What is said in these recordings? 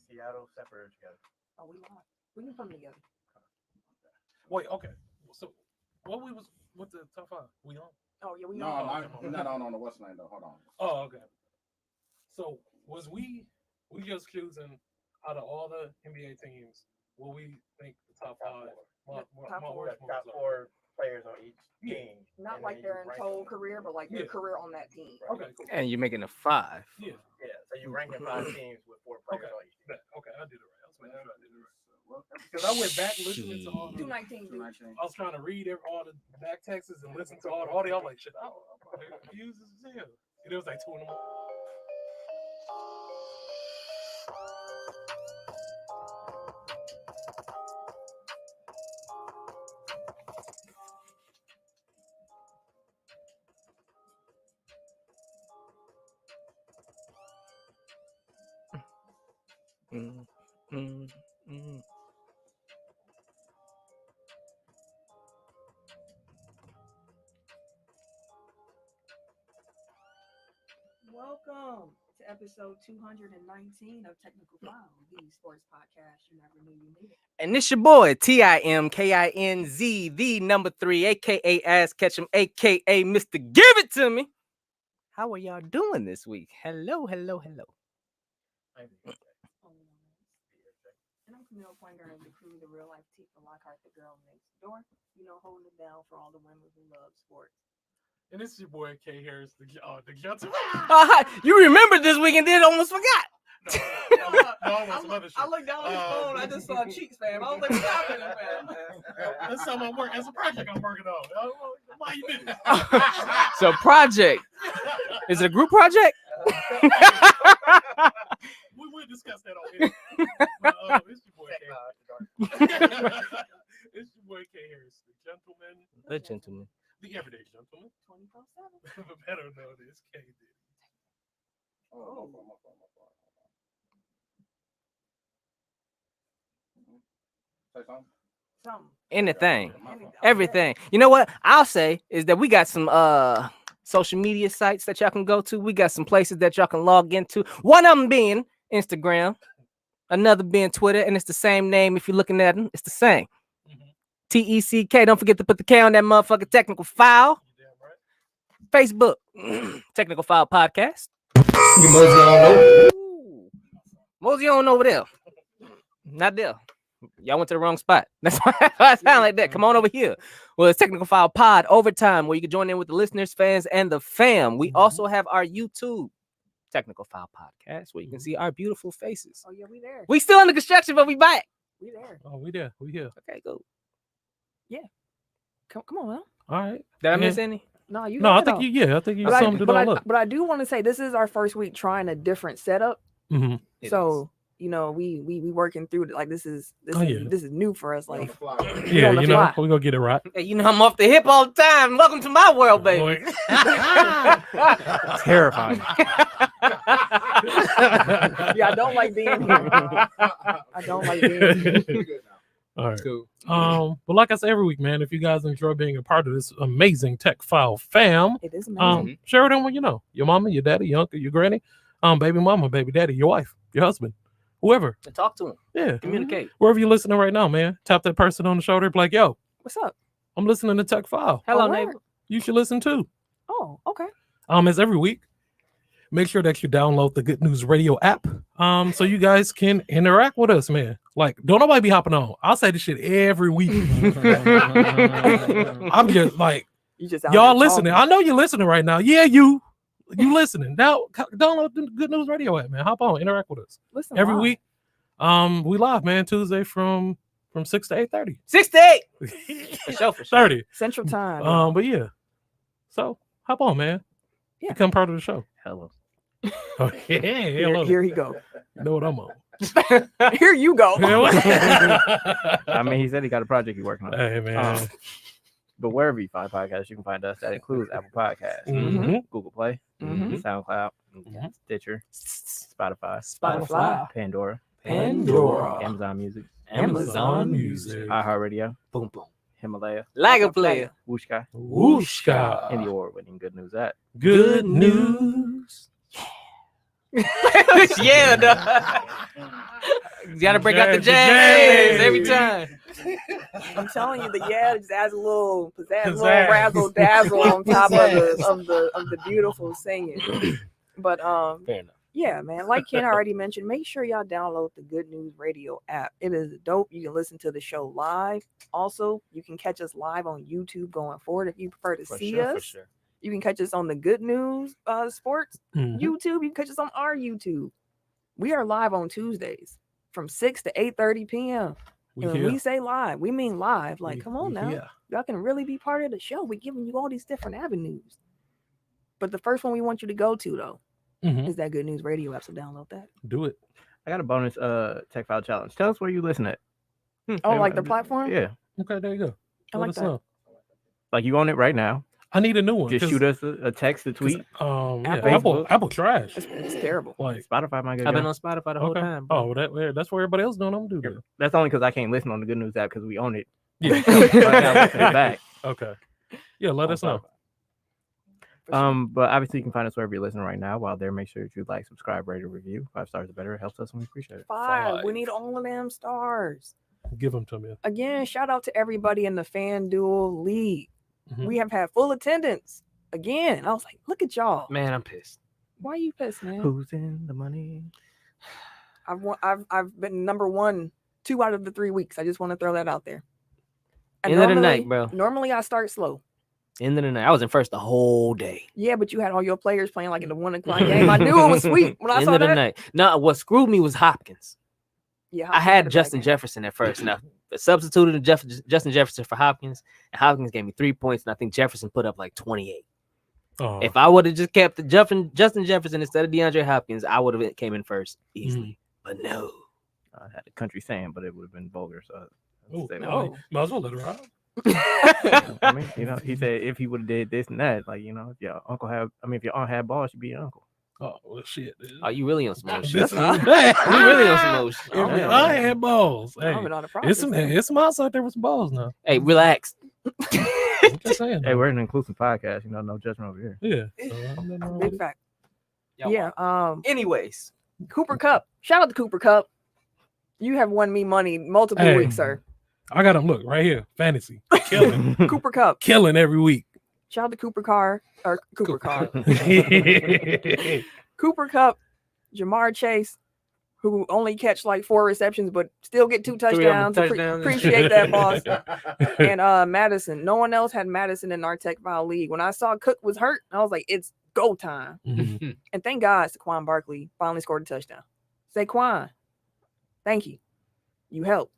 Seattle, separate together. Oh, we live. We can come together. Wait, okay. So, what's the top 5? We on? Oh, yeah, we No, we're not on the West Lane though. Hold on. Oh, okay. So, was we just choosing out of all the NBA teams, what we think the top 5? Top 4 players on each team. Not like their whole career, but like their career on that team. Okay, cool. And you're making a 5. Yeah. So you're ranking 5 teams with 4 players on each team. Okay, I did it right. I was making sure I did it right. Because I went back listening to all the 219. I was trying to read all the back texts and listen to all the audio. I'm like, shit, I'm confused as hell. It was like 2 in the morning. Welcome to episode 219 of Technical File, the sports podcast you never knew you needed. And this your boy, TIMKINZ, the number 3, a.k.a. Ass Ketchum, a.k.a. Mr. Give It To Me. How are y'all doing this week? Hello. And I'm Camille Pointer of the crew, the real life Tifa Lockhart, the girl next door. You know, holding it down for all the women who love sports. And this is your boy K Harris, the gentleman. You remember this week and then almost forgot. I looked down on his phone. I just saw Cheeks, fam. I was like, what's happening, fam? That's something I'm working. That's a project I'm working on. Why you did that? So project. Is it a group project? We will discuss that on here. It's your boy K. It's your boy K Harris, the gentleman. The gentleman. The everyday gentleman. 24/7. Better know this K did. Oh. Say something. Anything. Everything. You know what I'll say is that we got some social media sites that y'all can go to. We got some places that y'all can log into. One of them being Instagram, another being Twitter, and it's the same name. If you're looking at them, it's the same. TECK. Don't forget to put the K on that motherfucking Technical File. Facebook, Technical File Podcast. Mosey on over there. Not there. Y'all went to the wrong spot. That's why I sound like that. Come on over here. Well, it's Technical File Pod Overtime, where you can join in with the listeners, fans, and the fam. We also have our YouTube Technical File Podcast, where you can see our beautiful faces. Oh, yeah, we there. We still under construction, but we back. We there. Oh, we there. We here. Okay, go. Yeah. Come on, man. All right. Did I miss any? No, you. No, I think you summed it all up. But I do want to say this is our first week trying a different setup. Mm-hmm. So you know, we working through it. Like this is new for us. Like yeah, you know, we gonna get it right. Hey, you know, I'm off the hip all the time. Welcome to my world, baby. Terrifying. Yeah, I don't like being here. I don't like being here. All right. Cool. But like I say every week, man, if you guys enjoy being a part of this amazing Tech File fam, it is amazing. Share it on what you know. Your mama, your daddy, your uncle, your granny, baby mama, baby daddy, your wife, your husband, whoever. And talk to them. Yeah. Communicate. Wherever you're listening right now, man. Tap that person on the shoulder, be like, yo, what's up? I'm listening to Tech File. Hello, neighbor. You should listen too. Oh, okay. As every week, make sure that you download the Good News Radio app, so you guys can interact with us, man. Like, don't nobody be hopping on. I'll say this shit every week. I'm just like, y'all listening. I know you're listening right now. Yeah, you listening. Now, download the Good News Radio app, man. Hop on, interact with us. Listen every live. week. We live, man. Tuesday from 6 to 8:30. 6 to 8. For sure. 30 Central Time. But yeah. So hop on, man. Yeah. Become part of the show. Hello. Oh, yeah, hello. Here he go. You know what I'm on. Here you go. I mean, he said he got a project he's working on. Hey, man. But wherever you find podcasts, you can find us. That includes Apple Podcasts, Google Play, SoundCloud, Stitcher, Spotify, Pandora, Amazon Music, iHeartRadio, Boom, boom. Himalaya, Like a player. Wooshka, Wooshka. and the award-winning Good News app. Good news. Yeah, dog. You gotta break out the Jazz, jazz every baby. time. I'm telling you, the yeah just adds a little pizzazz, a little Pizzazz. razzle dazzle on top of the beautiful singing. But Fair enough. yeah, man, like Ken already mentioned, make sure y'all download the Good News Radio app. It is dope. You can listen to the show live. Also, you can catch us live on YouTube going forward if you prefer to see us. For sure. You can catch us on the Good News Sports Mhm. YouTube. You can catch us on our YouTube. We are live on Tuesdays from 6 to 8:30 p.m. We And when here. we say live, we mean live. Like, We- come on we now. here. Y'all can really be part of the show. We're giving you all these different avenues. But the first one we want you to go to, though, Mhm. is that Good News Radio app. So download that. Do it. I got a bonus tech file challenge. Tell us where you listen at. Oh, like the platform? Yeah. Okay, there you go. I Let like us that. know. Like you own it right now. I need a new one. Just 'cause- shoot us a text, a 'cause, tweet. yeah, Apple. Apple trash. It's terrible. Like, Spotify might get I've been going. on Spotify the whole okay. time. bro. Oh, that's where everybody else doing. I'm gonna do that. That's only because I can't listen on the Good News app because we own it. Yeah. So I gotta listen it back. Okay. Yeah, let on us know. Spotify. But obviously you can find us wherever you're listening right now. While there, make sure that you like, subscribe, rate, or review. 5 stars or better. It helps us and we appreciate it. 5. We Five. need all of them stars. Give them to me. Again, shout out to everybody in the FanDuel League. Mhm. We have had full attendance. Again, I was like, look at y'all. Man, I'm pissed. Why you pissed, man? Who's in the money? I've been number 1 2 out of the 3 weeks. I just want to throw that out there. And End of the night, bro. Normally I start slow. End of the night. I was in first the whole day. Yeah, but you had all your players playing like in the 1 o'clock game. I knew it was sweet when I End saw of the that. night. No, what screwed me was Hopkins. Yeah, I had Justin Jefferson at first. Now, I substituted Justin Jefferson for Hopkins, and Hopkins gave me 3 points, and I think Jefferson put up like 28. Oh, If I would have just kept the Justin Jefferson instead of DeAndre Hopkins, I would have came in first easily. But no. I had a country saying, but it would have been vulgar. So Ooh, say that. no, might as well let it ride. I mean, he said if he would have did this and that, like if your if your aunt had balls, she'd be your uncle. Oh well, shit. Dude. Are you really on some old shit? This is You really on some old shit. If I had balls. Hey, I'm on the it's some outs out there with some balls now. Hey, relax. I'm just saying. Hey, we're an inclusive podcast. No judgment over here. Yeah. So, I don't know. Big fact. Y'all Yeah. Anyways, Cooper Cup. Shout out to Cooper Cup. You have won me money multiple Hey. weeks, sir. I got them. Look right here. Fantasy killing, Cooper Cup. killing every week. Shout out to Cooper Cooper Cup, Jamar Chase, who only catch like 4 receptions, but still get 2 touchdowns. Appreciate that, boss. And Madison. No one else had Madison in our Tech File League. When I saw Cook was hurt, I was like, it's go time. Mhm. And thank God Saquon Barkley finally scored a touchdown. Saquon, thank you. You helped.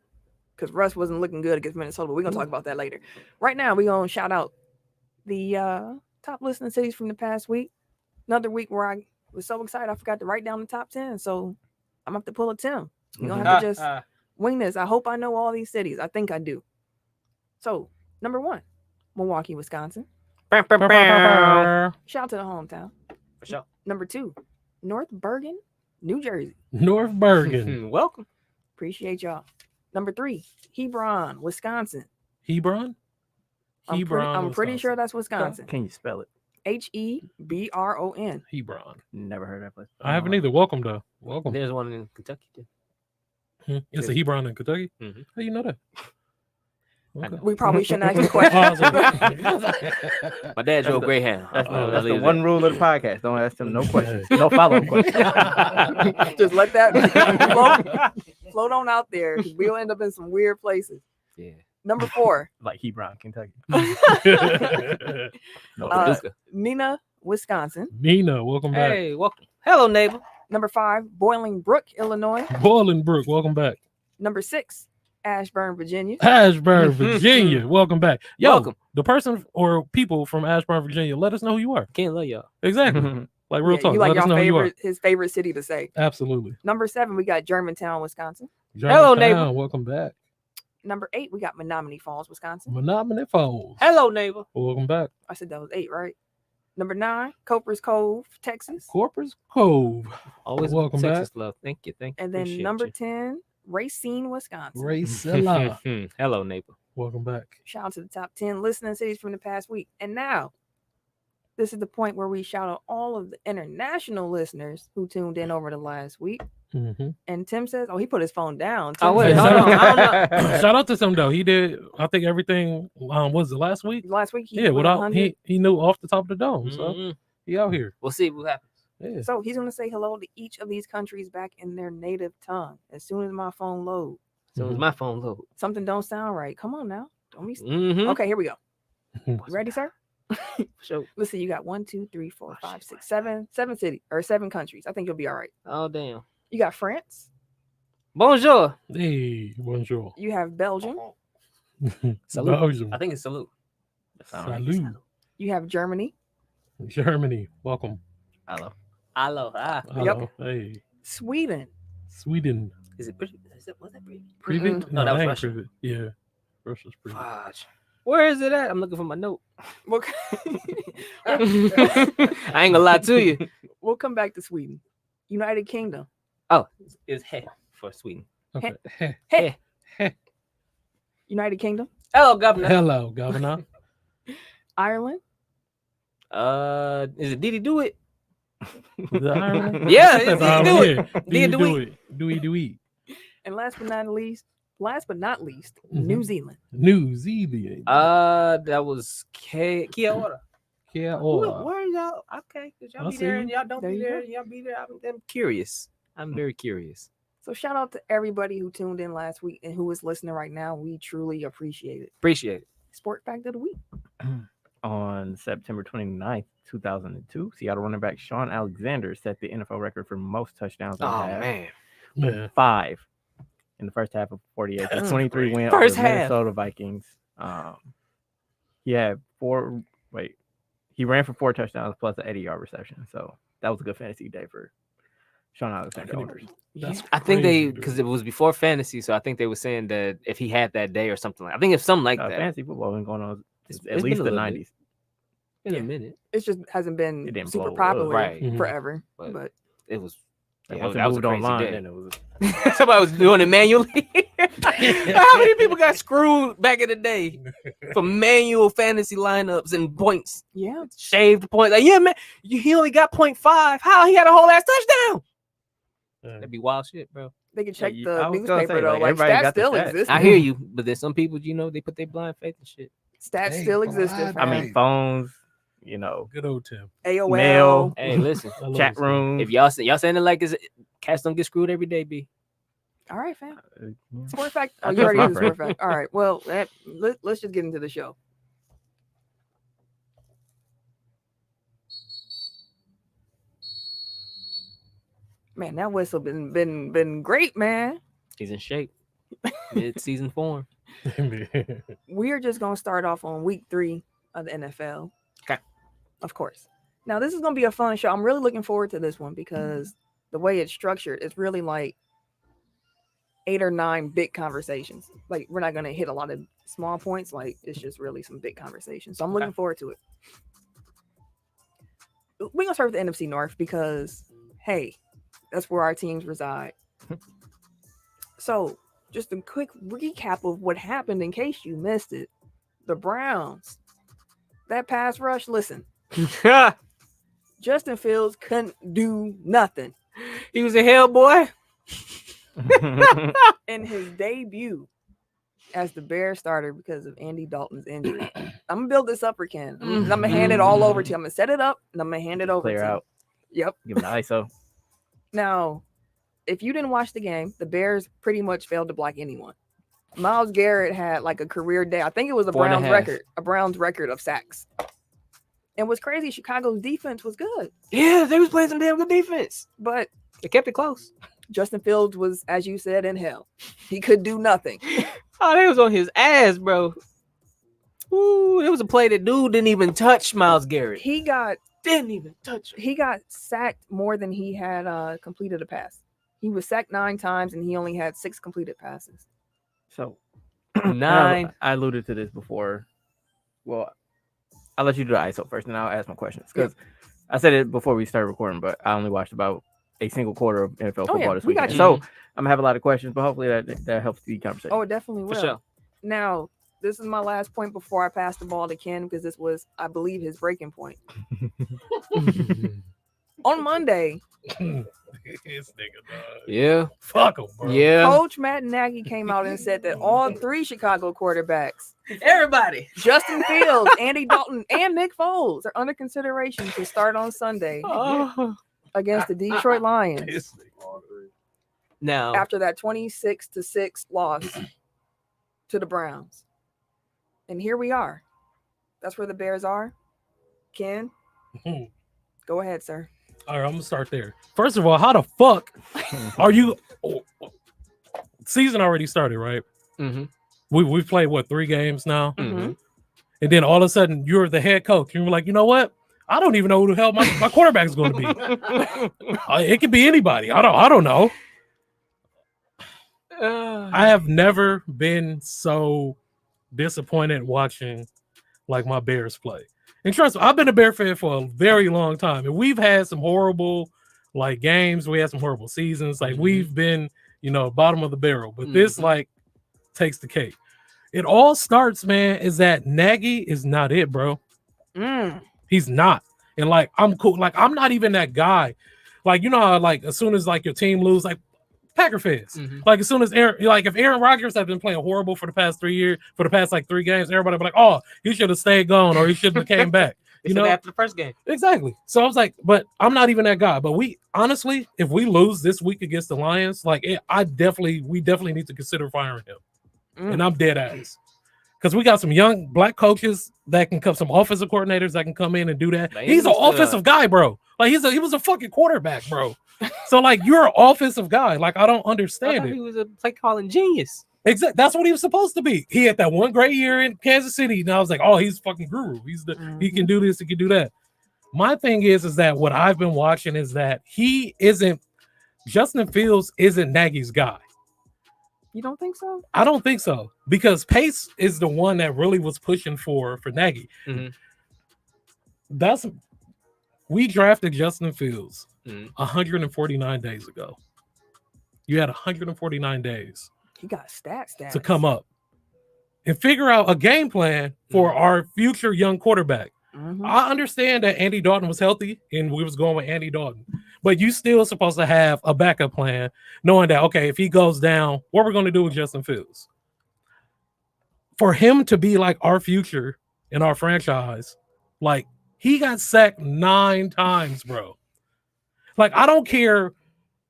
Because Russ wasn't looking good against Minnesota, but we're going to talk about that later. Right now, we're going to shout out the top listening cities from the past week. Another week where I was so excited, I forgot to write down the top 10. So I'm going to have to pull a Tim. We're going to have to just wing this. I hope I know all these cities. I think I do. So, number 1, Milwaukee, Wisconsin. Shout out to the hometown. For sure. Number 2, North Bergen, New Jersey. North Bergen. Welcome. Appreciate y'all. Number 3, Hebron, Wisconsin. Hebron. I'm pretty sure that's Wisconsin. Can you spell it? Hebron. Hebron. Never heard that place. I haven't either. Welcome though. Welcome. There's one in Kentucky too. It's a Hebron in Kentucky. Mhm. How you know that? I Okay. know. We probably shouldn't ask the question. My dad drove Greyhound. That's I'll the leave one that. rule of the podcast. Don't ask them no questions. No follow-up questions. Just let that float on out there. 'Cause we'll end up in some weird places. Yeah. Number 4, Like Hebron, Kentucky. No, Uh, Paducah. Nina, Wisconsin. Nina, welcome back. Hey, welcome. Hello, neighbor. Number 5, Bolingbrook, Illinois. Bolingbrook, welcome back. Number 6, Ashburn, Virginia. Ashburn, Virginia, welcome back. Yo, Welcome. the person or people from Ashburn, Virginia, let us know who you are. Can't love y'all. Exactly. Like real Yeah, talk. you like Let us your know who you are. his favorite city to say. Absolutely. Number 7, we got Germantown, Wisconsin. Hello, Germantown, neighbor. Welcome back. Number 8, we got Menominee Falls, Wisconsin. Menominee Falls. Hello, neighbor. Welcome back. I said that was 8, right? Number 9, Copers Cove, Texas. Corpus Cove. Always Welcome Texas love. Thank you. Thank you. And then Appreciate number you. 10, Racine, Wisconsin. Racilla. Hello, neighbor. Welcome back. Shout out to the top 10 listening cities from the past week. And now, this is the point where we shout out all of the international listeners who tuned in over the last week. And Tim says, "Oh, he put his phone down." Oh, Tim wait, says- hold on. I don't know. Shout out to him though. He did. I think everything. Was it last week? Last week, he Yeah, put without 100. he knew off the top of the dome. So Mhm. he out here. We'll see what happens. Yeah. So he's gonna say hello to each of these countries back in their native tongue as soon as my phone loads. So it's my phone load. Something don't sound right. Come on now, don't be. Mm-hmm. Okay, here we go. You ready, sir? So, Let's see. You got 1, 2, 3, 4, 5, 6, 7 countries. I think you'll be all right. oh damn. You got France. Bonjour. Hey, bonjour. You have Belgium. Salute. Belgium. I think it's salute. Salud. You have Germany. Germany. Welcome. Hello. Hello. Hello. Hey. Sweden. Sweden. Is it pretty? Was that pretty? Privet? No, that was ain't Russia. Privet. Yeah. Russia's Privet. Fudge. Where is it at? I'm looking for my note. We'll, I ain't gonna lie to you. we'll come back to Sweden. United Kingdom. Oh, it's he for Sweden. Okay. Hey. United Kingdom. Hello, governor. Hello, governor. Ireland. Is it Diddy Do It? The Ireland? Yeah, That's do Ireland, it. yeah. Did Do do it. Do it. And last but not least, Mhm. New Zealand. New Zealand. That was Kia Ora. Kia Where ora. y'all? Okay, 'cause y'all I be see there you. and y'all don't There be you there. go. Y'all be there. I'm curious. I'm very curious. So shout out to everybody who tuned in last week and who is listening right now. We truly appreciate it. Appreciate it. Sport fact of the week. On September 29th, 2002, Seattle running back Sean Alexander set the NFL record for most touchdowns in a Oh half. man. Man. 5 in the first half of 48. The That's 23 great. win First over the half. Minnesota Vikings. He had he ran for 4 touchdowns plus an 80-yard reception. So that was a good fantasy day for Sean Alexander owners. That's I think they crazy, because dude. it was before fantasy, so I think they were saying that if he had that day or something like I think it's something like that. Fantasy football been going on It's at been least a the little 90s. In a minute, It just hasn't been It didn't super blow up. popular Right. Mhm. forever. But- But it was. And Yeah, once that it was a moved crazy online, day. then it was Somebody was doing it manually. How many people got screwed back in the day for manual fantasy lineups and points? yeah, Shaved points. Like, yeah, man, he only got 0.5. How he had a whole ass touchdown? That'd be wild shit, bro. they can check I the was gonna newspaper say, though. like, Like everybody stats got the still stats. exist. I hear you, but there's some people, they put their blind faith and shit. Stats Hey, still existed. blind I mean, phones, Good old Tim. AOL. mail. Hey, listen, I love chat this guy. room. if y'all saying it like this, cats don't get screwed every day, B. All right, fam. Yeah. Sport fact. I Oh, you trust already my used the sport friend. fact. All right. Well, let's just get into the show. Man, that whistle been great, man. He's in shape. Mid-season form. We are just gonna start off on week 3 of the NFL. Okay. Of course. Now this is gonna be a fun show. I'm really looking forward to this one because the way it's structured, it's really like 8 or 9 big conversations. Like we're not gonna hit a lot of small points. Like it's just really some big conversations. So I'm looking forward to it. We're gonna start with the NFC North because hey, that's where our teams reside. So just a quick recap of what happened in case you missed it. The Browns, that pass rush, listen, Justin Fields couldn't do nothing He was a hell boy. in his debut as the Bears starter because of Andy Dalton's injury. I'm gonna build this up for Ken. I'm gonna hand it all over to you. I'm gonna set it up and I'm gonna hand it over Clear to out. you. Yep. Give him the ISO. Now, if you didn't watch the game, the Bears pretty much failed to block anyone. Myles Garrett had like a career day. I think it was a 4.5. Browns record of sacks. And what's crazy, Chicago's defense was good, Yeah, they was playing some damn good defense. but They kept it close. Justin Fields was, as you said, in hell. He could do nothing. Oh, they was on his ass, bro. Ooh, it was a play that dude didn't even touch Myles Garrett. He got Didn't even touch him. he got sacked more than he had completed a pass. He was sacked 9 times and he only had 6 completed passes. So 9. I alluded to this before. Well, I'll let you do the ISO first, and I'll ask my questions because I said it before we started recording, but I only watched about a single quarter of NFL football yeah, this we got weekend. you. So I'm gonna have a lot of questions, but hopefully that helps the conversation. Oh, it definitely will. For sure. Now, this is my last point before I pass the ball to Ken because this was, I believe, his breaking point. On Monday, This nigga, dog. Yeah. Fuck him, bro. Yeah. Coach Matt Nagy came out and said that all 3 Chicago quarterbacks, Everybody. Justin Fields, Andy Dalton, and Nick Foles, are under consideration to start on Sunday Oh. against the Detroit Lions This nigga. Now, after that 26-6 loss to the Browns. And here we are. That's where the Bears are. Ken, go ahead, sir. All right, I'm gonna start there. First of all, how the fuck are you? Season already started, right? mm-hmm. We've played what 3 games now, Mm-hmm. and then all of a sudden you're the head coach. You're like, you know what? I don't even know who the hell my quarterback is going to be. It could be anybody. I don't know. I have never been so disappointed watching like my Bears play. And trust me, I've been a Bear fan for a very long time, and we've had some horrible like games. We had some horrible seasons. Like we've been, bottom of the barrel. But this like takes the cake. It all starts, man, is that Nagy is not it, bro. He's not. And like I'm cool. Like I'm not even that guy. Like how like as soon as like your team lose, like Packer fans. Like as soon as if Aaron Rodgers had been playing horrible for the past 3 years, for the past like 3 games, everybody would be like, oh, he should have stayed gone or he shouldn't have came back. After the first game. Exactly. So I was like, but I'm not even that guy. But we honestly, if we lose this week against the Lions, like we definitely need to consider firing him. And I'm dead ass. Because we got some young black coaches that can come, some offensive coordinators that can come in and do that. He's an offensive guy, bro. Like he was a fucking quarterback, bro. So like you're an offensive guy. Like I don't understand it. He was a play calling genius. Exactly. That's what he was supposed to be. He had that one great year in Kansas City. And I was like, oh, he's fucking guru. He can do this, he can do that. My thing is that what I've been watching is that Justin Fields isn't Nagy's guy. You don't think so? I don't think so. Because Pace is the one that really was pushing for Nagy. We drafted Justin Fields 149 days ago. You had 149 days. He got stats to come up and figure out a game plan for our future young quarterback. I understand that Andy Dalton was healthy and we was going with Andy Dalton, but you still supposed to have a backup plan, knowing that, okay, if he goes down, what we're going to do with Justin Fields. For him to be like our future in our franchise, like he got sacked 9 times, bro. Like, I don't care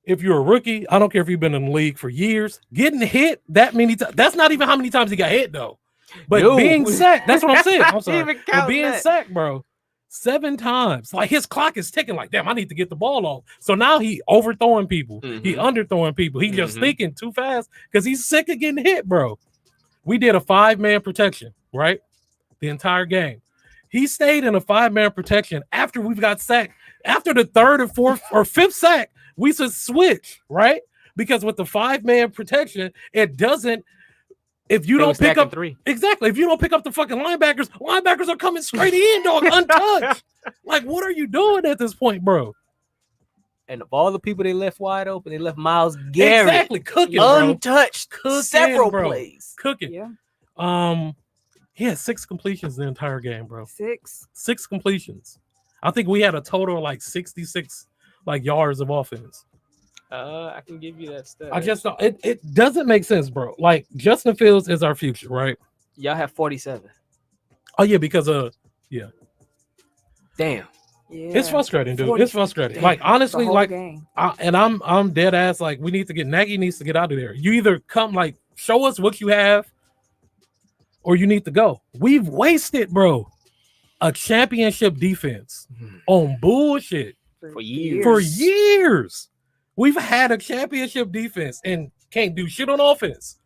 if you're a rookie. I don't care if you've been in the league for years. Getting hit that many times, that's not even how many times he got hit, though. But being sacked, that's what I'm saying. I'm sorry. But being sacked, bro, 7 times. Like, his clock is ticking like, damn, I need to get the ball off. So now he overthrowing people. He underthrowing people. He just thinking too fast because he's sick of getting hit, bro. We did a 5-man protection, right? The entire game. He stayed in a 5-man protection after we got sacked. After the 3rd or 4th or 5th sack, we should switch, right? Because with the 5-man protection, it doesn't. If you don't pick up 3. Exactly. If you don't pick up the fucking linebackers are coming straight in, dog, untouched. Like, what are you doing at this point, bro? And of all the people they left wide open, they left Myles Garrett Exactly, cooking, bro. untouched. Several plays. Cooking. Yeah. He had 6 completions the entire game, bro. 6 completions. I think we had a total of like 66 like yards of offense. I can give you that stat. I just don't, it doesn't make sense, bro. Like, Justin Fields is our future, right? Y'all have 47. Oh yeah, because Damn. Yeah. it's frustrating, dude. It's frustrating. Like, honestly, like game. I'm dead ass. Like, we need to get Nagy needs to get out of there. You either come, like, show us what you have, or you need to go. We've wasted, bro, a championship defense on bullshit For years. for years. We've had a championship defense and can't do shit on offense.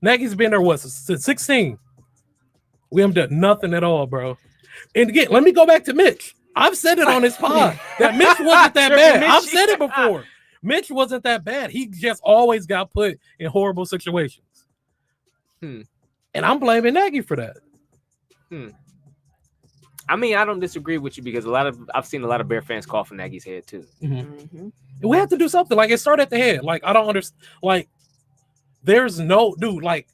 Nagy's been there since 16. We haven't done nothing at all, bro. And again, let me go back to Mitch. I've said it on this pod that Mitch wasn't that bad. I've said it before. Mitch wasn't that bad. He just always got put in horrible situations. And I'm blaming Nagy for that. I mean, I don't disagree with you because I've seen a lot of Bear fans call for Nagy's head too. We have to do something. Like, it started at the head. Like, I don't understand. Like, there's no dude. Like,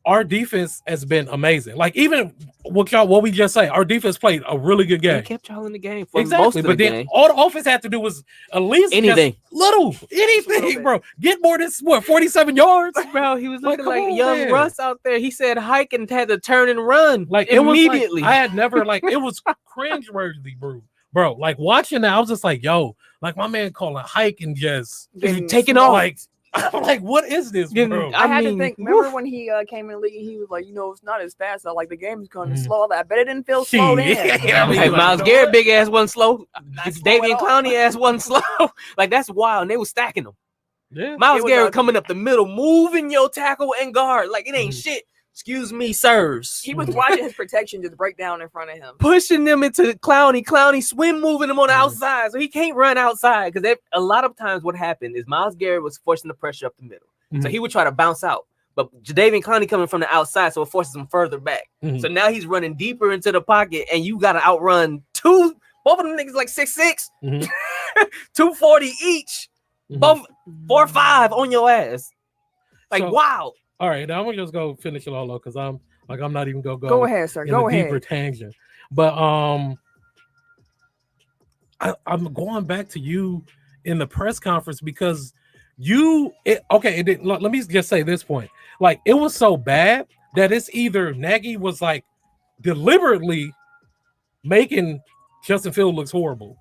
our defense has been amazing. Like even what we just say, our defense played a really good game. They kept y'all in the game for most Exactly, of but the then game. all the offense had to do was at least Anything. anything, bro. Get more than 47 yards. Bro, he was Like, looking come like on, young man. Russ out there. He said hike and had to turn and run Like it was immediately. like, I had never like it was cringeworthy, bro. Like watching that, I was just like, yo, like my man calling hike and just taking off. like, I'm like, what is this, bro? I had mean, to think. Remember when he came in the league? He was like, it's not as fast. Like the game is going slow. I bet it didn't feel slow then. Yeah, I mean, Hey, like, Miles you know Garrett, what? big ass wasn't slow. Not slow Davian at all. Clowney ass wasn't slow. Like that's wild. And they was stacking them. Yeah. Miles It was Garrett ugly. coming up the middle, moving your tackle and guard. Like it ain't shit. Excuse me, sirs. He was watching his protection just break down in front of him. Pushing them into Clowney swim moving them on the outside. So he can't run outside. Because a lot of times what happened is Miles Garrett was forcing the pressure up the middle. So he would try to bounce out. But Jadeveon Clowney coming from the outside, so it forces him further back. So now he's running deeper into the pocket, and you got to outrun both of them niggas like 6'6", 240 each, both 4'5" on your ass. Like, So- wow. All right, now I'm gonna just go finish it all up because I'm not even gonna go. Go ahead, sir. in Go a deeper ahead. tangent. But I'm going back to you in the press conference because let me just say this point. Like it was so bad that it's either Nagy was like deliberately making Justin Fields looks horrible,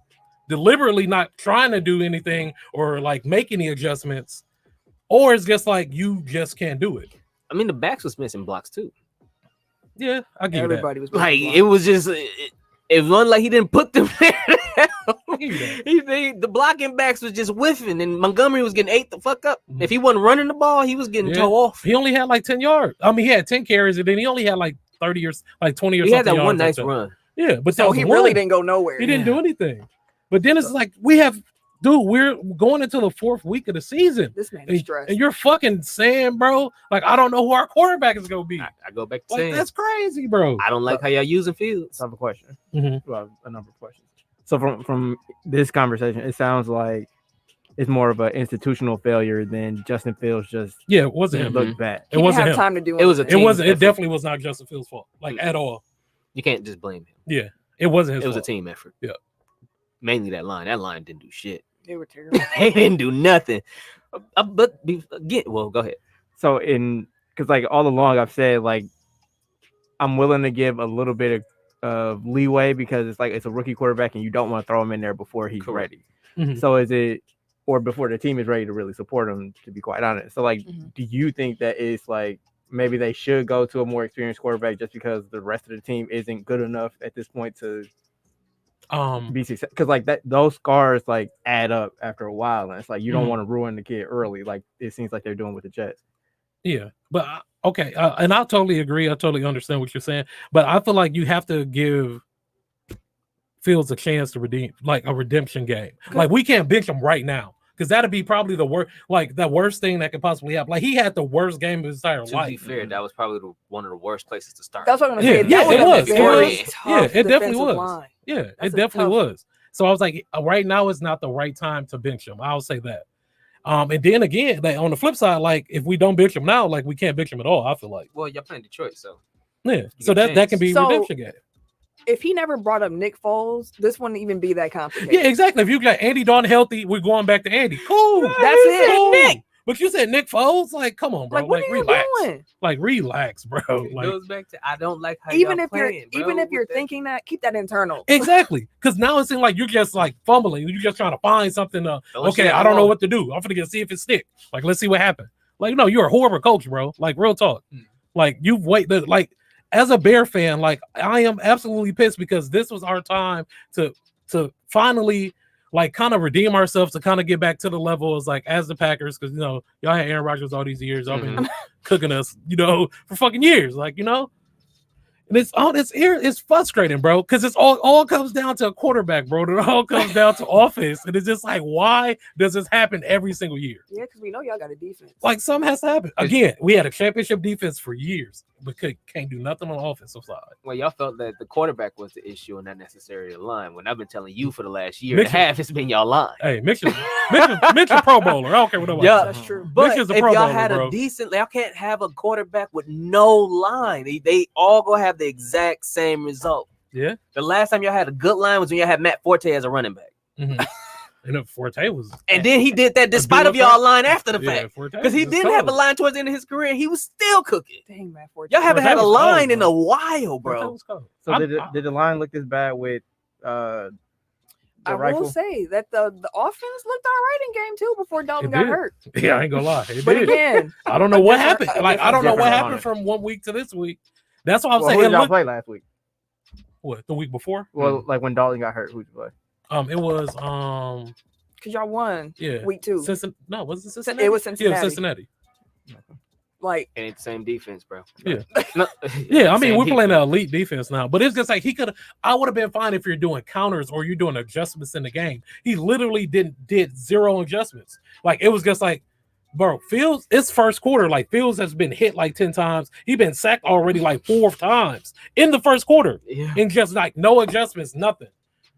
deliberately not trying to do anything or like make any adjustments, or it's just like you just can't do it. I mean, the backs was missing blocks too. Yeah, I get Everybody was Like, blocking. it was just, it wasn't like he didn't put them there. I give you that. The blocking backs was just whiffing, and Montgomery was getting ate the fuck up. If he wasn't running the ball, he was getting Yeah. toe off. He only had like 10 yards. I mean, he had 10 carries, and then he only had like 30 or like 20 or He something. had that one yards nice like that. run. Yeah, but that So was he one. really didn't go nowhere. He didn't do anything. But then it's like we're going into the 4th week of the season. This man is And, stressed. and you're fucking saying, bro, like I don't know who our quarterback is gonna be. I go back to Like saying, that's crazy, bro. I don't like how y'all using Fields. So I have a question. Mhm. Well, a number of questions. So from this conversation, it sounds like it's more of an institutional failure than Justin Fields just Yeah, it wasn't him. looked bad. It He didn't wasn't have him. time to do It was a anything. It wasn't. It effort. definitely was not Justin Fields' fault, like at all. You can't just blame him. Yeah, it wasn't his It was a fault. team effort. Yeah. Mainly that line. That line didn't do shit. They were terrible. They didn't do nothing. Go ahead. So because like all along I've said like I'm willing to give a little bit of leeway because it's like it's a rookie quarterback and you don't want to throw him in there before he's Correct. ready. Mhm. So is it or before the team is ready to really support him, to be quite honest. So like do you think that it's like maybe they should go to a more experienced quarterback just because the rest of the team isn't good enough at this point to be successful? Because like those scars like add up after a while, and it's like you don't want to ruin the kid early. Like it seems like they're doing with the Jets. Yeah, but okay, and I totally agree. I totally understand what you're saying, but I feel like you have to give Fields a chance to redeem, like a redemption game. Like we can't bench him right now because that'd be probably the worst, like the worst thing that could possibly happen. Like he had the worst game of his entire To be life. fair, that was probably one of the worst places to start. That's what I'm gonna Yeah, say. yeah, That it was. a It very was. tough Yeah, it definitely defensive was. line. Yeah, That's it a definitely tough- was. So I was like, right now is not the right time to bench him. I'll say that. And then again, like, on the flip side, like if we don't bench him now, like we can't bench him at all. I feel like, Well, y'all playing Detroit, so yeah. You So get that can be So- redemption game. If he never brought up Nick Foles, this wouldn't even be that complicated. Yeah, exactly. If you got Andy Dalton healthy, we're going back to Andy. Cool. That's it. Cool. Nick. But you said Nick Foles, like, come on, bro. Like, what Like, are you relax. doing? Like, relax, bro. it Like, goes back to I don't like how Even y'all if you're playing, bro, even if you're with that. thinking that, keep that internal. exactly. Because now it seems like you're just like fumbling. You're just trying to find something. Throw Okay, shit at I the don't know wall. what to do. I'm gonna see if it stick. Like, let's see what happened. Like, no, you're a horrible coach, bro. Like, real talk. Like, you've waited. Like, as a Bear fan, like, I am absolutely pissed because this was our time to finally, like, kind of redeem ourselves, to kind of get back to the level as the Packers, because y'all had Aaron Rodgers all these years. Y'all been cooking us, for fucking years, and it's frustrating, bro, because it's all comes down to a quarterback, bro. It all comes down to offense, and it's just like, why does this happen every single year? Yeah, because we know y'all got a defense. Like, something has to happen. Again, we had a championship defense for years. but can't do nothing on the offensive side. Well, y'all felt that the quarterback was the issue and not necessarily the line. When I've been telling you for the last year and a half, it's been y'all line. Hey, Mitch is Pro Bowler. I don't care what nobody Yeah, says. That's true. But Mitch is a if Pro y'all Bowler, had bro. a decent, y'all can't have a quarterback with no line. They all gonna have the exact same result. Yeah. The last time y'all had a good line was when y'all had Matt Forte as a running back. Mm-hmm. And if Forte was, And then he did that despite of y'all line after the fact. Because he didn't have a line towards the end of his career. He was still cooking. Dang, man. Y'all haven't had a was line cold, in bro. a while, bro. So did the line look this bad with the I rifle? will say that the offense looked all right in game 2 before Dalton It got did. hurt. Yeah, I ain't gonna lie. It But did. again, I don't know what different- happened. Like I don't know what different happened opponent. from 1 week to this week. That's what I'm Well, saying. who It did y'all looked, play last week? what, the week before? Well, like when Dalton got hurt, who'd you play? It was because y'all won yeah. week 2. Cincinnati. No, was it Cincinnati? It was Yeah, Cincinnati. Cincinnati. Like, And it's the same defense, bro. Yeah. No, Yeah, I mean, same we're playing defense. an elite defense now, but it's just like I would have been fine if you're doing counters or you're doing adjustments in the game. He literally did 0 adjustments. Like it was just like, bro, Fields, it's first quarter. Like Fields has been hit like 10 times. He's been sacked already like 4 times in the first quarter. Yeah. And just like no adjustments, nothing.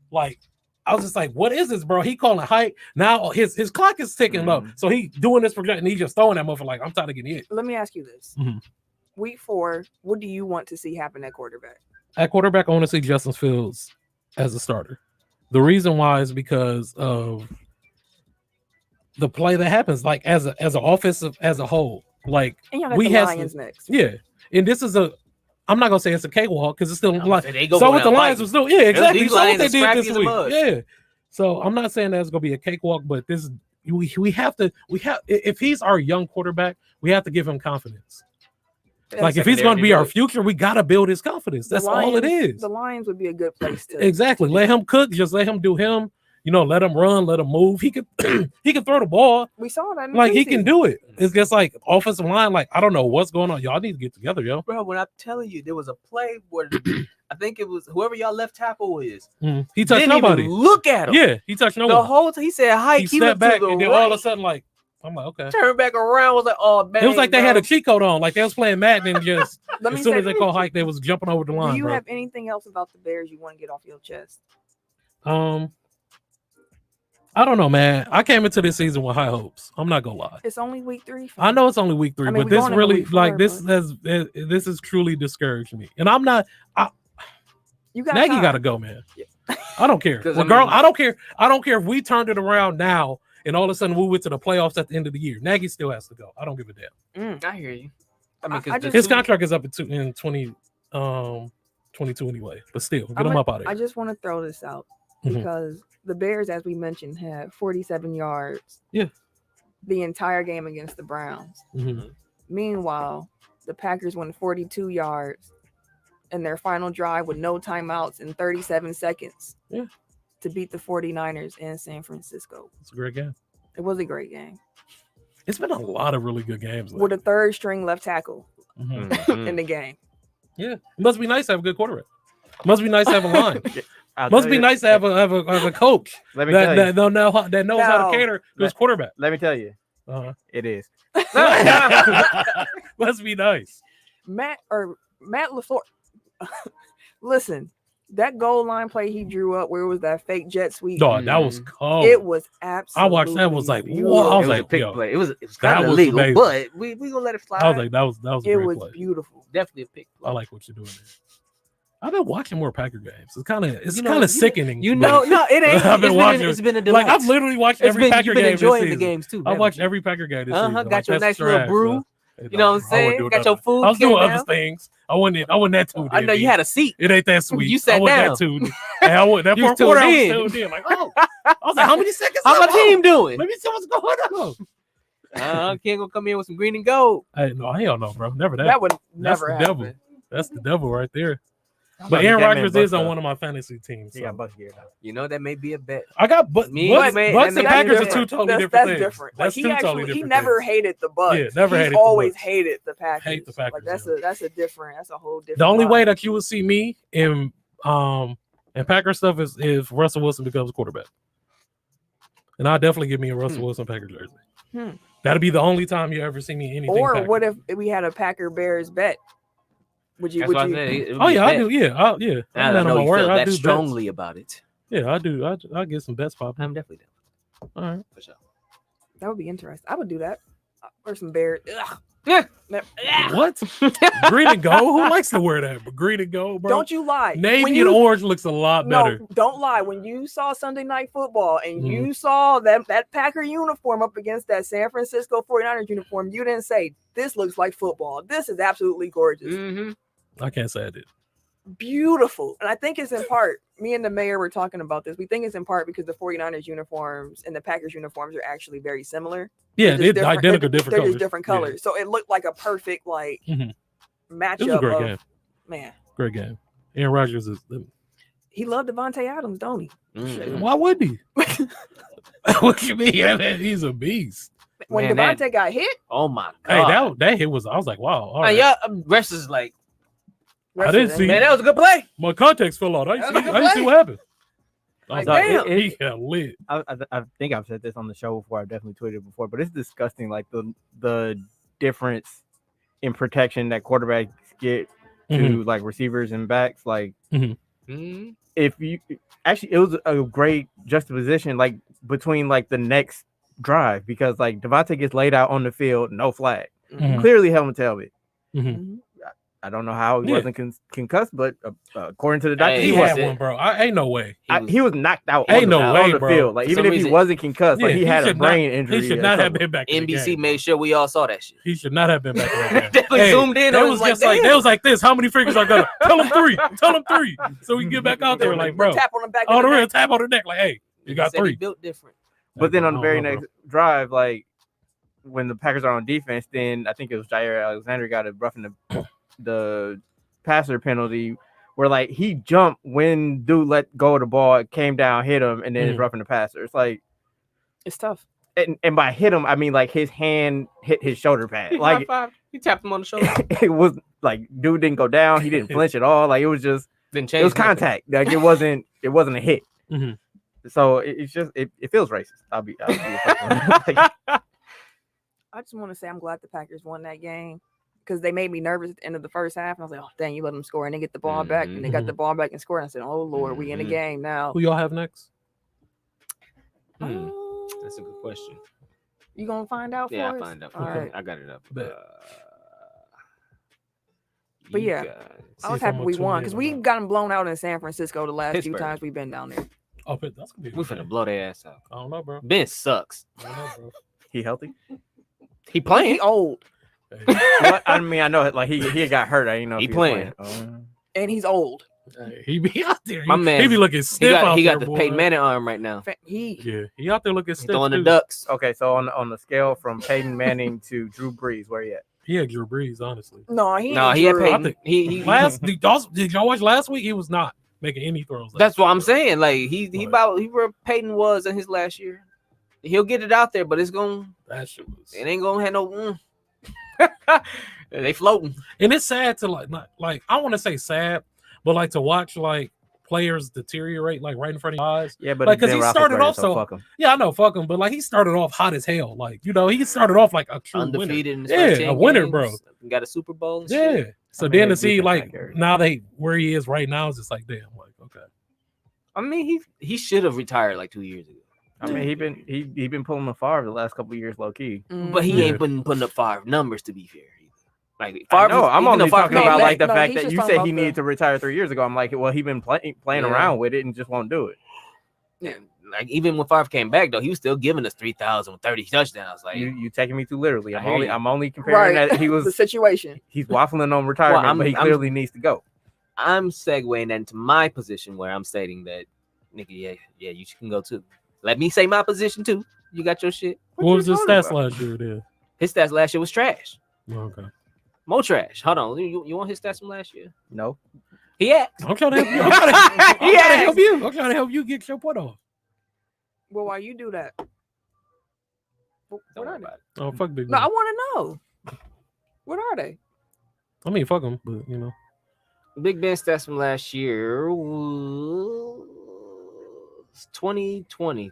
Like I was just like, what is this, bro? He calling height. Now his clock is ticking up. So he doing this projection. He just throwing that motherfucker like, I'm tired of getting hit. let me ask you this. Mhm. Week 4, what do you want to see happen at quarterback? At quarterback, I want to see Justin Fields as a starter. The reason why is because of the play that happens, like as an offensive as a whole. Like And y'all got we the have Lions next. yeah. And this is I'm not gonna say it's a cakewalk because it's still like They go so for with the that Lions fight. was still exactly. These So what Lions they are did scrappy this as a week. mug. Yeah. So I'm not saying that's gonna be a cakewalk, but this we have if he's our young quarterback, we have to give him confidence. Like if he's going to be our future, we got to build his confidence. That's all it is. The Lions would be a good place to Exactly. Let him cook. Just let him do him. You know, let him run. Let him move. He could he can throw the ball. We saw that. In the Like he can preseason. do it. It's just like offensive line. Like I don't know what's going on. Y'all need to get together, yo. Bro, when I'm telling you, there was a play where I think it was whoever y'all left tackle is. He touched Didn't nobody. even look at him. Yeah, he touched The nobody. whole time he said hi. He He stepped looked back to the and then right, all of a sudden, like I'm like, okay. turned back around. Was like, oh man. It was like they had a cheat code on. Like they was playing Madden and just Let me as soon say as they this. call hike, they was jumping over the line. Do you bro. have anything else about the Bears you want to get off your chest? I don't know, man. I came into this season with high hopes. I'm not gonna lie. It's only week 3. I know it's only week 3, I mean, but we this going into really week 4, like this but- this has truly discouraged me. And I'm not. You got Nagy time. got to go, man. I don't care. 'Cause, Well, girl, I don't care. I don't care if we turned it around now and all of a sudden we went to the playoffs at the end of the year. Nagy still has to go. I don't give a damn. I hear you. I mean, I 'cause just- His contract is up in 2022 anyway. But still, get him up out of I here. just want to throw this out Mhm. because the Bears, as we mentioned, had 47 yards. Yeah. The entire game against the Browns. Mhm. Meanwhile, the Packers won 42 yards in their final drive with no timeouts in 37 seconds. Yeah. To beat the 49ers in San Francisco. It's a great game. It was a great game. It's been a lot of really good games. With a third string left tackle Mhm. in the game. Yeah, it must be nice to have a good quarterback. Must be nice to have a line. I'll Must tell be you- nice to have a coach Let me tell you. that knows how Now- to cater to his quarterback. Let me tell you. Uh-huh. It is. Must be nice. Matt LaFleur. Listen, that goal line play he drew up where it was that fake jet sweep. Dog, that was cold. It was absolutely. I watched that. Was like, beautiful. whoa. I was it was a like, pick yo, play. It was that kind of was illegal, amazing. but we gonna let it fly. I was like, that was a It great was play. beautiful. Definitely a pick play. I like what you're doing there. I've been watching more Packer games. It's kind You know, of sickening. You but- know, no, it ain't. I've been It's watching. It's been a delight. Like I've literally watched It's every been, Packer you've been game enjoying this the season. games too. I haven't watched you? every Packer game this season. Got Like, you a that's nice little trash, brew. bro. You know what I'm I wasn't saying? doing Got your nothing. food. I was doing came other down. things. I wasn't that too. I know you had a seat. It ain't that sweet. You sat I wasn't down. that too. And I went that You was fourth quarter. I was tuned in. tuned in. Like, oh, I was like, how many seconds? How my left? team doing? Let me see what's going on. King gonna come in with some green and gold. Hey, no, hell no, bro. Never that. That would That's never the happen. devil. That's the devil right there. I'm But about to Aaron get that man Rodgers is Bucks, on though. one of my fantasy teams. He so. got Bucks gear now. You know that may be a bet. I got Bucks Me, Bucks man, and that may Packers be are two different. totally That's different things. different. Like That's he two totally actually, he different never things. hated the Bucks. Yeah, never He's hated the always Bucks. hated the Packers. Hate the Packers, Like that's a whole different. The only vibe. way that you will see me in Packer stuff is if Russell Wilson becomes quarterback. And I'll definitely give me a Russell Wilson Packer jersey. That'll be the only time you ever see me anything. Or Packers. what if we had a Packer Bears bet? Would you? That's Would why I you? said it would Oh be a yeah, I bet. do. Yeah, yeah. I I'm not know on my you word. feel I that do strongly about it. bets. Yeah, I do. I get some bets popping. I'm definitely down All right. for sure. That would be interesting. I would do that. Or some bear. Ugh. Yeah. What? Green and gold? Who likes to wear that? But green and gold, bro. Don't you lie. Navy When and orange looks a lot better. No, don't lie. When you saw Sunday Night Football and Mhm. you saw that Packer uniform up against that San Francisco 49ers uniform, you didn't say, this looks like football. This is absolutely gorgeous. Mm-hmm. I can't say I did. Beautiful. And I think it's in part, me and the mayor were talking about this. We think it's in part because the 49ers uniforms and the Packers uniforms are actually very similar. Yeah, They're they're just identical, different they're colors. just different Yeah. colors. So it looked like a perfect Mhm. matchup. It was a great of, game. Man, Great game. Aaron Rodgers is. he loved Devontae Adams, don't he? Mm-hmm. Why would he? What you mean? Yeah, man, he's a beast. When Man, Devontae got hit, Oh my Hey, god. that hit was. I was like, wow. All Hey, right. yeah, rest is like, I didn't see. man, that was a good play. My context fell out. I That didn't was a see, good I didn't see play. what happened. I was Like, like, damn. he got lit. I think I've said this on the show before. I've definitely tweeted before, but it's disgusting. Like the difference in protection that quarterbacks get to Mhm. like receivers and backs. Like Mm-hmm. if you actually, it was a great juxtaposition like between like the next drive because like Devontae gets laid out on the field, no flag, Mhm. clearly helmet to helmet. Mhm. I don't know how he Yeah. wasn't concussed, but according to the doctor, Hey, He he was was. had it. one, bro. Ain't no way. He was knocked out Ain't on, no the, way, on the bro. field. Like For even some if he reason- wasn't concussed, like he had a should brain not, injury. He should or not have something. been back in the NBC game, made bro. sure we all saw that shit. He should not have been back in the game. Definitely zoomed in. That I was was like, just like damn. they was like this. How many fingers are gonna tell him three? Tell him three, so we can get back out there. Like, bro, Tap on the back on of the the real neck. tap on the neck. Like, hey, you got Said he three. built different. But then on the I very don't know, next drive, like when the Packers are on defense, then I think it was Jair Alexander got a roughing the passer penalty where like he jumped when dude let go of the ball, came down, hit him, and then it's roughing the passer. It's like, It's tough. and by hit him, I mean like his hand hit his shoulder pad. Like He tapped him on the shoulder. it was like dude didn't go down, he didn't flinch at all. Like it was just Then it changed. was contact. Like it wasn't a hit. Mhm. So it's just it feels racist. I'll be like, I just want to say I'm glad the Packers won that game because they made me nervous at the end of the first half. And I was like, oh, dang, you let them score. And they get the ball back. And they got the ball back and scored. And I said, oh, Lord, we in the Mhm. game now. Who y'all have next? Hmm. That's a good question. You going to find out for Yeah, us? I find out. All right. I got it up. Bet. But you yeah, guys- I was See if I'm happy gonna we tune won in because or we not. got them blown out in San Francisco the last few Pittsburgh. times we've been down there. Oh, but that's gonna be. a we good finna game. blow their ass out. I don't know, bro. Ben sucks. I don't know, bro. he healthy? He playing. He old. Hey, Well, I mean, I know like he got hurt. I didn't know if He was playing. And he's old. hey, he be out there. My he, man- he be looking He stiff got out he there, got the boy. Peyton Manning arm right now. Yeah, he out there looking He's stiff. throwing the too. ducks. Okay, so on the scale from Peyton Manning to Drew Brees, where you at? He had Drew Brees, honestly. No, he No, ain't he had Drew. Peyton. think- He Did y'all watch last week? He was not making any throws. That's what I'm saying. Like he where Peyton was in his last year. He'll get it out there, but it's gonna That shit was. it ain't gonna have no. They floating. And it's sad to like I want to say sad, but like to watch like players deteriorate like right in front of your eyes. Yeah, but Like, it's 'cause Ben he started Roethlisberger, off so- fuck him. Yeah, I know, fuck him, but like he started off hot as hell. Like he started off like a true Undefeated in his winner. first Yeah, 10 a winner, games. bro. Got a Super Bowl. And Yeah. shit. So I mean, then to his see defense like not carried. now where he is right now is just like damn, like okay. I mean, he should have retired like 2 years ago, I mean, he been pulling the Favre the last couple of years, low key. but he Yeah. ain't been putting up 5 numbers to be fair. Like I know. I'm even though only Favre talking came about back- like the No, fact he's that just you talking said about he the- needed to retire 3 years ago. I'm like, well, he been playing Yeah. around with it and just won't do it. Yeah, like even when Favre came back though, he was still giving us 3,030 touchdowns. Like You taking me too literally. I hear you. I'm only comparing Right. that he the was situation. he's waffling on retirement, I'm- but he I'm- clearly needs to go. I'm segueing into my position where I'm stating that, nigga, yeah, you can go too. Let me say my position too. You got your shit. What was you his talking stats about? last year then? His stats last year was trash. Okay. More trash. Hold on. You want his stats from last year? No. He asked. I'm trying to help you. I'm trying to Yes. help you. I'm trying to help you get your point off. Well, why you do that? What Don't worry are they? about it. Oh fuck Big No, Ben. I want to know. What are they? I mean fuck him, but you know. Big Ben stats from last year was 2020.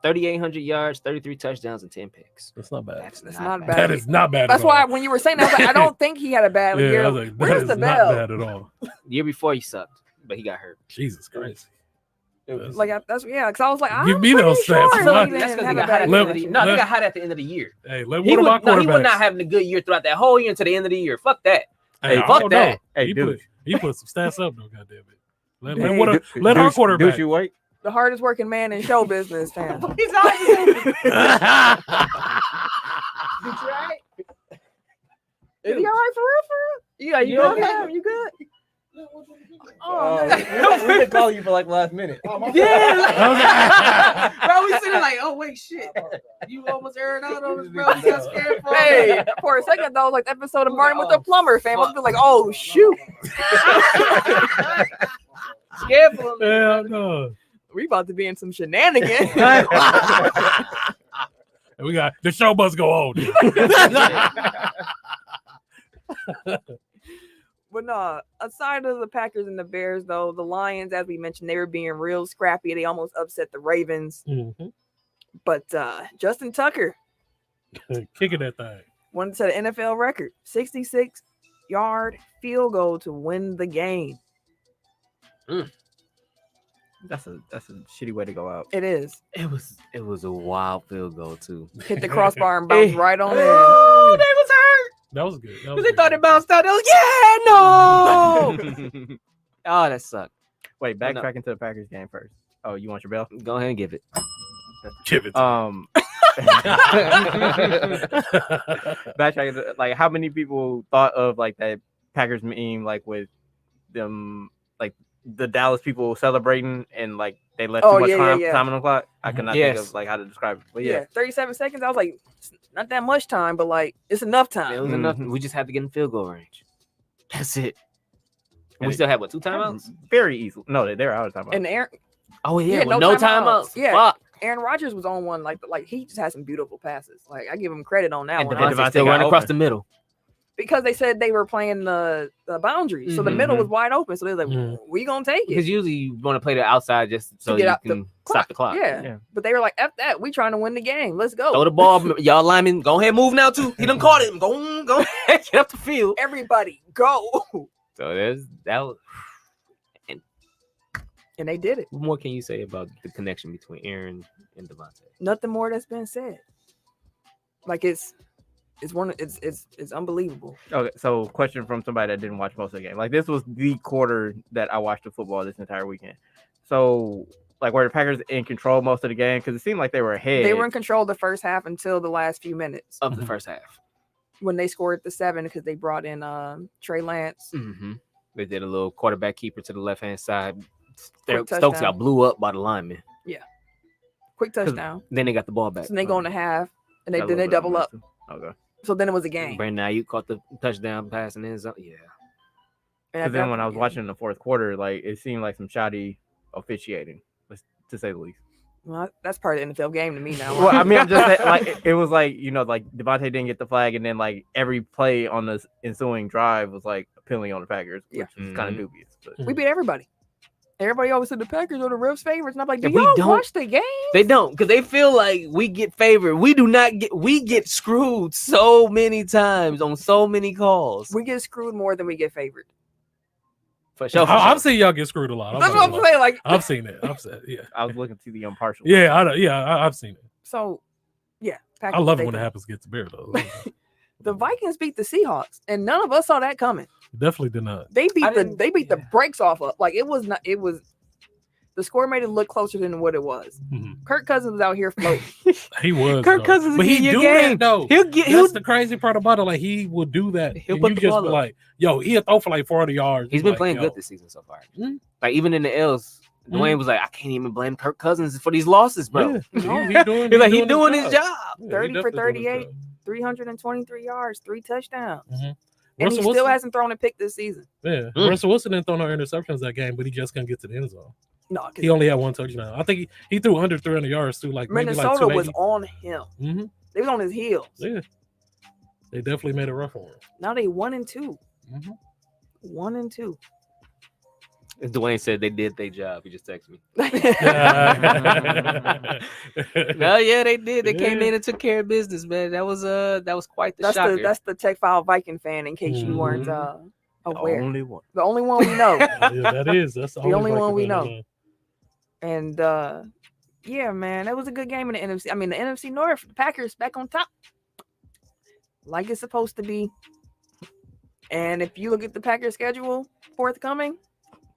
3,800 yards, 33 touchdowns, and 10 picks. That's not bad. That's not bad. bad. That is not bad. That's at why all. when you were saying that, I was like, I don't think he had a bad year. I was like, that Where's is the not bell? bad at all. The year before he sucked, but he got hurt. Jesus Christ. Like because I was like, I'm Give me those pretty stats. sure Why? he That's didn't because have he a got hot bad at the end of the year. year. No, Let- he got hot at the end of the year. Hey, one He of my was quarterbacks. not having a good year throughout that whole year until the end of the year. Fuck that. Hey, Hey, I fuck don't that. know. Hey, he dude. put some stats up though. Goddamn it. Hey, Let our quarterback. Do you wait? The hardest working man in show business, fam. He's always Is he all right for real? Yeah, you good, fam? You good? Oh, We been calling you for like last minute. Bro, we sitting like, oh wait, shit. You almost aired out on us, bro. We got scared for hey, for a second though, like the episode of Martin with the plumber, fam. I was like, oh shoot, scared for him. Hell no. we about to be in some shenanigans. We got the show must go on. But no, aside of the Packers and the Bears, though, the Lions, as we mentioned, they were being real scrappy. They almost upset the Ravens. Mhm. But Justin Tucker Kicking that thing. wanted to set an NFL record, 66-yard field goal to win the game. That's a shitty way to go out. It is. It was a wild field goal too. Hit the crossbar and bounce right on in. Oh, they was hurt. That was good. That was Because they good. thought it bounced out. They was no. Oh, that sucked. Wait, no. backtrack into the Packers game first. Oh, you want your bell? Go ahead and give it. Give it to Backtrack into, like, how many people thought of like that Packers meme, like with them, like the Dallas people celebrating and like they left Oh, too much yeah, time, yeah. time on the clock? I cannot think Yes. of like how to describe it, but Yeah, 37 seconds. I was like, it's not that much time, but like, it's enough It time. was enough. Mhm. We just had to get in field goal range. That's it. And we And still had what, 2 timeouts? very easy. No, they're out of time. And Aaron, Oh yeah, Yeah, with no no timeouts. timeouts. Yeah. Fuck. Aaron Rodgers was on one, like he just had some beautiful passes. Like I give him credit on that And one. Devontae still got running across open. the middle. Because they said they were playing the boundaries, so the middle Mhm. was wide open. So they're like, Mhm. "We gonna take it." Because usually you want to play the outside just so get you out the can stop the clock. Yeah. Yeah. But they were like, "F that, we trying to win the game. Let's go." Throw the ball, y'all linemen. Go ahead, move now too. He done caught it. Go ahead, get up the field. Everybody go, So there's that. Was, and they did it. what more can you say about the connection between Aaron and Devontae? Nothing more that's been said. Like it's unbelievable. Okay, so question from somebody that didn't watch most of the game. Like this was the quarter that I watched the football this entire weekend. So like were the Packers in control most of the game? Because it seemed like they were ahead. They were in control the first half until the last few minutes Of the first half. when they scored the 7 because they brought in Trey Lance. Mm-hmm. They did a little quarterback keeper to the left hand side. Quick Stokes touchdown. got blew up by the lineman. Quick touchdown. Then they got the ball back. So they go in the half and Got a then they little bit double of up. momentum. Okay. So then it was a game. Brandon Ayuk caught the touchdown pass in his zone. Yeah. And Because at then that when I was point, watching the fourth quarter, like it seemed like some shoddy officiating, to say the least. well, that's part of the NFL game to me now. Well, I mean, I'm just saying, like it was like like Devontae didn't get the flag, and then like every play on the ensuing drive was like a penalty on the Packers, which Yeah. was kind of dubious. But we beat everybody. Everybody always said the Packers are the refs' favorites, and I'm like, do If we y'all don't- watch the game? They don't, because they feel like we get favored. We do not get. We get screwed so many times on so many calls. We get screwed more than we get favored. For sure. I've seen y'all get screwed a lot. That's what I'm saying. Like, I've seen it. I've said, yeah, I was looking to the impartial. I've seen it. so, yeah. I Packers, love it they when it do. happens against the Bears, though. The Vikings beat the Seahawks, and none of us saw that coming. Definitely did not. They beat I the didn't- they beat the brakes off of. Like it was not. It was. The score made it look closer than what it was. Mhm. Kirk Cousins was out here floating. He was. Kirk though. Cousins but will he get do your that game. though. He'll get. That's the crazy part about it. Like he will do that. He'll and put you the just ball be up. like, "Yo, he'll throw for like 40 yards." He's You been like, playing yo. good this season so far. Mhm. Like even in the L's, Dwayne was like, I can't even blame Kirk Cousins for these losses, bro. Yeah. He He's doing his job. Yeah, 30 he for definitely doing his 38. job. 323 yards, 3 touchdowns. Mhm. And he Russell still Wilson- hasn't thrown a pick this season. Yeah, Mm. Russell Wilson didn't throw no interceptions that game, but he just couldn't get to the end zone. No, 'cause He only had one touchdown. I think he threw under 300 yards too, like maybe like Minnesota was 280. on him. Mm-hmm. They was on his heels. Yeah, they definitely made it rough for him. Now they 1-2. Mhm. 1-2. Dwayne said they did their job. He just texted me. Yeah. No, yeah, they did. They came in and took care of business, man. That was quite the shocker. That's the Tech File Viking fan. In case you weren't aware, Only one. the only one we know, Yeah, that's the only one we Viking know. And yeah, man, that was a good game in the NFC. I mean, the NFC North, the Packers back on top, like it's supposed to be. And if you look at the Packers schedule forthcoming,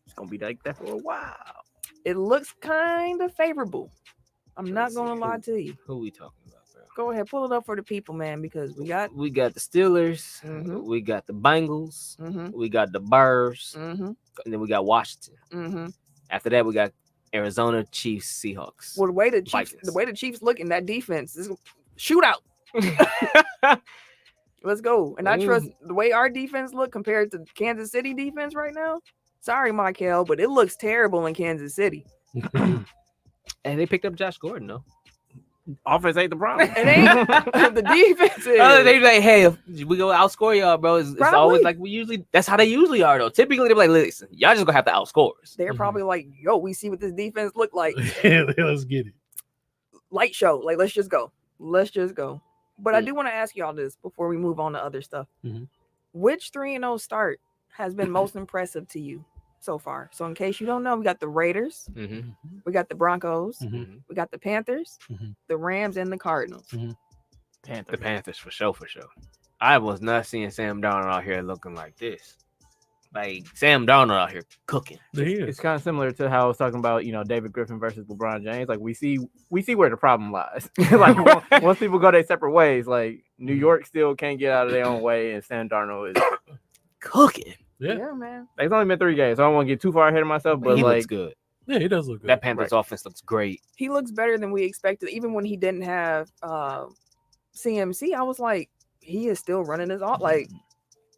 It's gonna be like that for a while. it looks kind of favorable. I'm not gonna lie to you. Who we talking about, bro? Go ahead, pull it up for the people, man, because we got We got the Steelers, Mhm. we got the Bengals, mm-hmm, we got the Bears, mm-hmm, and then we got Washington. mm-hmm. After that, we got Arizona, Chiefs, Seahawks. Well, the way the Vikings. Chiefs look in that defense is shootout. Let's go. And I trust the way our defense look compared to Kansas City defense right now. Sorry, Michael, but it looks terrible in Kansas City. And they picked up Josh Gordon, though. Offense ain't the problem. It ain't the defense is. They like, hey, if we go outscore y'all, bro. It's always like that's how they usually are, though. Typically, they're like, listen, y'all just gonna have to outscore us. They're probably like, yo, we see what this defense look like. Let's get it. Light show. Like, let's just go. Let's just go. But I do want to ask y'all this before we move on to other stuff. Mhm. Which 3-0 start has been most impressive to you so far? So in case you don't know, we got the Raiders, Mm-hmm. we got the Broncos, Mhm. we got the Panthers, Mhm. the Rams, and the Cardinals. The Panthers for sure. I was not seeing Sam Darnold out here looking like this. Like Sam Darnold out here cooking. It's kind of similar to how I was talking about, David Griffin versus LeBron James. Like we see where the problem lies. Like once people go their separate ways, like New York still can't get out of their own way, and Sam Darnold is Cooking. Yeah, man. It's only been 3 games, so I don't want to get too far ahead of myself. But He like, looks good. Yeah, he does look good. That Panthers offense looks great. He looks better than we expected. Even when he didn't have CMC, I was like, he is still running his off. Like,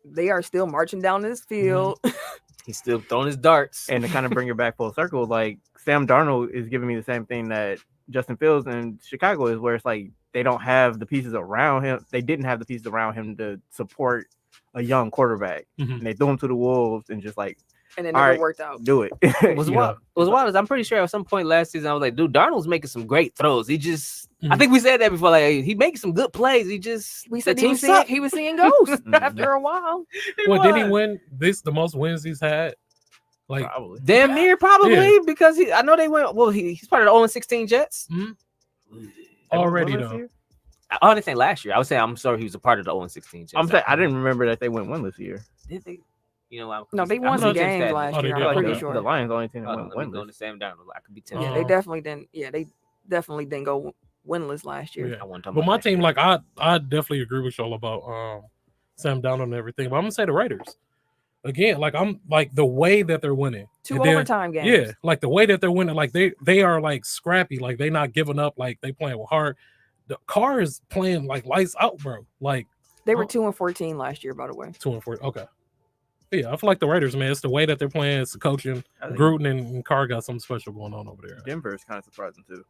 they are still marching down this field. He's still throwing his darts. and to kind of bring it back full circle, like Sam Darnold is giving me the same thing that Justin Fields in Chicago is, where it's like they don't have the pieces around him. They didn't have the pieces around him to support a young quarterback, Mhm. and they threw him to the wolves and just like, And it all never right, worked out. do it. was You wild. know? It was wild. I'm pretty sure at some point last season I was like, dude, Darnold's making some great throws. He just, I Mhm. think we said that before. Like he makes some good plays. He just, We the said team sucked. he was seeing ghosts after a while. Well, did he win the most wins he's had? Like, Probably. Damn near probably Yeah. because I know they went. Well, he's part of the 0-16 Jets. already What was though. here? I didn't say last year. I was saying I'm sorry he was a part of the 0-16 Jets. I'm saying I didn't remember that they went winless year. Did they? You know, No, they I'm won some gonna check games that. last Oh, they year. did. I'm Okay. pretty The sure. Lions the only team that Hold went on, let me go winless. into Sam Darnold. I could be Yeah, tempted. they definitely didn't. Yeah, they definitely didn't go winless last year. Yeah. I wasn't talking But about my last team, year. like, I definitely agree with y'all about Sam Darnold and everything. But I'm gonna say the Raiders again. Like, I'm like the way that they're winning. 2 And then- overtime games. Yeah, like the way that they're winning, like they are like scrappy, like they not giving up, like they playing with heart. The car is playing like lights out, bro. Like They were 2-14 last year, by the way. 2-4. Okay. Yeah, I feel like the Raiders, man. It's the way that they're playing. It's the coaching. I think Gruden and Carr got something special going on over there. Denver is kind of surprising too.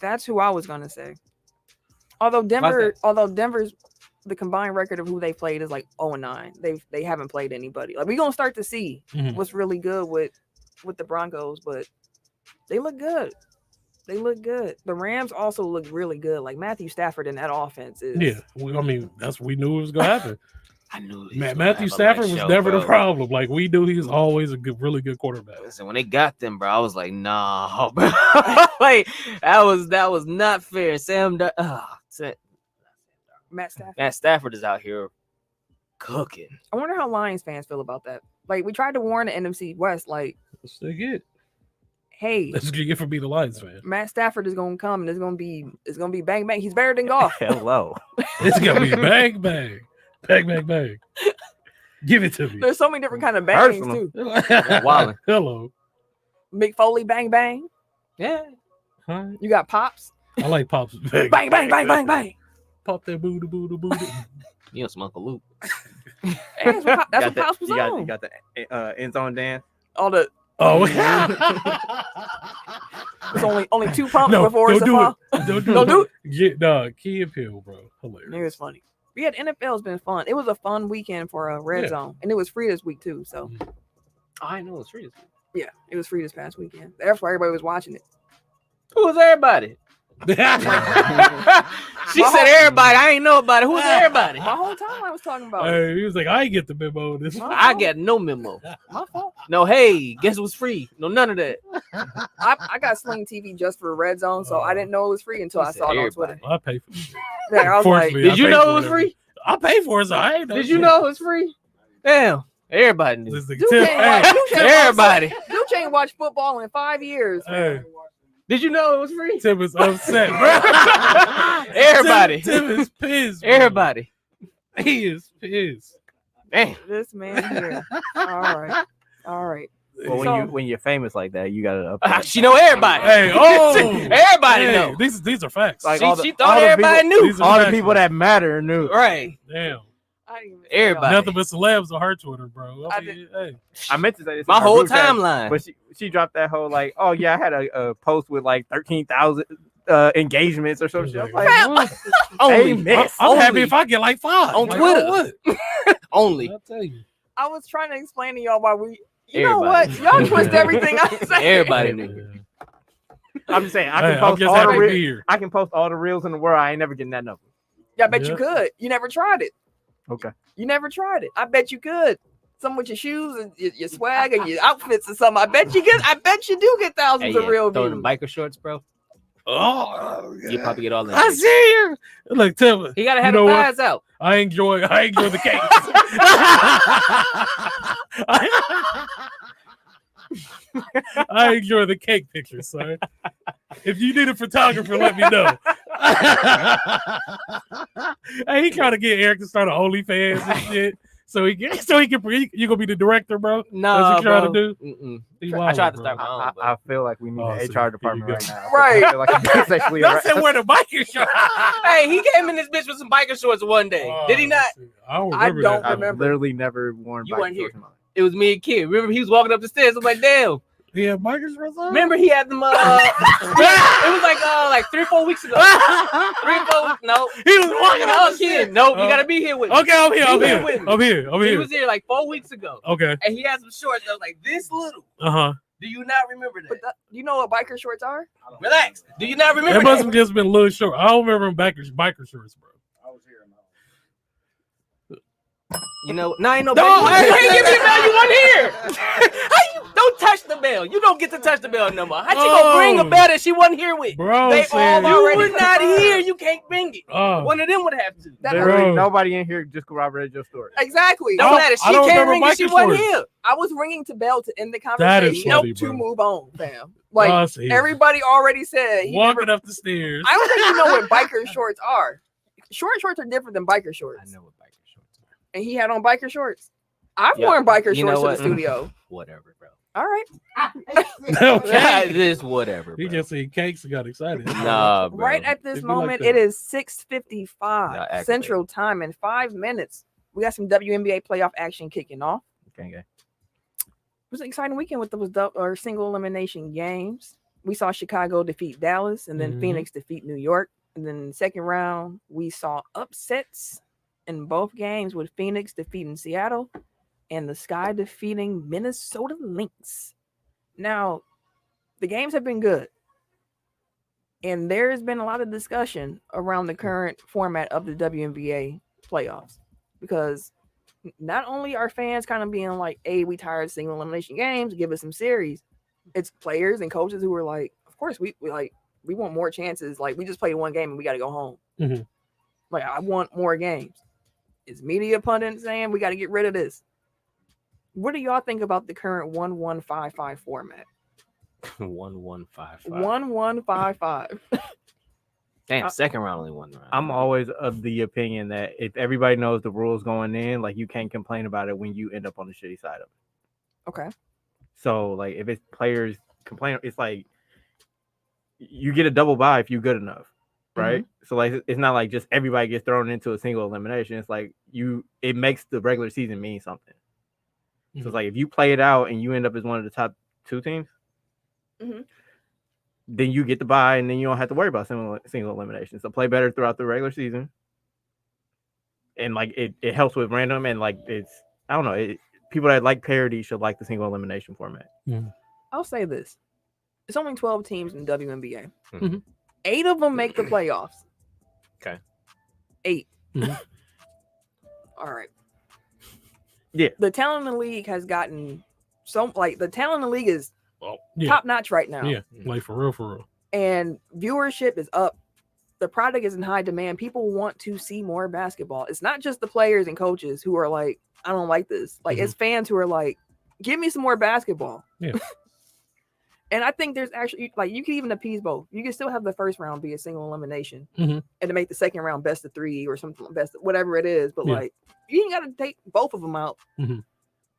That's who I was gonna say. Although Denver's the combined record of who they played is like 0-9. They haven't played anybody. Like we're gonna start to see Mhm. what's really good with the Broncos, but they look good. They look good. The Rams also look really good. Like Matthew Stafford in that offense is. Yeah, I mean we knew it was gonna happen. I knew Matthew Stafford was never the problem. Like we knew he was always a good, really good quarterback. Listen, when they got them, bro, I was like, nah, bro. Like that was not fair. Matt Stafford is out here cooking. I wonder how Lions fans feel about that. Like we tried to warn the NFC West, like, Let's take it. hey, That's what you get for being a Lions fan. Matt Stafford is gonna come and it's gonna be bang bang. He's better than golf. Hello. It's gonna be bang bang, bang bang bang. Give it to me. There's so many different kind of bangs Personal. too. Wildin'. Hello. Mick Foley bang bang. Yeah. Hi. You got pops. I like pops. Bang bang bang bang bang. Pop that booty booty booty. You know, some Uncle Luke. Hey, that's what pops was you on. got the end zone dance. All the Oh. there's only 2 pumps No, before it's a don't fall. do it. Don't do Don't do it. Yeah, no, Key and Peele, bro. Hilarious. It was funny. But yeah, the NFL's been fun. It was a fun weekend for a red Yeah. zone, and it was free this week too. So I know it's free. Yeah, it was free this past weekend. Therefore, everybody was watching it. Who was everybody? She said everybody. I ain't know about it. Who was everybody? My whole time I was talking about it. Hey, he was like, I ain't get the memo. This I got no memo. My fault. No, hey, guess what's free? No, none of that. I got Sling TV just for Red Zone, so I didn't know it was free until I saw it on Twitter. I pay for it. Yeah, I was like, Did you know it was free? I pay for it, so I ain't know. Did you know it was free? Damn, everybody knew. This nigga Dude Tim- can't hey, watch- Dude can't Everybody. Dude ain't watched football in 5 years. hey, Did you know it was free? Tim is upset, bro. Everybody. Tim is pissed. Bro. Everybody. He is pissed. Man. This man here. All right. Well, So- when you're famous like that, you gotta. She know everybody. Hey, oh, Everybody hey, know. These are facts. Like, She, all the- she all thought the everybody people- knew. These are All the facts, people bro. that matter knew. Right. Damn. I didn't even say Everybody. that. Nothing but celebs on her Twitter, bro. I mean, hey. I meant to say this. My in our whole group chat, timeline. but she dropped that whole like, oh yeah, I had a post with like 13,000 engagements or some shit. I'm like, what? Only. Amen. I'm happy Only. if I get like 5 On like, Twitter. What? Only. I'll tell you. I was trying to explain to y'all why we. You know Everybody. what? Y'all twist everything I say. Everybody knew. I'm just saying, I Hey, can I'm post just all happy the to be reels. here. I can post all the reels in the world. I ain't never getting that number. Yeah, I bet you Yeah. could. You never tried it. Okay. You never tried it. I bet you could. Some with your shoes and your swag and your outfits or something. I bet you do get thousands of real Throwing views. them biker shorts, bro. Oh, You probably get all that. I see you. Look, Tim, He gotta you have know the what? thighs out. I enjoy the cake. I enjoy the cake pictures, sir. If you need a photographer, let me know. Hey, he trying to get Eric to start an OnlyFans and shit. You gonna be the director, bro? No, That's what you trying to bro. do? Mm-mm. He I wild, tried to bro. start my own. but- I feel like we need Oh, an see, here HR you department go. right now. Right. I feel like I'm being sexually I harassed. said wear the biker shirt. Hey, he came in this bitch with some biker shorts one day. Did he not? I don't I remember don't that. I've remember. literally never worn You biker weren't here. shorts in my life. It was me and Kid. Remember, he was walking up the stairs. I'm like, damn. Yeah, biker shorts on? Remember, he had them. It was like 3 or 4 weeks ago. 3 or 4 weeks. No, He was walking no, up the Kid. stairs. Nope, you gotta be here with me. Okay, I'm here. I'm Be here here. with me. I'm here. I'm He here. was here like 4 weeks ago, Okay. and he had some shorts that was like this little. Uh-huh. Do you not remember that? But you know what biker shorts are? Relax. Do you not remember It must that? have just been a little short. I don't remember him biker shorts, bro. I was here. You know, no, ain't no. No, Hey, hey, you ain't give me a bell. You weren't here. How you don't touch the bell? You don't get to touch the bell no more. How she gonna bring a bell that she wasn't here with? Bro, They said, all already. You were not here. You can't bring it. Oh, One of them would have to. That Bro. Literally nobody in here just corroborated your story. Exactly. Don't I matter. She don't can't remember ring it. She biker wasn't shorts. here. I was ringing to bell to end the That is conversation funny, to bro. move on, fam. Like I see. everybody already said. He Walking never, up the stairs. I don't think you know what biker shorts are. Short shorts are different than biker shorts. I know what biker shorts are. And he had on biker shorts. I've Yeah. worn biker You know shorts to the what? studio. Whatever, bro. All right. Okay. This whatever. He Bro. just seen cakes and got excited. Nah, bro. Right at this It'd be like moment, that. it is 6:55 Nah, activate. Central Time in 5 minutes. We got some WNBA playoff action kicking off. Okay. It was an exciting weekend with those single elimination games. We saw Chicago defeat Dallas, and then Mhm. Phoenix defeat New York. And then the second round, we saw upsets in both games with Phoenix defeating Seattle and the Sky defeating Minnesota Lynx. Now, the games have been good. And there has been a lot of discussion around the current format of the WNBA playoffs because not only are fans kind of being like, hey, we tired of single elimination games, give us some series. It's players and coaches who are like, of course, we want more chances. Like, we just played one game and we got to go home. Mhm. Like, I want more games. Is media pundits saying we got to get rid of this? What do y'all think about the current 1-1-5-5 format? 1-1-5-5. 1-1-5-5. Damn, second round only one round. I'm always of the opinion that if everybody knows the rules going in, like you can't complain about it when you end up on the shitty side of it. Okay. So like if it's players complain, it's like you get a double bye if you're good enough, right? So like it's not like just everybody gets thrown into a single elimination. It's like it makes the regular season mean something. So it's like if you play it out and you end up as one of the top 2 teams, then you get the bye and then you don't have to worry about single elimination. So play better throughout the regular season. And like it helps with random and like it's I don't know, people that like parity should like the single elimination format. I'll say this: it's only 12 teams in the WNBA. Mhm. 8 of them make the playoffs. Okay. 8. Mhm. All right. Yeah. The talent in the league has gotten the talent in the league is Well, yeah, top notch right now. yeah, like for real. And viewership is up. The product is in high demand. People want to see more basketball. It's not just the players and coaches who are like, I don't like this. Like, it's fans who are like, give me some more basketball. Yeah. And I think there's actually, like, you can even appease both. You can still have the first round be a single elimination Mhm. and to make the second round best of 3 or something, whatever it is. But, Yeah. like, you ain't got to take both of them out. Mhm.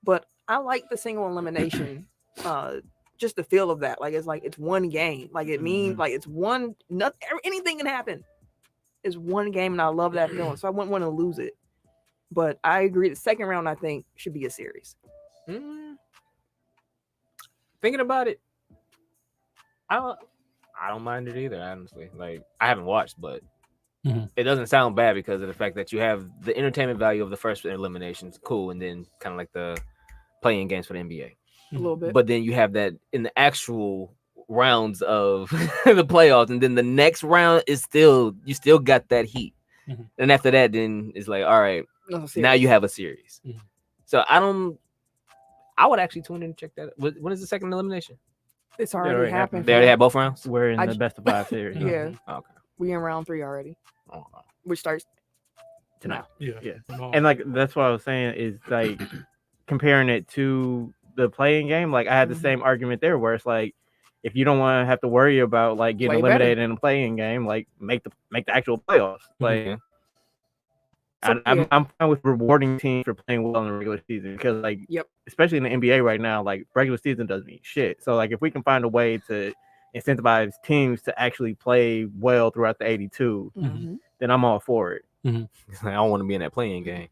But I like the single elimination, just the feel of that. Like, it's one game. Like, it means, like, it's one, nothing, anything can happen. It's one game, and I love that feeling. So I wouldn't want to lose it. But I agree. The second round, I think, should be a series. Thinking about it, I don't mind it either, honestly. Like, I haven't watched, but it doesn't sound bad because of the fact that you have the entertainment value of the first eliminations, cool, and then kind of like the playing games for the NBA. A little bit. But then you have that in the actual rounds of the playoffs, and then the next round is you still got that heat. And after that, then it's like, all right, now you have a series. So I would actually tune in and check that. When is the second elimination? It's already happened. They already had both rounds? We're in the best of 5 series. Yeah. Okay. We in round 3 already. Which starts tonight. Yeah. And like that's what I was saying is like comparing it to the playing game. Like I had the same argument there, where it's like if you don't want to have to worry about like getting eliminated in a playing game, like make the actual playoffs. Like I'm fine with rewarding teams for playing well in the regular season because like especially in the NBA right now, like regular season doesn't mean shit. So like if we can find a way to incentivize teams to actually play well throughout the 82, then I'm all for it. I don't want to be in that playing game.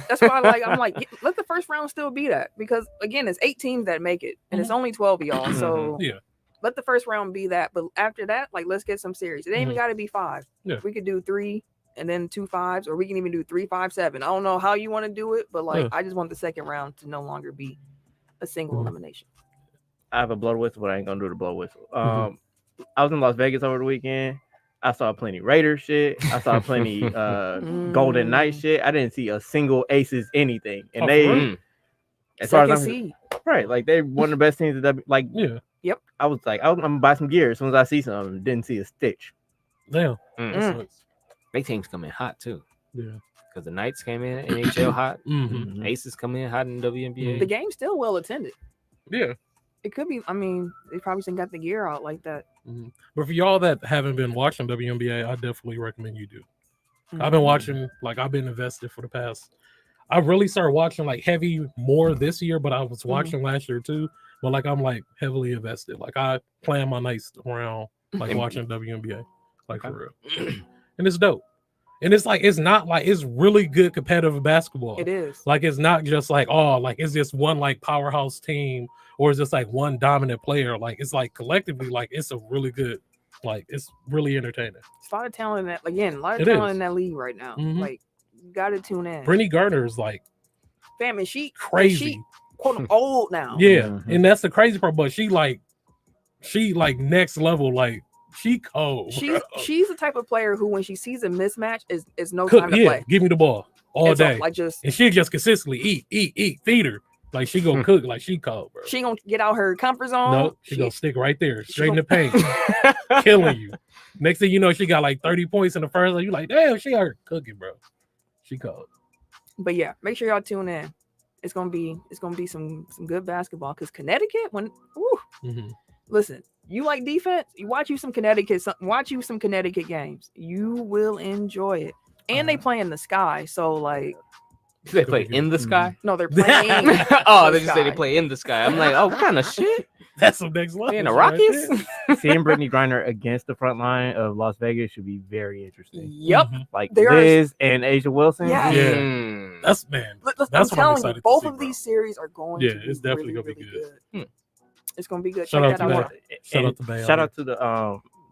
That's why I'm like, let the first round still be that, because again, it's 8 teams that make it, and it's only 12 of y'all. So let the first round be that. But after that, like, let's get some series. It ain't even got to be 5. We could do 3 and then 2 5s, or we can even do 3 5 7. I don't know how you want to do it, but like, I just want the second round to no longer be a single elimination. I have a blow whistle, but I ain't gonna do the blow whistle. I was in Las Vegas over the weekend. I saw plenty Raiders shit. I saw plenty Golden Knight shit. I didn't see a single Aces anything, and they, as far as I'm right, like they're one of the best teams that like. I was like, I'm gonna buy some gear as soon as I see something. Didn't see a stitch. Damn. They teams come in hot too. Yeah. Because the Knights came in NHL hot. Aces come in hot in WNBA. The game's still well attended. Yeah. It could be. I mean, they probably didn't got the gear out like that. But for y'all that haven't been watching WNBA, I definitely recommend you do. I've been watching, like I've been invested for the past. I really started watching like heavy more this year, but I was watching last year too. But like I'm like heavily invested. Like I plan my nights around like watching WNBA, like for real. And it's dope. And it's like, it's not like, it's really good competitive basketball. It is. Like, it's not just like, oh, like, it's just one like powerhouse team or is just like one dominant player. Like, it's like collectively, like, it's a really good, like, it's really entertaining. It's a lot of talent in that, again, a lot of talent in that league right now. Like, you got to tune in. Brittany Garner is like, fam, and she crazy. She, quote, old now. Yeah. And that's the crazy part, but she like next level, like, she cold. She's the type of player who, when she sees a mismatch, is no time to play. Give me the ball all day. Like and she just consistently eat, feed her. Like she gonna cook, like she cold, bro. She ain't gonna get out her comfort zone. No, she gonna stick right there, straight in the paint, killing you. Next thing you know, she got like 30 points in the first. Like you like, damn, she out cooking, bro. She cold. But yeah, make sure y'all tune in. It's gonna be some good basketball because Connecticut, listen. You like defense? You watch you some Connecticut games. You will enjoy it. And they play in the sky, so like they play in the sky? No, they're playing. They just say they play in the sky. I'm like, oh, what kind of shit? That's some next level. In the Rockies? Seeing Brittany Griner against the front line of Las Vegas should be very interesting. Yep. Like Liz and Asia Wilson. Yeah. That's man. That's I'm telling you, both of these series are going to be it's definitely really, gonna be good. It's gonna be good. Shout out to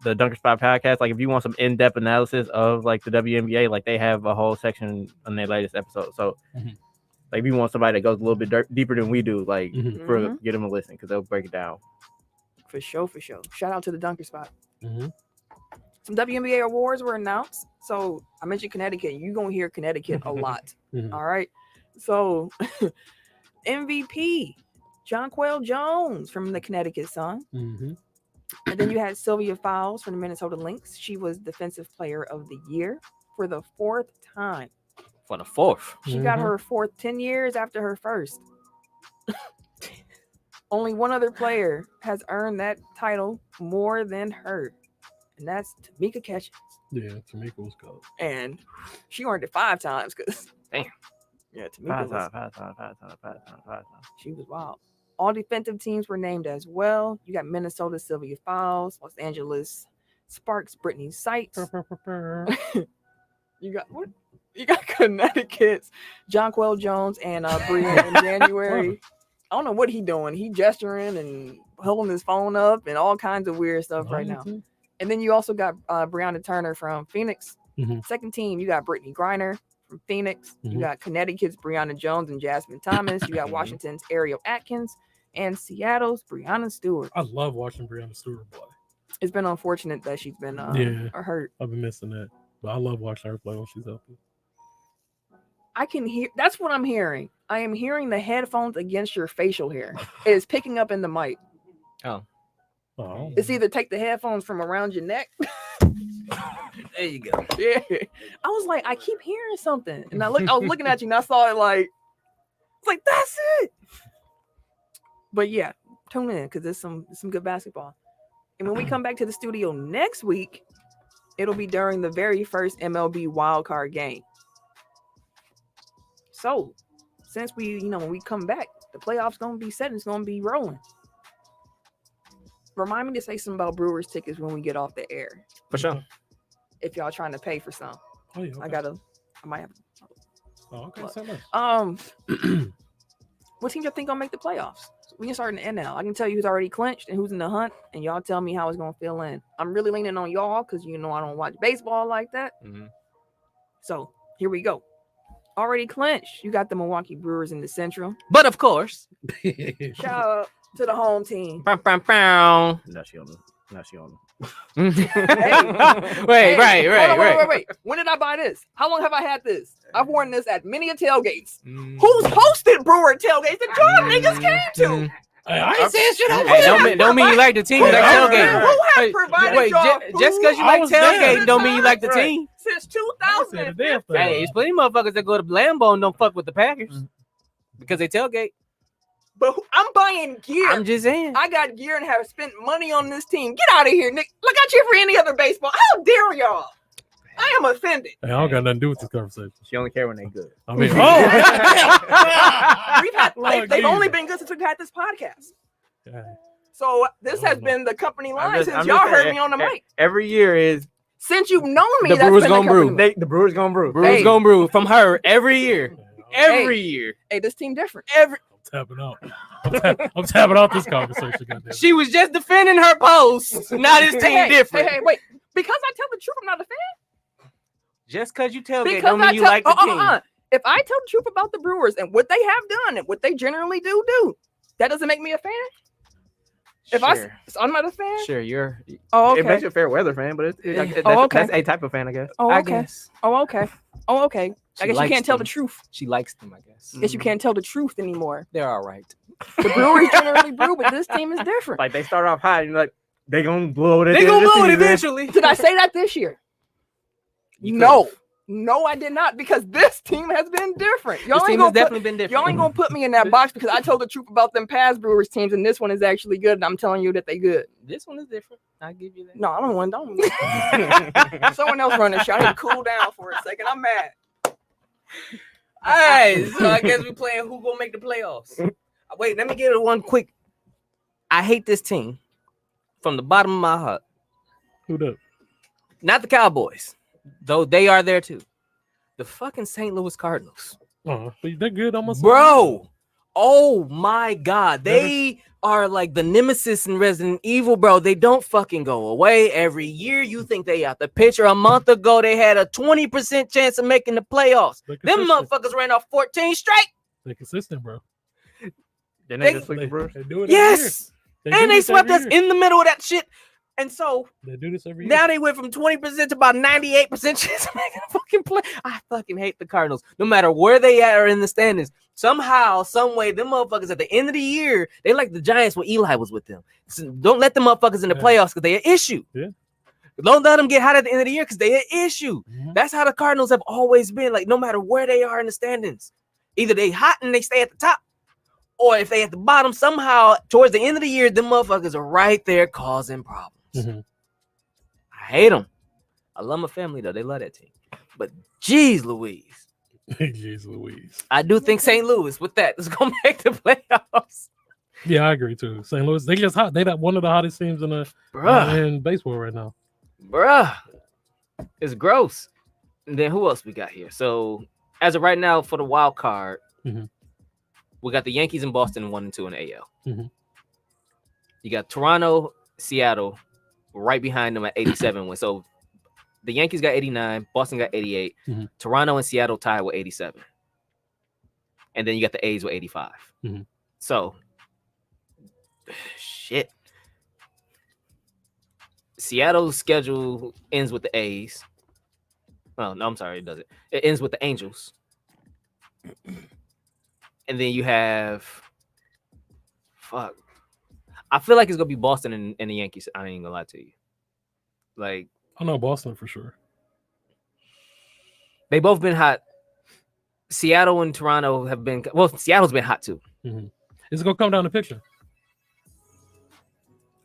the Dunker Spot podcast. Like if you want some in-depth analysis of like the WNBA, like they have a whole section on their latest episode. So like if you want somebody that goes a little bit deeper than we do, like get them a listen because they'll break it down For sure. Shout out to the dunker spot. Mm-hmm. Some WNBA awards were announced. So I mentioned Connecticut. You're going to hear Connecticut a lot. Mhm. All right. So MVP, Jonquel Jones from the Connecticut Sun. Mm-hmm. And then you had Sylvia Fowles from the Minnesota Lynx. She was Defensive Player of the Year for the 4th time. For the 4th. She got her 4th 10 years after her first. Only one other player has earned that title more than her, and that's Tamika Catchings. Yeah, Tamika was cold. And she earned it 5 times because Damn. Yeah, Tamika was, 5 times. she was wild. All defensive teams were named as well. You got Minnesota Sylvia Fowles, Los Angeles Sparks Brittany Sykes. You got what? You got Connecticut's Jonquel Jones and Brian in January. I don't know what he doing. He gesturing and holding his phone up and all kinds of weird stuff right now. And then you also got Breonna Turner from Phoenix. Mhm. Second team, you got Brittany Griner from Phoenix. You got Connecticut's Breonna Jones and Jasmine Thomas. You got Washington's Ariel Atkins and Seattle's Breonna Stewart. I love watching Breonna Stewart play. It's been unfortunate that she's been hurt. I've been missing that. But I love watching her play when she's healthy. I can hear. That's what I'm hearing. I am hearing the headphones against your facial hair. It is picking up in the mic. Oh. It's either take the headphones from around your neck. There you go. Yeah. I was like, I keep hearing something. And I was looking at you and I saw it like, it's like, that's it. But yeah, tune in because there's some good basketball. And when we come back to the studio next week, it'll be during the very first MLB wildcard game. So since when we come back, the playoffs gonna be set and it's gonna be rolling. Remind me to say something about Brewers tickets when we get off the air. For sure. If y'all trying to pay for some. Oh, yeah, okay. I might have. Oh, okay. So much. What teams y'all think gonna make the playoffs? We can start in the end now. I can tell you who's already clinched and who's in the hunt, and y'all tell me how it's gonna fill in. I'm really leaning on y'all because I don't watch baseball like that. Mm-hmm. So here we go. Already clinched. You got the Milwaukee Brewers in the Central. But of course, Shout out to the home team. Bow. Now she on them. Right. Wait. When did I buy this? How long have I had this? I've worn this at many tailgates. Who's hosted Brewer tailgates that y'all niggas came to? I ain't saying shit. Hey, don't mean you like the team. You like tailgate. Who has provided y'all food? Just because you I like was there. tailgate don't mean you like the team. Since I said the damn 2015. thing. Hey, there's plenty of motherfuckers that go to Lambeau and don't fuck with the Packers because they tailgate. But I'm buying gear. I'm just saying. I got gear and have spent money on this team. Get out of here, Nick. Look, I cheer for any other baseball. How dare y'all? I am offended. Hey, I don't got nothing to do with this conversation. She only care when they good. I mean, They've only been good since we've had this podcast. So this has been the company line since y'all heard me on the mic. Every year is Since you've known me, The that's Brewers been gonna brew. the Brewers gonna brew. Brewers gonna brew from her every year. Every year. Hey, this team different. I'm tapping out. I'm tapping out this conversation. Goddamn. She was just defending her post. Now this team different. Hey, wait. Because I tell the truth, I'm not a fan. Just because you tailgate Because don't mean you like the team. If I tell the truth about the Brewers and what they have done and what they generally do, that doesn't make me a fan. I'm not a fan. Sure, you're. Oh, okay. It makes you a fair weather fan, but okay. that's a type of fan, I guess. Oh, I okay. guess. Oh, okay. I guess you can't tell the them. truth. She likes them, I guess. I guess you can't tell the truth anymore. They're all right. The Brewers generally brew, but this team is different. Like they start off high, and you're like, they gonna blow it. They gonna blow it eventually. Did I say that this year? No, I did not, because this team has been different. This team has definitely been different. Y'all ain't gonna put me in that box because I told the truth about them past Brewers teams, and this one is actually good, and I'm telling you that they good. This one is different. I'll give you that. No, I don't want. Someone else run the show. I need to cool down for a second. I'm mad. All right, so I guess we're playing who gonna make the playoffs. Wait, let me give it one quick. I hate this team from the bottom of my heart. Who does? Not the Cowboys, though they are there too. The fucking St. Louis Cardinals. But they're good almost. Bro, oh my God. They are like the nemesis in Resident Evil, bro. They don't fucking go away. Every year you think they out the picture. A month ago, they had a 20% chance of making the playoffs. Them motherfuckers ran off 14 straight. They're consistent, bro. Didn't they just leave the Brewers? They do it. Yes. And they swept us in the middle of that shit. And so They do this every year. now they went from 20% to about 98% chance of making a fucking play. I fucking hate the Cardinals. No matter where they are in the standings, somehow, some way, them motherfuckers at the end of the year, they like the Giants when Eli was with them. So don't let them motherfuckers in the playoffs because they an issue. Yeah. Don't let them get hot at the end of the year because they an issue. Mhm. That's how the Cardinals have always been. Like, no matter where they are in the standings, either they hot and they stay at the top, or if they at the bottom, somehow towards the end of the year, them motherfuckers are right there causing problems. Mhm. I hate them. I love my family though; they love that team. But geez, Louise, Jeez Louise. I do think St. Louis with that is gonna make the playoffs, Yeah, I agree too. St. Louis, they just hot. They got one of the hottest teams in baseball right now. bruh. It's gross. And then who else we got here? So as of right now, for the wild card, Mhm. we got the Yankees in Boston 1 and 2 in the AL. Mhm. You got Toronto, Seattle, right behind them at 87 wins. So the Yankees got 89, Boston got 88, Mhm. Toronto and Seattle tied with 87. And then you got the A's with 85. Mhm. So shit. Seattle's schedule ends with the A's. Oh, no, I'm sorry, it doesn't. It ends with the Angels. And then you have fuck. I feel like it's gonna be Boston and the Yankees. I ain't gonna lie to you. Like, I know Boston for sure. they both been hot. Seattle and Toronto have been Seattle's been hot too. It's gonna come down to pitching.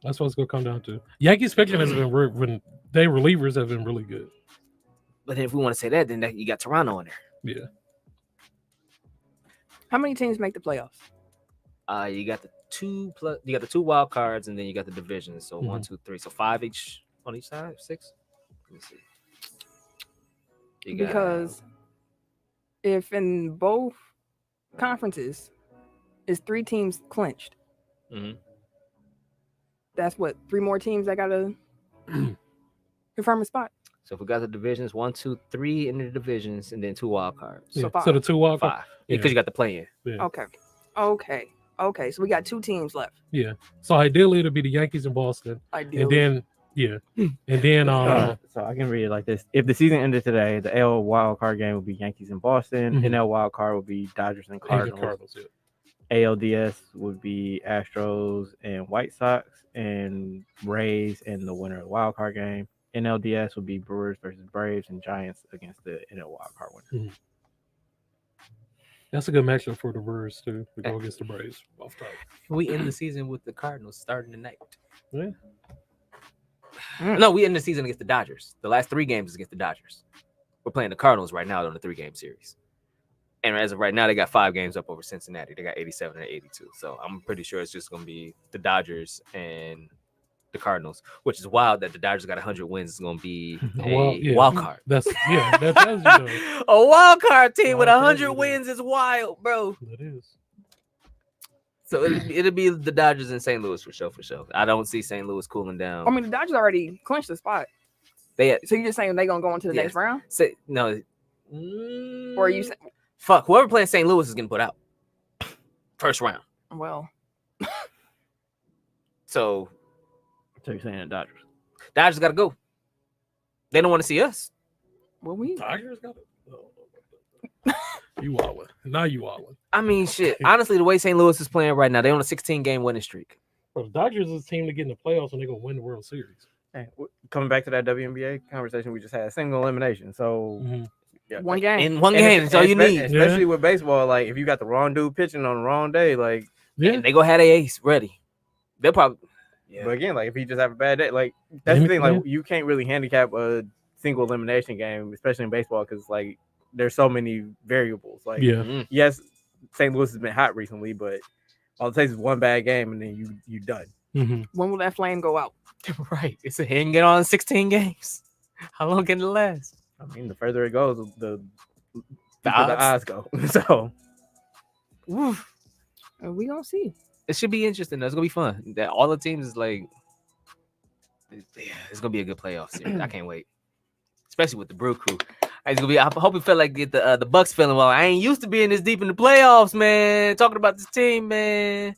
That's what it's gonna come down to. Yankees pitching has been when they relievers have been really good. But if we want to say that, then you got Toronto in there. Yeah. How many teams make the playoffs? You got the two wild cards, and then you got the divisions. So 1, Mhm. 2, 3. So 5 each on each side. 6. Let me see. You got- Because if in both conferences is 3 teams clinched, Mhm. that's what 3 more teams that gotta confirm a spot. So if we got the divisions, 1, 2, 3 in the divisions, and then 2 wild cards. So Yeah. 5. So the two wild 5. Yeah. Because you got the play-in. Okay. So we got 2 teams left. So ideally it'll be the Yankees and Boston. Ideally. And then and then So I can read it like this: if the season ended today, the AL wild card game would be Yankees and Boston. Mhm. NL wild card would be Dodgers and Cardinals. Cardinals, yeah. ALDS would be Astros and White Sox, and Rays and the winner of the wild card game. NLDS would be Brewers versus Braves, and Giants against the NL wild card winner. That's a good matchup for the Brewers too. To go against the Braves off top. We end the season with the Cardinals starting tonight. Yeah. No, we end the season against the Dodgers. The last 3 games is against the Dodgers. We're playing the Cardinals right now on the 3-game series. And as of right now, they got 5 games up over Cincinnati. They got 87 and 82. So I'm pretty sure it's just going to be the Dodgers and the Cardinals, which is wild that the Dodgers got 100 wins. It's going to be a wild card. That tells you though. A wild card team with Wild card 100 team. wins is wild, bro. That is. So it'll be the Dodgers and St. Louis for sure. I don't see St. Louis cooling down. I mean, the Dodgers already clinched the spot. So you're just saying they're gonna go into the next round, no. or are you saying? Fuck, whoever playing St. Louis is getting put out. First round. Well, So you're saying the Dodgers? Dodgers got to go. They don't want to see us. well, we Tigers got it. You wildin'. Now you wildin'. I mean, shit. Honestly, the way St. Louis is playing right now, they're on a 16-game winning streak. Bro, the Dodgers is a team to get in the playoffs and they're gonna win the World Series. Hey, coming back to that WNBA conversation we just had, single elimination. So yeah, one game. In one game, that's all you need. Especially with baseball, like if you got the wrong dude pitching on the wrong day, like And they go have their ace ready. They'll probably. But again, like if he just have a bad day, like that's the thing. Like you can't really handicap a single elimination game, especially in baseball, because like there's so many variables. Like yes, St. Louis has been hot recently, but all it takes is one bad game and then you done. When will that flame go out? Right. It's a hit and get on 16 games. How long can it last? I mean, the further it goes, the odds. odds go. So We gonna see. It should be interesting. It's gonna be fun. That all the teams is like, it's gonna be a good playoff series. I can't wait, especially with the Brew Crew. It's gonna be. I hope it felt like the Bucks feeling well. I ain't used to being this deep in the playoffs, man. Talking about this team, man.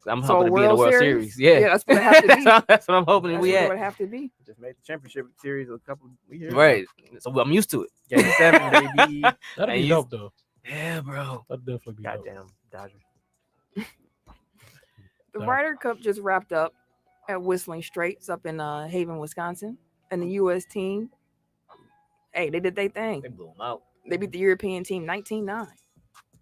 I'm So hoping to be in the World Series. Yeah, that's what it has to be. That's what I'm hoping That's we what it at. would have to be. Just made the championship series a couple years ago. Right. So I'm used to it. Game 7, baby. That'd And be you- dope though. Yeah, bro. That'd definitely be dope. Goddamn Dodgers. The No. Ryder Cup just wrapped up at Whistling Straits up in Haven, Wisconsin, and the U.S. team, hey, they did their thing. They blew them out. They beat the European team 19-9.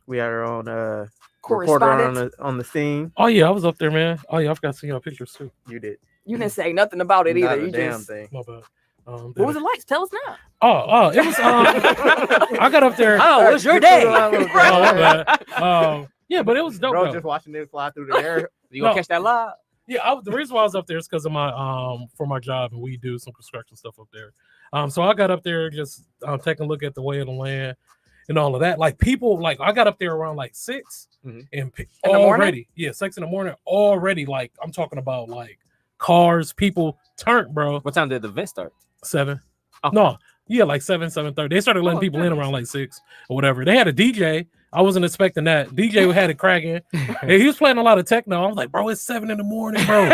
We had our own reporter Correspondent, on the scene. Oh yeah, I was up there, man. Oh yeah, I forgot to see your pictures too. You did. you didn't say nothing about it Not either. a You damn just thing. My bad. what was it like? Tell us now. Oh, it was. I got up there. Oh, what's your day? Oh, my bad. Yeah, but it was dope. Bro, though. just watching it fly through the air. You gonna No. catch that live? Yeah, the reason why I was up there is because of my for my job, and we do some construction stuff up there. So I got up there just taking a look at the way of the land and all of that. Like people, like I got up there around like 6 Mhm. and In the morning? already, yeah, 6 in the morning already. Like I'm talking about like cars, people turned, bro. What time did the event start? 7. Okay. No, yeah, like 7:30. They started letting Oh, people in nice. around like 6 or whatever. They had a DJ. I wasn't expecting that. DJ had it cracking. And he was playing a lot of techno. I was like, bro, it's 7 in the morning, bro.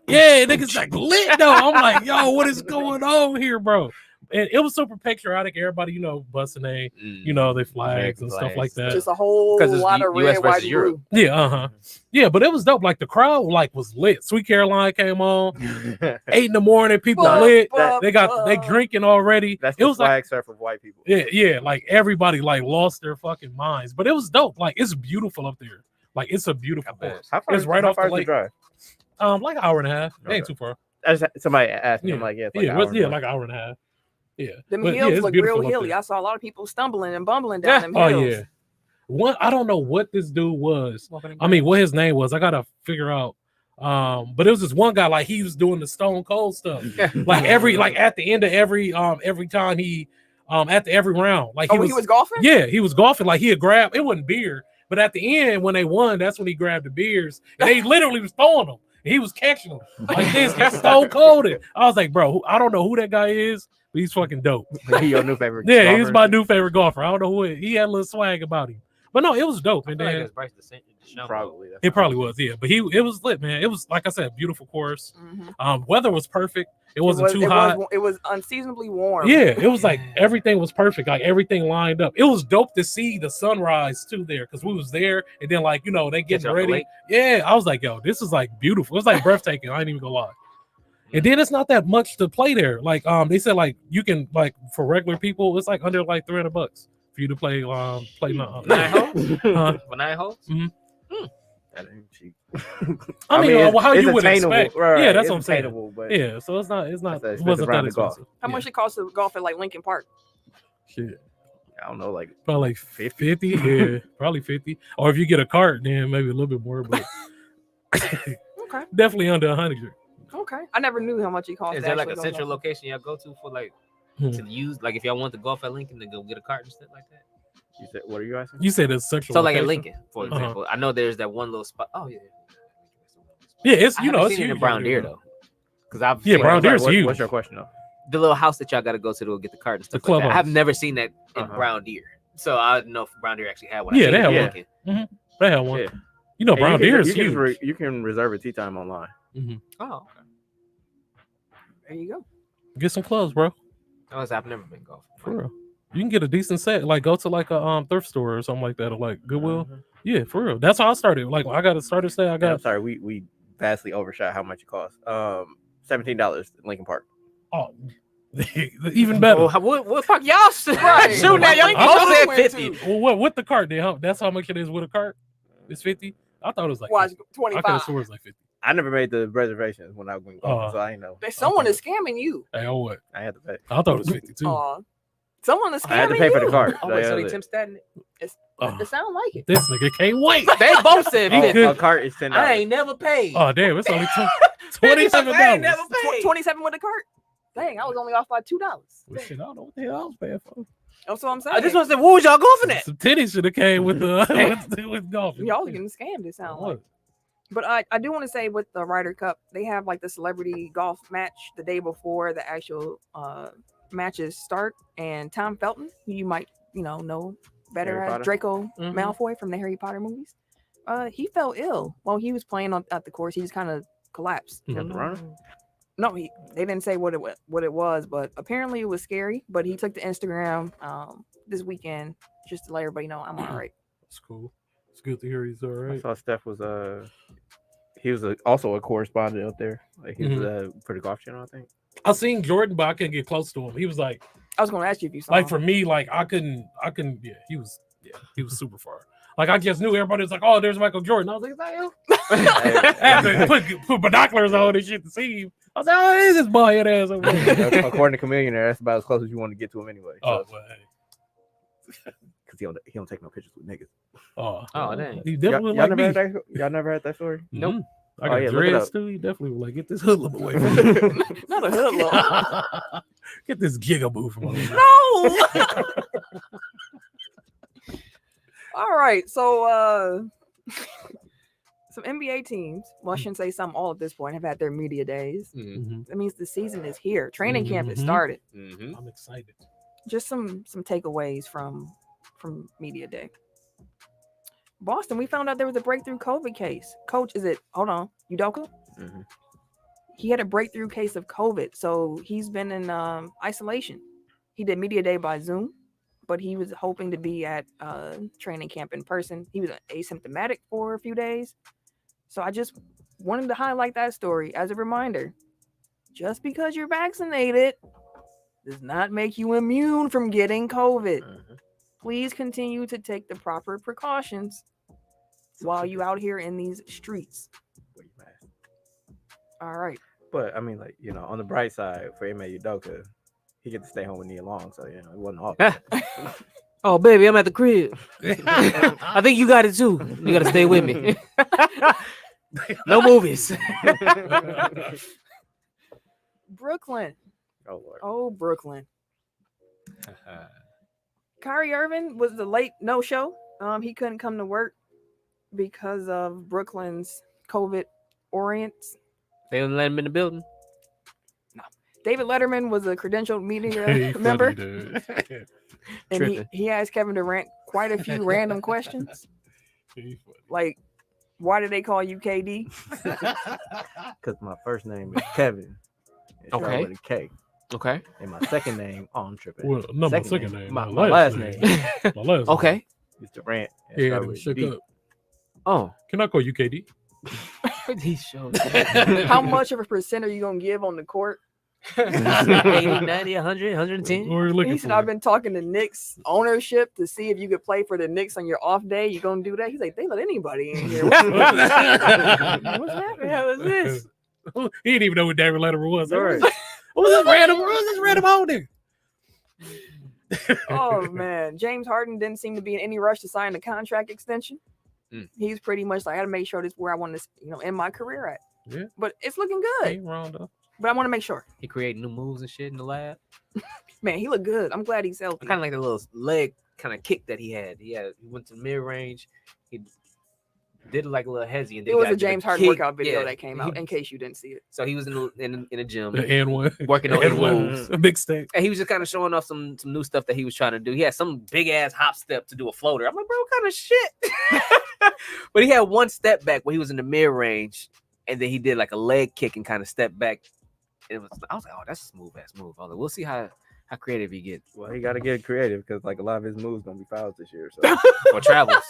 Yeah, niggas like lit though. I'm like, yo, what is going on here, bro? And it was super patriotic. Everybody, busting they, they flags and stuff like that. Just a whole 'Cause it's lot of US red, white, versus and Europe. blue. Yeah, yeah, but it was dope. Like the crowd, like was lit. Sweet Caroline came on 8 in the morning. People Buh, lit. buh, They buh. drinking already. That's It the was like flag surf of white people. yeah, like everybody like lost their fucking minds. But it was dope. Like it's beautiful up there. Like it's a beautiful bet. course. How far It's right how off far the is lake. drive? Like an hour and a half. It ain't Okay. too far. Somebody asked me. Yeah. I'm like, yeah, it's Yeah, like, like an hour and a half. Yeah. Them But, hills it's look beautiful real up hilly. there. I saw a lot of people stumbling and bumbling down them Oh hills. yeah. I don't know what this dude was. I mean, what his name was. I gotta figure out. But it was this one guy, like he was doing the stone cold stuff. Like at the end of every time he at every round. Like He was golfing? yeah, he was golfing. Like he had grabbed, it wasn't beer, but at the end when they won, that's when he grabbed the beers. And they literally was throwing them. And he was catching them like this, stone cold. I was like, bro, I don't know who that guy is, but he's fucking dope. He your new favorite. Yeah, golfer? he's my new favorite golfer. I don't know who he had a little swag about him. But no, it was dope. And then Probably. it probably was, yeah. But it was lit, man. It was like I said, beautiful course. Mhm. Weather was perfect. It wasn't too hot. It was unseasonably warm. Yeah, it was like everything was perfect. Like everything lined up. It was dope to see the sunrise too there because we was there and then like they getting ready. Yeah, I was like, yo, this is like beautiful. It's like breathtaking. I ain't even gonna lie. And then it's not that much to play there. Like they said, like you can like for regular people, it's like under like $300 for you to play 9 holes. For 9 holes. That ain't cheap. I mean, how it's you would attainable, expect? right, Yeah, that's it's what I'm saying. attainable, but Yeah, so it's not. That's an It expensive wasn't that round of golf. expensive. How much it costs to golf at like Lincoln Park? Shit, I don't know, like probably like 50. Yeah, probably 50. Or if you get a cart, then maybe a little bit more, but Okay. definitely under 100. Okay. I never knew how much it cost. Is to there like actually a go central golf. location y'all go to for like Hmm. to use? Like if y'all want to golf at Lincoln, to go get a cart and stuff like that. you said. What are you asking? You said it's central. So like at location? Lincoln, for example, I know there's that one little spot. Oh yeah. Yeah, it's I you know haven't it's seen it huge in Brown over Deer there. though, because I've Yeah, seen Brown it, Deer's huge. What's your question though? the little house that y'all got to go to go get the cart and stuff. The Like that. clubhouse. I've never seen that in Uh-huh. Brown Deer, so I don't know if Brown Deer actually had one. Yeah, I they seen it have in one. Lincoln. They have one. Yeah. You know, Hey, Brown Deer is you huge. you can reserve a tee time online. Oh, okay. There you go. Get some clubs, bro. I've never been golfing. For real. You can get a decent set. Like go to like a thrift store or something like that, or like Goodwill. Yeah, for real. That's how I started. Like I got a starter set. I Yeah, I'm got sorry, we vastly overshot how much it costs. $17 in Lincoln Park. even better. Well, what fuck y'all shooting Right. at? Y'all ain't I close thought- at 50. Well, what with the cart? Then that's how much it is with a cart. It's 50. I thought it was like Watch 50. I could 25. have sworn it was like 50. I never made the reservations when I went golfing, so I ain't know. Someone Okay. is scamming you. Hey, oh what? I had to pay. I thought it was 52. Someone is scamming I had to pay for the you. cart. Oh so wait, yeah, so they that's it. Tim Staten? Oh, It sounds like it. this nigga can't wait. They both said Oh, 50. a cart is $10. I ain't never paid. Oh damn, it's only I ain't $27. never paid. 27 with the cart. Dang, I was only off by $2. Well, shit, I don't know what the hell I was paying for. That's what I'm saying. I just want to say, what was y'all golfing at? Some titties should have came with the with golfing. Y'all was getting scammed, it sounds like. But I do want to say with the Ryder Cup, they have like the celebrity golf match the day before the actual matches start. And Tom Felton, who you might know better Harry as Potter? Draco Mhm. Malfoy from the Harry Potter movies, He fell ill while he was playing at the course. He just kind of collapsed. No, they didn't say what it was, but apparently it was scary. But he took to Instagram this weekend just to let everybody know I'm all right. That's cool. It's good to hear he's all I right. saw Steph was he was also a correspondent up there. Like he was for the Golf Channel, I think. I seen Jordan, but I couldn't get close to him. He was like, I was gonna ask you if you saw like him. for me, like I couldn't. Yeah, he was super far. Like I just knew everybody was like, oh, there's Michael Jordan. I was like, is that him? I had to put binoculars on and shit to see him. I was like, oh, it is this bald head ass over there. According to Chameleonaire, that's about as close as you want to get to him anyway. Oh, well, hey. Because he don't take no pictures with niggas. Oh, dang. He definitely Y'all like me. y'all never heard that story? Nope. I got yeah, look it dreads up. too. He definitely was like, get this hoodlum away from me. Not a hoodlum. Get this gigaboo from over here. No. All right, so some NBA teams, well, I shouldn't say some, all at this point, have had their media days. Mhm. That means the season is here. Training camp has Mhm. started. I'm excited. Just some takeaways from media day. Boston, we found out there was a breakthrough COVID case. Coach, hold on, Udoka? Mm-hmm. He had a breakthrough case of COVID, so he's been in isolation. He did media day by Zoom, but he was hoping to be at training camp in person. He was asymptomatic for a few days. So I just wanted to highlight that story as a reminder. Just because you're vaccinated does not make you immune from getting COVID. Please continue to take the proper precautions while you out here in these streets. All right. But I mean, like, on the bright side for Ime Udoka, he get to stay home with Nia Long, so it wasn't all. Oh, baby, I'm at the crib. I think you got it too. You got to stay with me. No movies. Brooklyn. Oh Lord. Oh, Brooklyn. Kyrie Irving was the late no-show. He couldn't come to work because of Brooklyn's COVID orients. They didn't let him in the building. David Letterman was a credentialed media member, and he asked Kevin Durant quite a few random questions. Like, why did they call you KD? Because my first name is Kevin. Okay. With a K. Okay. And my second name, I'm tripping. Well, no, my second name. My last name. My last Okay. is Durant. Yeah, shook up. Oh. Can I call you KD? He showed. How much of a percent are you going to give on the court? 80, 90, 100, 110. What are you looking He said, for? I've been talking to Knicks ownership to see if you could play for the Knicks on your off day. You going to do that? He's like, they let anybody in here. What's happening? How is this? He didn't even know what David Letterman was. All right. What was this random holding? Oh, man. James Harden didn't seem to be in any rush to sign a contract extension. He's pretty much like, I got to make sure this is where I want to, end my career at. Yeah. But it's looking good. Ain't wrong though. But I want to make sure. He created new moves and shit in the lab. Man, he looked good. I'm glad he's healthy. I kind of like the little leg kind of kick that he had. He went to mid range. He did like a little hezzy. And it was a James Harden workout video that came out, in case you didn't see it. So he was in a gym. The N1. Working on his moves. A big stick. And he was just kind of showing off some new stuff that he was trying to do. He had some big ass hop step to do a floater. I'm like, bro, what kind of shit? But he had one step back when he was in the mid range, and then he did like a leg kick and kind of step back. I was like, oh, that's a smooth ass move. I was like, we'll see how creative he gets. Well, he got to get creative because like a lot of his moves gonna be fouls this year. So Or travels.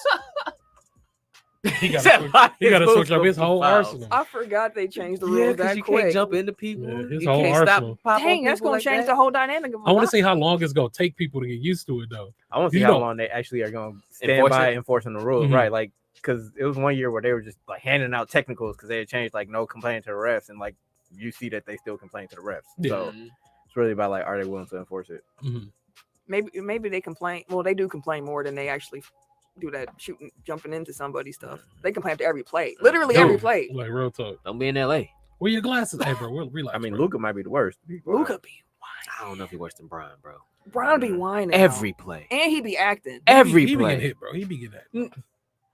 He got to switch up his whole arsenal. I forgot they changed the rules that you quick. can't jump into people. Yeah, his you whole can't arsenal. stop. Dang, that's going to change the whole dynamic of I want to see how long it's going to take people to get used to it, though. I want to see how long they actually are going to stand by enforcing the rules, right? Like, because it was one year where they were just like handing out technicals because they had changed like no complaining to the refs, and like you see that they still complain to the refs. Yeah. So it's really about like, are they willing to enforce it? Maybe they complain. Well, they do complain more than they actually do that shooting, jumping into somebody's stuff. They complain after every play, literally every play. Like real talk. Don't be in LA. Where your glasses? Hey, bro, relax. I mean, Luka might be the worst. Luka be I don't know if he worse than Brian, bro. Brian be whining Every play. and he be acting. Every he be play. getting hit, bro. He be getting that.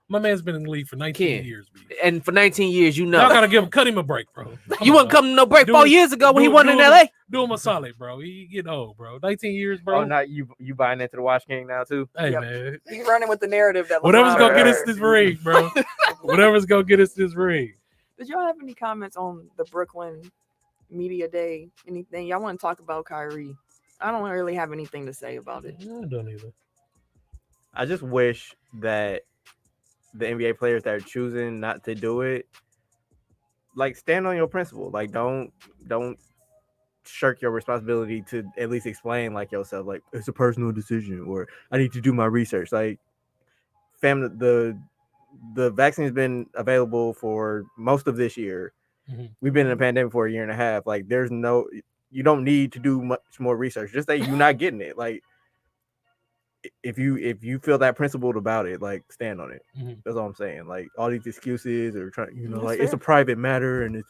My man's been in the league for 19 years. B. And for 19 years, you know. Y'all gotta cut him a break, bro. You wasn't coming no break 4 years ago when he won in LA. Do him a solid, bro. He getting old, bro. 19 years, bro. Oh, not you buying into the Watch King now too? Hey, man. He's running with the narrative that Whatever's gonna get us this ring, bro. Whatever's gonna get us this ring. Did y'all have any comments on the Brooklyn Media Day? Anything y'all want to talk about Kyrie? I don't really have anything to say about it. I don't either. I just wish that the NBA players that are choosing not to do it, like, stand on your principle. Like, don't shirk your responsibility to at least explain, like, yourself. Like, it's a personal decision, or I need to do my research. Like, the vaccine has been available for most of this year. Mm-hmm. We've been in a pandemic for a year and a half. Like, you don't need to do much more research. Just say you're not getting it. Like, if you feel that principled about it, like, stand on it. Mm-hmm. That's all I'm saying. Like, all these excuses or trying, That's like, fair. it's a private matter and it's,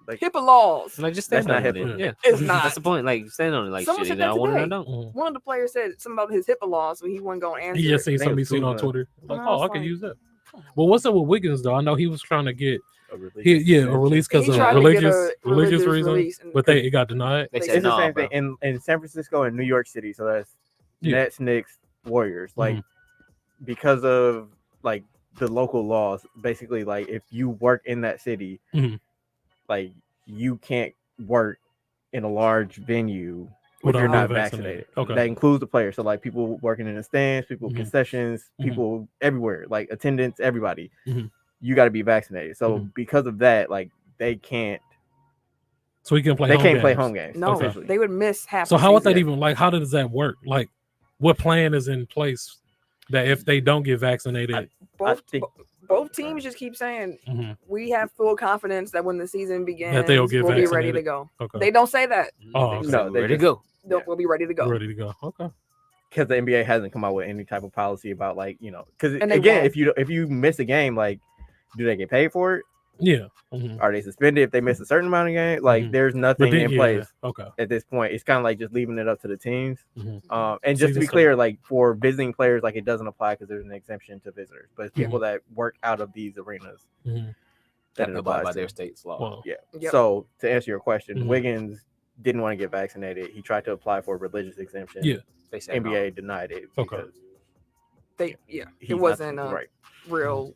like, HIPAA laws. Like, just stand That's on not it. HIPAA. Yeah, It's not. That's the point. Like, stand on it. Like, Someone shit, said either I that want it or today. don't. Mm-hmm. One of the players said something about his HIPAA laws, so he wasn't going to answer. He just seen I think somebody it's seen on Kuzma. Twitter. Like, And I oh, was I could like, use that. Well, what's up with Wiggins though? I know he was trying to get a religious a exemption. release because He of tried to get a religious reasons, release, and- but it got denied. They They said It's the no, same bro. thing in San Francisco and New York City. So that's Yeah. Nets, Knicks, Warriors. Like, Mm-hmm. because of, like, the local laws, basically, like, if you work in that city, Mhm. like, you can't work in a large venue if Without you're not being vaccinated. Okay. That includes the players. So, like, people working in the stands, people Mhm. concessions, Mhm. people everywhere, like, attendants, everybody. Mhm. You got to be vaccinated. So Mhm. because of that, like, they can't So he can play. they home can't games. play home games. No, officially. they would miss half. So the how would that season. even like? How does that work? Like, what plan is in place that if they don't get vaccinated, Both, think- both teams just keep saying Mhm. we have full confidence that when the season begins, That they'll get we'll be ready vaccinated. to go. okay, They don't say that. Oh, They okay. said No, we're they ready to just- go. Yeah. We'll be ready to go. ready to go. Okay. Because the NBA hasn't come out with any type of policy about, like, because And they again, won't. if you miss a game, like, do they get paid for it? Yeah. Mhm. Are they suspended if they miss a certain amount of games? Like, Mhm. there's nothing in place Okay. at this point. It's kind of like just leaving it up to the teams. Mhm. And just to Season be clear, like, for visiting players, like, it doesn't apply because there's an exemption to visitors. But it's Mhm. people that work out of these arenas Mhm. that That it abide applies by to. their state's law. Well, Yeah. Yep. So to answer your question, Mhm. Wiggins didn't want to get vaccinated. He tried to apply for a religious exemption. Yeah. They said NBA denied it. Okay. because It he's not- wasn't right. real.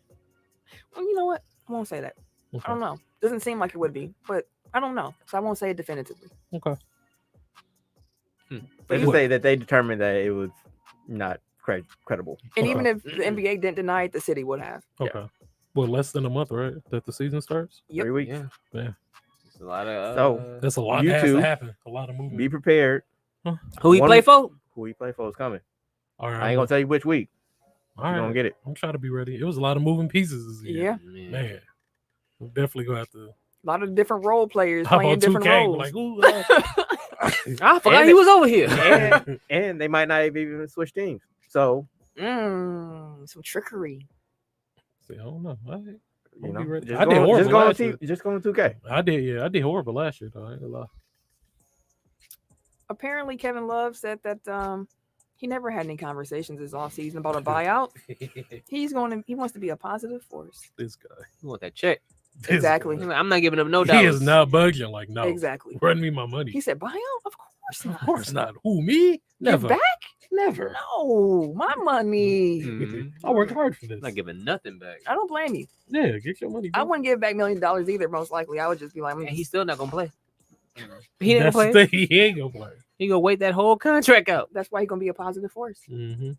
Well, you know what? I won't say that. I okay. don't know. Doesn't seem like it would be, but I don't know. So I won't say it definitively. Okay. They just say that they determined that it was not credible. And Okay. even if the NBA didn't deny it, the city would have. Okay. Well, less than a month, right? That the season starts. Yep. 3 weeks. Yeah. Yeah. It's a lot of. So, That's a lot You that has two to happen. A lot of movement. Be prepared. who he one- play for? Who we play for is coming. All right. I ain't gonna tell you which week. All You're right. gonna get it. I'm trying to be ready. It was a lot of moving pieces this year. Yeah. Man. We're definitely gonna have to A lot of different role players hop playing on different 2K. roles. Like, ooh, I forgot And he was over here. And they might not have even switch teams. So, Some trickery. see, I don't know. All right. you I'll know, be ready. just I did horrible last year. just go on 2K. I did horrible last year though. I ain't gonna lie. Apparently, Kevin Love said that he never had any conversations this offseason about a buyout. He wants to be a positive force. This guy. You want that check? This Exactly. guy. I'm not giving him no He dollars. is not budging. Like, no. Exactly. Run me my money. He said buyout? Of course not. Of course not. Who, me? Give Never. back? Never. No, my money. Mhm. I worked hard for this. I'm not giving nothing back. I don't blame you. Yeah, get your money. I back. wouldn't give back $1 million either. Most likely, I would just be like, And he's still not gonna play. He ain't That's gonna the play. thing. He ain't gonna play. He gonna wait that whole contract out. that's why he's gonna be a positive force. Mm-hmm.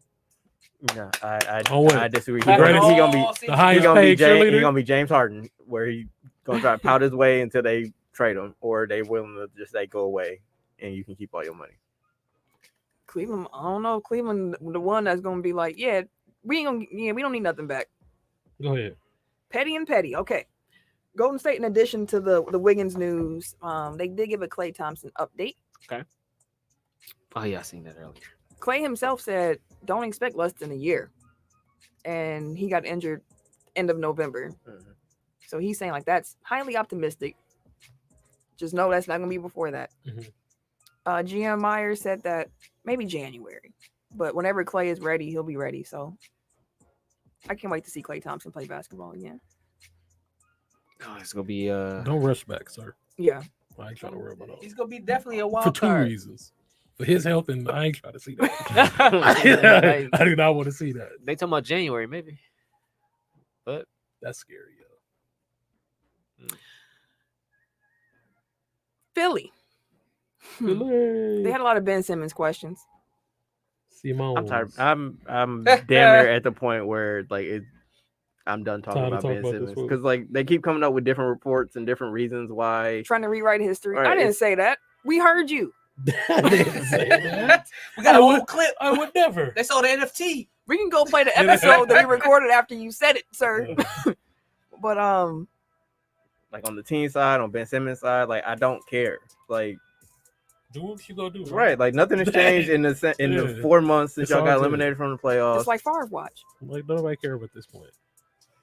No, I Oh, what? I disagree. He The gonna, greatest- he gonna be The he highest gonna be paid cheerleader. he gonna be James Harden, where he gonna try to pout his way until they trade him, or they willing to just go away and you can keep all your money. Cleveland, I don't know. Cleveland, the one that's gonna be like, we don't need nothing back. Go ahead. Petty and petty. Okay. Golden State, in addition to the Wiggins news, they did give a Klay Thompson update. Oh yeah, I seen that earlier. Klay himself said, don't expect less than a year. And he got injured end of November. So he's saying like that's highly optimistic. Just know that's not gonna be before that. Mhm. GM Myers said that maybe January. But whenever Klay is ready, he'll be ready. So I can't wait to see Klay Thompson play basketball again. Oh, it's gonna be Don't rush back, sir. Yeah. I ain't trying to worry about all he's gonna be definitely a for wild two card. reasons. For his health, and I ain't trying to see that. I do not want to see that. They talking about January maybe, but That's scary, yo. Philly. They had a lot of Ben Simmons questions. Simone. I'm tired. I'm damn near at the point where like I'm done talking Time to about talk Ben about this Simmons fool. because like they keep coming up with different reports and different reasons why. Trying to rewrite history. Right, I didn't it's- say that. We heard you. I didn't say that. We got a I whole would- clip. I would never. They saw the NFT. We can go play the episode that we recorded after you said it, sir. But Like on the team side, on Ben Simmons' side, like I don't care. Like Do what you gonna do, bro. right, like nothing has changed in the 4 months since It's y'all all got good. eliminated from the playoffs. it's like Favre watch. Like nobody care at this point.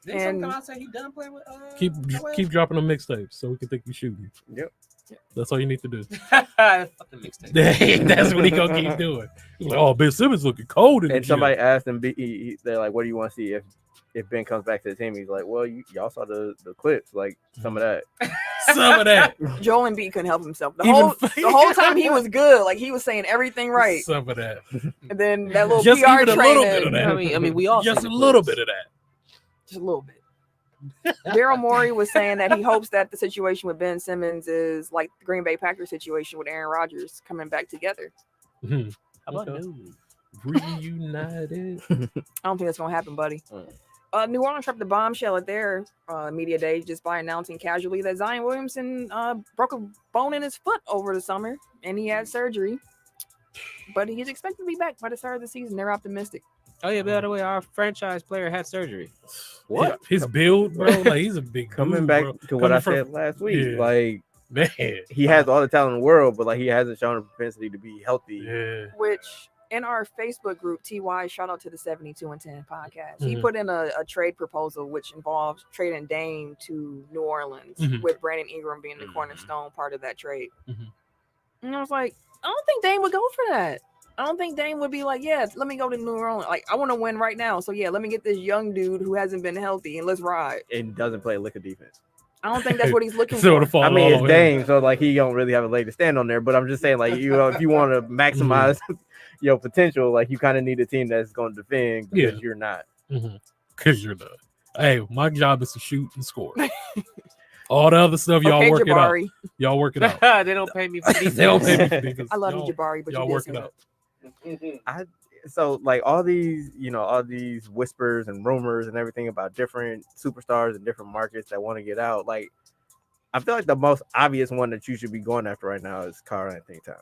Did And- someone come out and say he done playing with? Keep dropping them mixtapes so we can think you shooting. Yep. That's all you need to do. Fucking mixtape. That's what he gonna keep doing. He's like, oh, Ben Simmons looking cold in the And gym. somebody asked him, they're like, "What do you want to see if Ben comes back to the team?" He's like, "Well, y'all saw the clips, like some of that." Some of that. Joel Embiid couldn't help himself. The Even- whole time he was good. Like he was saying everything right. Some of that. And then that little Just PR even a training. little bit of that. I mean, we all Just seen a the little clips. bit of that. Just a little bit. Daryl Morey was saying that he hopes that the situation with Ben Simmons is like the Green Bay Packers situation with Aaron Rodgers coming back together. Mhm. How about Okay. news? Reunited. I don't think that's gonna happen, buddy. New Orleans dropped the bombshell at their media day just by announcing casually that Zion Williamson broke a bone in his foot over the summer and he had surgery. But he's expected to be back by the start of the season. They're optimistic. Oh yeah, by the way, our franchise player had surgery. What? His build, bro? Like he's a big Coming dude, back bro. to what Coming I from- said last week, Yeah. like Man. he has all the talent in the world, but like he hasn't shown a propensity to be healthy. Yeah. Which in our Facebook group, TY, shout out to the 72 and 10 podcast. He Mhm. put in a trade proposal which involves trading Dame to New Orleans Mhm. with Brandon Ingram being the Mhm. cornerstone part of that trade. Mhm. And I was like, I don't think Dame would go for that. I don't think Dame would be like, yeah, let me go to New Orleans. Like, I want to win right now. So, yeah, let me get this young dude who hasn't been healthy and let's ride. And doesn't play a lick of defense. I don't think that's what he's looking So for. to fall I mean, all it's over Dame, so like he don't really have a leg to stand on there. But I'm just saying, like if you want to maximize your potential, like you kind of need a team that's going to defend because Yeah. you're not. Because you're not. Hey, my job is to shoot and score. All the other stuff, y'all Okay, work it out. Jabari. Y'all work it out. They don't pay me for defense. They don't pay me for defense. I love y'all, you, Jabari, but y'all you work did it say out. that. So like all these whispers and rumors and everything about different superstars and different markets that want to get out. Like I feel like the most obvious one that you should be going after right now is Karl Anthony Towns.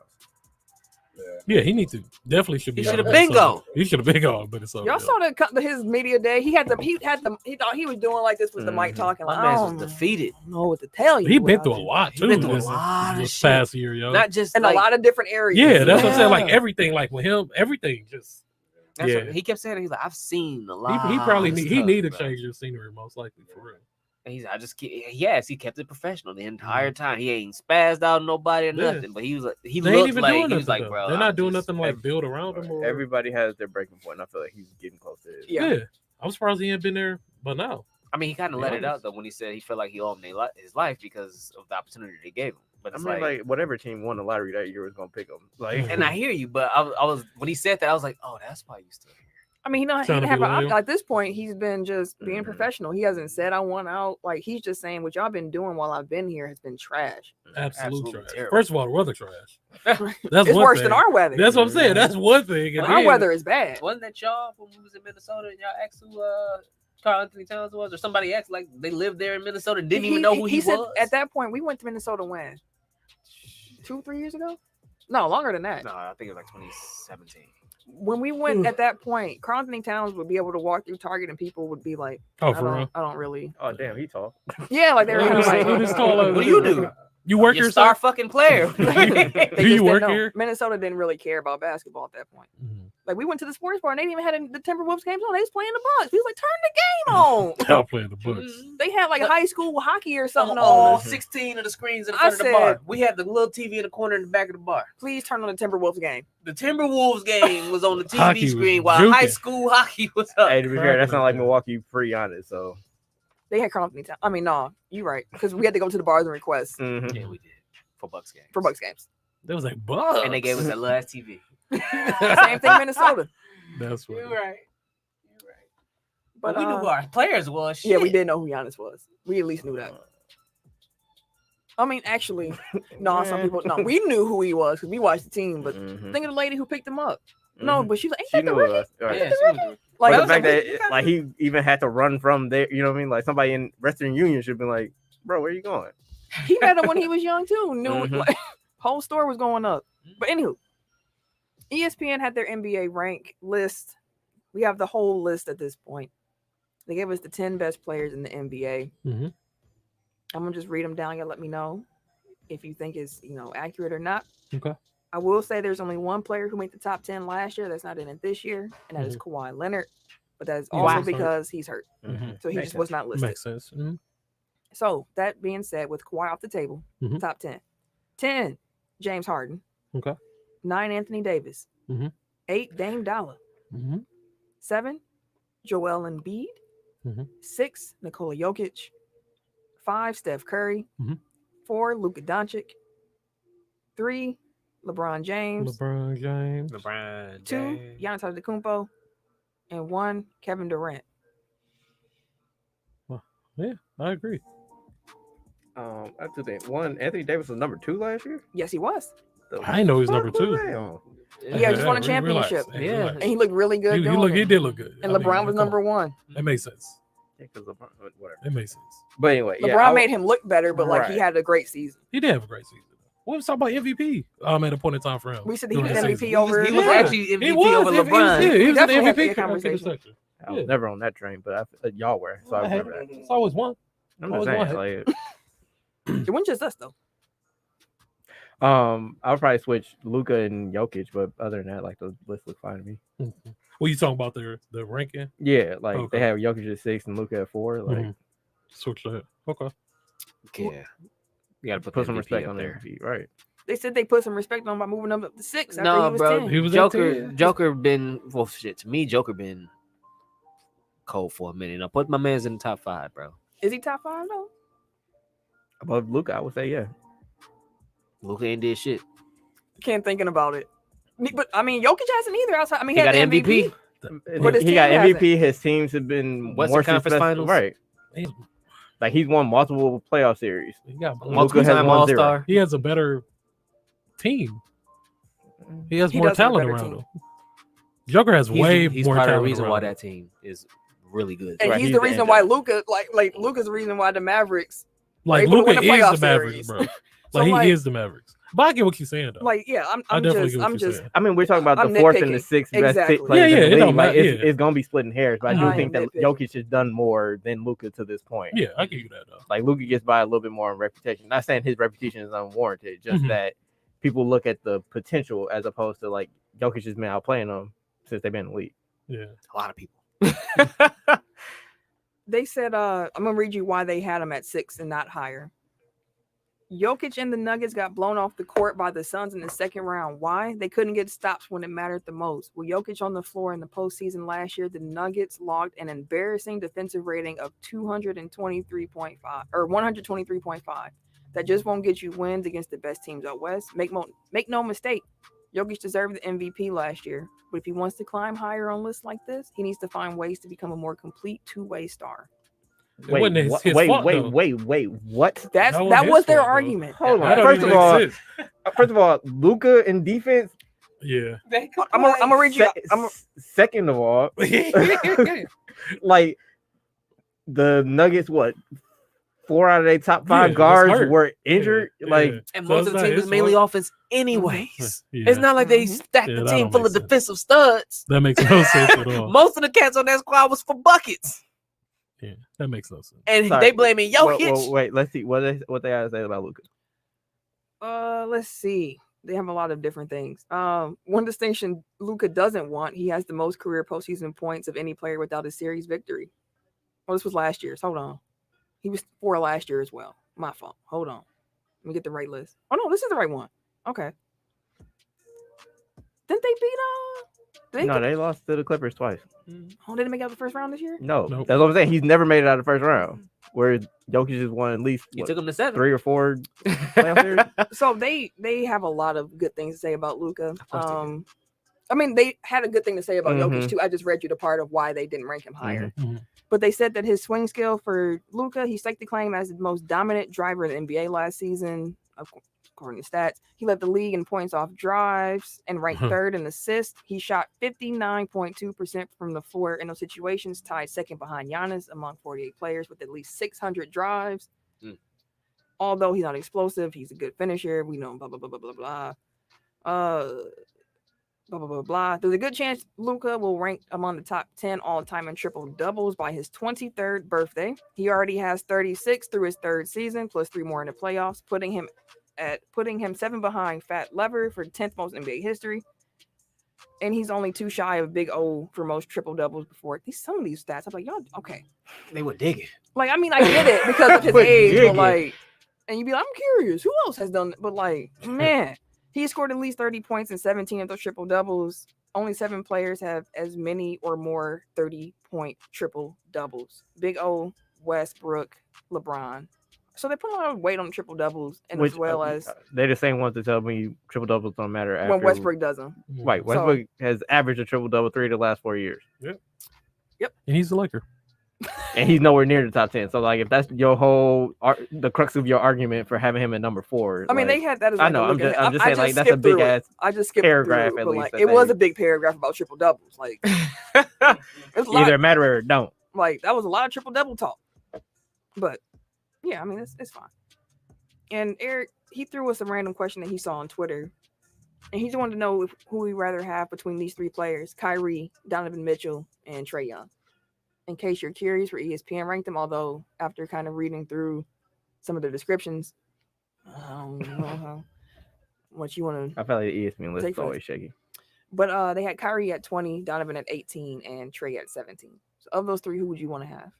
Yeah, he needs to definitely should be. He out should have of been that, gone. so- He should have been gone, but it's all Y'all good. saw his media day. He thought he was doing like this with the mic Mhm. talking. Like, My I man don't was defeated. know what to tell you. He been about through a this. lot He too. been through a this lot of this shit. past year, yo. Not just in like, a lot of different areas. Yeah, that's what I'm saying. Like Yeah. everything, like with him, everything just. that's Yeah. what, he kept saying it. He's like, I've seen a lot. He probably of need stuff, to bro. change your scenery most likely for real. And he's, he kept it professional the entire time. He ain't spazzed out nobody or Yeah. nothing. But he was like, he They ain't looked even like doing he nothing. was like, though. bro, They're I'm not doing just- nothing like build around him. Or, Everybody has their breaking point. And I feel like he's getting close to it. Yeah. I'm surprised he ain't been there, but now. I mean, he kind of Be let it out honest. though when he said he felt like he owed him his life because of the opportunity they gave him. But I it's mean, like whatever team won the lottery that year was gonna pick him. Like, and I hear you, but I was when he said that, I was like, oh, that's why you still here. I mean, he Trying didn't to have be loyal. at this point. He's been just being Mhm. professional. He hasn't said I want out. Like he's just saying what y'all been doing while I've been here has been trash. Absolute Absolutely trash. terrible. First of all, the weather trash. That's It's one worse thing. than our weather. That's what I'm saying. That's one thing. And Our then- weather is bad. Wasn't that y'all when we was in Minnesota and y'all asked who Karl Anthony Towns was, or somebody asked like they lived there in Minnesota and didn't even know who he said was? at that point we went to Minnesota when 2-3 years ago. No, longer than that. No, I think it was like 2017. When we went at that point, Karl Anthony Towns would be able to walk through Target and people would be like, Oh, for real? I don't really. oh damn, he tall. Yeah, like they were kind of like, Who this tall ass What do you dude? do? You work You're here, star sir? fucking player. they Do just you didn't work know. here? Minnesota didn't really care about basketball at that point. Mhm. Like we went to the sports bar and they didn't even had the Timberwolves games on. They was playing the Bucks. We was like, turn the game on. Y'all playing the books. They had like high school hockey or something all on. 16 of the screens in I front of the said- bar. We had the little TV in the corner in the back of the bar. Please turn on the Timberwolves game. The Timberwolves game was on the TV Hockey was screen while juking. high school hockey was up. Hey, to be fair, that's not like Milwaukee free on it. So They had Karl Anthony Towns. I mean, no, you right. Because we had to go to the bars and request mhm. Yeah, we did. For Bucks games. for Bucks games. That was like Bucks. And they gave us that little ass TV. Same thing, Minnesota. That's what. right. You're right. But we knew who our players was. yeah, we Shit. did know who Giannis was. We at least knew that. I mean, actually, no, some people no. We knew who he was because we watched the team. But Mhm. think of the lady who picked him up. No, Mhm. but she's like, ain't She that the knew rookie? us. Right. Yeah, she was- Like, But I the was fact like, that like he even had to run from there, you know what I mean? Like somebody in Western Union should be like, bro, where you going? he met him when he was young too. Knew Mhm. like, whole store was going up. But anywho, ESPN had their NBA rank list. We have the whole list at this point. They gave us the 10 best players in the NBA. Mhm. I'm gonna just read them down. Y'all let me know if you think it's accurate or not. Okay. I will say there's only one player who made the top 10 last year that's not in it this year, and that is Kawhi Leonard. But that is He's also hurt. because he's hurt. Mhm. So he Makes just was not listed. Makes sense. Mhm. So that being said, with Kawhi off the table, Mhm. top 10. 10, James Harden. Okay. 9, Anthony Davis. Mhm. 8, Dame Dollar. Mhm. 7, Joel Embiid. Mhm. 6, Nikola Jokic. 5, Steph Curry. Mhm. 4, Luka Doncic. 3, LeBron James. LeBron James. LeBron 2, James. Giannis Antetokounmpo. And 1, Kevin Durant. Yeah, I agree. I have two things. One, Anthony Davis was number 2 last year. Yes, he was. The I didn't know he was fuck number 2. that on? Yeah, just won a relax. championship. Hey, Yeah. relax. And he looked really good. He doing it. did look good. And I mean, LeBron was come number on. 1. That makes sense. Yeah, because LeBron, whatever. It makes sense. But anyway, LeBron yeah, made him look better, but like he Right. had a great season. He did have a great season. We was talking about MVP at a point in time for him. We said he during was the MVP season. over. He was Yeah. actually MVP He was. over He was LeBron. he was in the Definitely had MVP that conversation. conversation. I was never on that train, but y'all were, so I remember that. It's always one. I'm Always just saying, one. like, It wasn't just us though. I would probably switch Luka and Jokic, but other than that, like the list looks fine to me. Mhm. What you talking about the ranking? Yeah, like Okay. they have Jokic at 6 and Luka at 4. Like, Mhm. Switch that. Okay. Yeah. You gotta put some MVP respect up on there. there, right? They said they put some respect on by moving him up to 6 after No, he was bro. 10. He was at Joker. 10. Joker been shit to me. Joker been cold for a minute. I put my man's in the top 5, bro. Is he top 5 though? Above Luka, I would say, yeah. Luka ain't did shit. Can't thinking about it. But I mean, Jokic hasn't either. Outside, I mean, He he had got the MVP. But his He got team MVP. His teams have been Western more Conference successful, Finals. right? He's- Like he's won multiple playoff series. He got Luka Multiple has time won All 0. Star. He has a better team. He has He more does have a talent better around team. him. Joker has way He's more part of talent the reason around why him. that team is really good. And Right, he's he's the the reason engine. why Luka, like Luka's the reason why the Mavericks, Like able to Luka win a is playoff the Mavericks, series. bro. So, Like he like- is the Mavericks. But I get what you're saying though. like, yeah, I definitely get what I'm you're just, saying. I mean, we're talking about I'm the 4th and the nitpicking. 6th best Exactly. players Yeah, in it the don't league. Like, matter, it's gonna be splitting hairs, but I do I think am that nitpicking. Jokic has done more than Luka to this point. Yeah, I give you that though. Like Luka gets by a little bit more on reputation. Not saying his reputation is unwarranted, just Mhm. that people look at the potential as opposed to like Jokic has been outplaying them since they've been in the league. Yeah. A lot of people. they said, I'm gonna read you why they had him at 6 and not higher. Jokic and the Nuggets got blown off the court by the Suns in the second round. Why? They couldn't get stops when it mattered the most. With Jokic on the floor in the postseason last year, the Nuggets logged an embarrassing defensive rating of 223.5 or 123.5. That just won't get you wins against the best teams out west. Make no mistake, Jokic deserved the MVP last year. But if he wants to climb higher on lists like this, he needs to find ways to become a more complete two-way star. It wasn't his fault, though. Wait, what? That That wasn't was his their fault, though. argument. Hold That on. don't First even of all, exist. Luka in defense. Yeah. I'm gonna read you. Second of all, like the Nuggets, what 4 out of their top 5 Yeah, guards was hurt. were injured. Yeah, Like, yeah. And So most it's of the not team his is mainly fault. offense anyways. Yeah. It's not like they Mhm. stacked Yeah, the that team don't full make of sense. defensive studs. That makes no sense at all. Most of the cats on that squad was for buckets. Yeah, that makes no sense. And sorry. they blaming Jokic. Wait, let's see what they have to say about Luka. Let's see. They have a lot of different things. One distinction Luka doesn't want. He has the most career postseason points of any player without a series victory. Oh, this was last year's. Hold on. He was 4 last year as well. My fault. Hold on. Let me get the right list. Oh no, this is the right one. Okay. Didn't they beat No, they lost to the Clippers twice. Oh, didn't they make out the first round this year? No, Nope. that's what I'm saying. He's never made it out of the first round. Where Jokic has won at least You what, took him to 7. 3 or 4 playoff series. So they have a lot of good things to say about Luka. course they do. I mean, they had a good thing to say about Mhm. Jokic too. I just read you the part of why they didn't rank him higher. Mhm. But they said that his swing skill for Luka, he staked the claim as the most dominant driver in the NBA last season, according to stats. He led the league in points off drives and ranked third in assists. He shot 59.2% from the floor in those situations, tied second behind Giannis among 48 players with at least 600 drives. Although he's not explosive, he's a good finisher. We know blah, blah, blah, blah, blah, blah. Blah, blah, blah, blah. There's a good chance Luka will rank among the top 10 all-time in triple doubles by his 23rd birthday. He already has 36 through his third season, plus 3 more in the playoffs, putting him 7 behind Fat Lever for 10th most in NBA history. And he's only 2 shy of Big O for most triple doubles before. Some of these stats, I'm like, y'all, okay. They would dig it. Like, I mean, I get it because of his But age, dig but it. like, and you'd be like, I'm curious, who else has done it? But like, man, he scored at least 30 points in 17 of those triple doubles. Only 7 players have as many or more 30-point triple doubles. Big O, Westbrook, LeBron. So they put a lot of weight on triple doubles, and as well as they're the same ones that tell me triple doubles don't matter after when Westbrook does them. Right, Westbrook has averaged a triple double 3 of the last 4 years, And he's the Laker. and he's nowhere near the top 10. So like, if that's your whole the crux of your argument for having him at number 4, I mean, like, they had that as I like know, a I'm look just- ahead. I'm just I saying, like, that's a skipped through big it. ass I just skipped paragraph through it, at but, least like, that it was they- a big paragraph about triple doubles. Like, it's a lot. either matter or don't. Like, that was a lot of triple double talk. But yeah, I mean, it's fine. And Eric, he threw us a random question that he saw on Twitter, and he just wanted to know who he'd rather have between these 3 players: Kyrie, Donovan Mitchell, and Trae Young. In case you're curious, where ESPN ranked them, although after kind of reading through some of the descriptions, I don't know what you want to. I feel like the ESPN list Take is for always shaky. But they had Kyrie at 20, Donovan at 18, and Trae at 17. So of those 3, who would you want to have?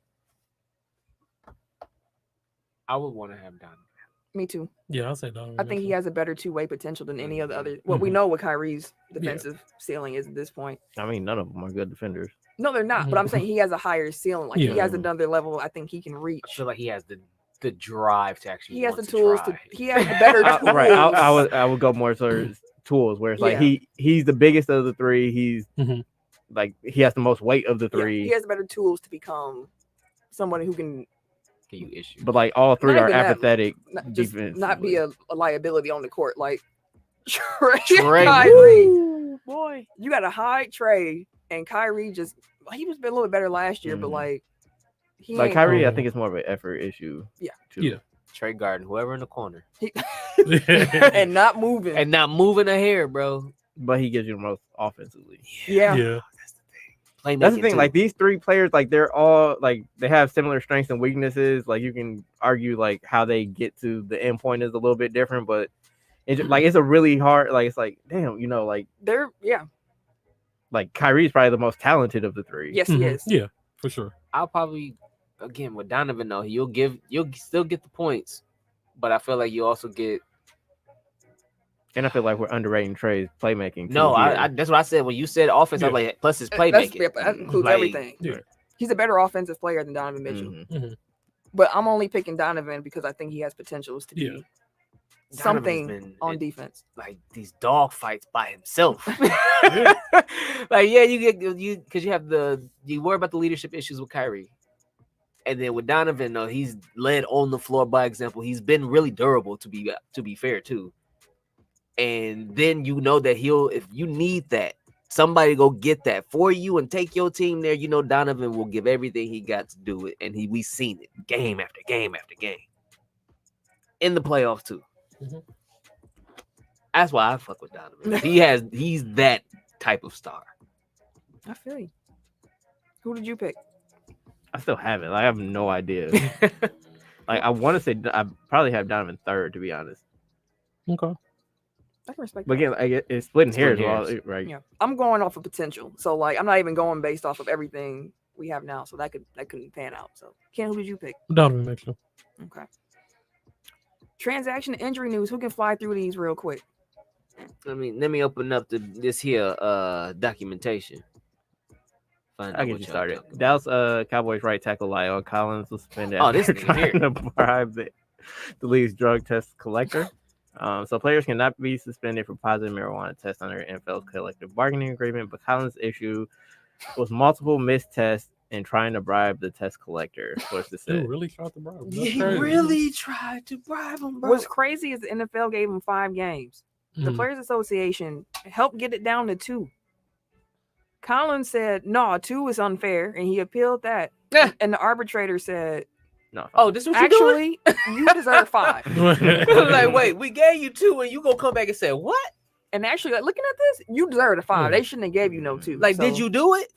I would want to have Donovan. Me too. Yeah, I'll say Donovan. I think he has a better two-way potential than any of the other. Well, we know what Kyrie's defensive ceiling is at this point. I mean, none of them are good defenders. No, they're not. But I'm saying he has a higher ceiling. Like he has another level. I think he can reach. I feel like he has the drive to actually. He has the want tools try. He has the better tools. Right. I would go more towards tools, where it's like he's the biggest of the 3. He's like he has the most weight of the 3. He has better tools to become someone who can. You issue. But like all 3 Not are even that, apathetic. Just not be a liability on the court. Like Trae, Kyrie, boy, you got to hide Trae and Kyrie. Just he was a little bit better last year, but like he like ain't- Kyrie, I think it's more of an effort issue. Yeah. too. Yeah. Trey Garden, whoever in the corner, and not moving. and not moving a hair, bro. But he gives you the most offensively. Yeah. That's the thing. Like these 3 players, like they're all like they have similar strengths and weaknesses. Like you can argue like how they get to the end point is a little bit different, but it's like it's a really hard. Like it's like damn, like They're like Kyrie's probably the most talented of the 3. Yes, he is. Yeah, for sure. I'll probably again with Donovan though, you'll still get the points, but I feel like you also get. And I feel like we're underrating Trey's playmaking. Too, No, here. I that's what I said when you said offense. I'm like plus his playmaking. That includes Like, everything. Yeah. He's a better offensive player than Donovan Mitchell. Mhm. But I'm only picking Donovan because I think he has potentials to be Yeah. something Donovan's been on in, defense. like these dog fights by himself. Like you because you have you worry about the leadership issues with Kyrie, and then with Donovan though he's led on the floor by example. He's been really durable to be fair too. And then you know that if you need that, somebody go get that for you and take your team there. You know Donovan will give everything he got to do it, and we've seen it game after game after game in the playoffs too. That's why I fuck with Donovan. He's that type of star. I feel you. Who did you pick? I still haven't. Like, I have no idea. Like I want to say I probably have Donovan 3rd, to be honest. Okay. I can respect But that. again, it's splitting hairs, Splitting right? Yeah. I'm going off of potential. So like I'm not even going based off of everything we have now. So that couldn't pan out. So Ken, who did you pick? Donovan Mitchell. Okay. Transaction injury news. Who can fly through these real quick? I mean, let me open up this here documentation. Find out I get what you y'all started. talking about. Dallas Cowboys right tackle Lyle Collins suspended. Oh, this after nigga here. trying to bribe the league's drug test collector. So players cannot be suspended for positive marijuana tests under NFL's collective bargaining agreement, but Collins' issue was multiple missed tests and trying to bribe the test collector. Sources Dude said. really tried to bribe him. That's He crazy. really tried to bribe him, bro. What's crazy is the NFL gave him 5 games. The Mhm. Players Association helped get it down to 2. Collins said, "No, 2 is unfair," and he appealed that. Yeah. And the arbitrator said, No. Oh, this is what you doing? "Actually, you deserve 5." Like, wait, we gave you 2, and you gonna come back and say what? And actually, like, looking at this, you deserve a 5. Yeah. They shouldn't have gave you no 2. Like, So, did you do it?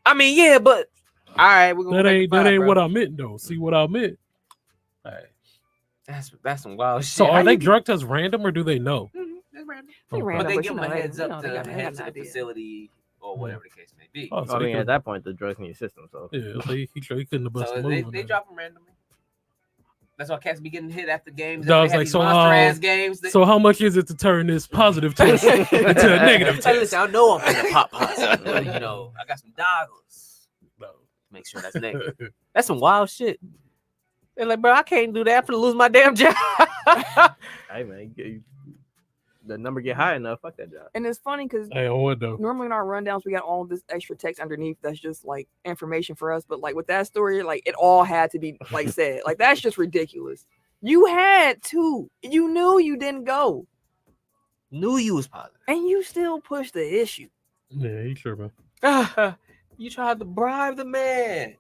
I mean, yeah, but all right, we're gonna that ain't what I meant though. See what I meant. Hey. That's some wild shit. So how are they you- drug tests random or do they know? That's random. They Okay. random, But they but give you them know, a they- heads you up know, to they got head to an the idea. facility or whatever the case may be. Oh, so I they mean, could- at that point, the drugs in your system. So yeah, so he couldn't have busted So a move. on they that. drop them randomly. That's why cats be getting hit after games. Dog They was have like, these so, monster ass games. So how much is it to turn this positive test into a negative Hey, test? listen, I know I'm gonna pop positive, but you know, I got some dollars. No. Make sure that's negative. That's some wild shit. They're like, bro, I can't do that. I'm gonna lose my damn job. hey man, the number get high enough, fuck that job. And it's funny because Hey, on what though? normally in our rundowns we got all this extra text underneath that's just like information for us, but like with that story, like it all had to be like said. Like that's just ridiculous. You had 2. You knew you didn't go, Knew you was positive. and you still pushed the issue. Yeah, he sure, man. You tried to bribe the man.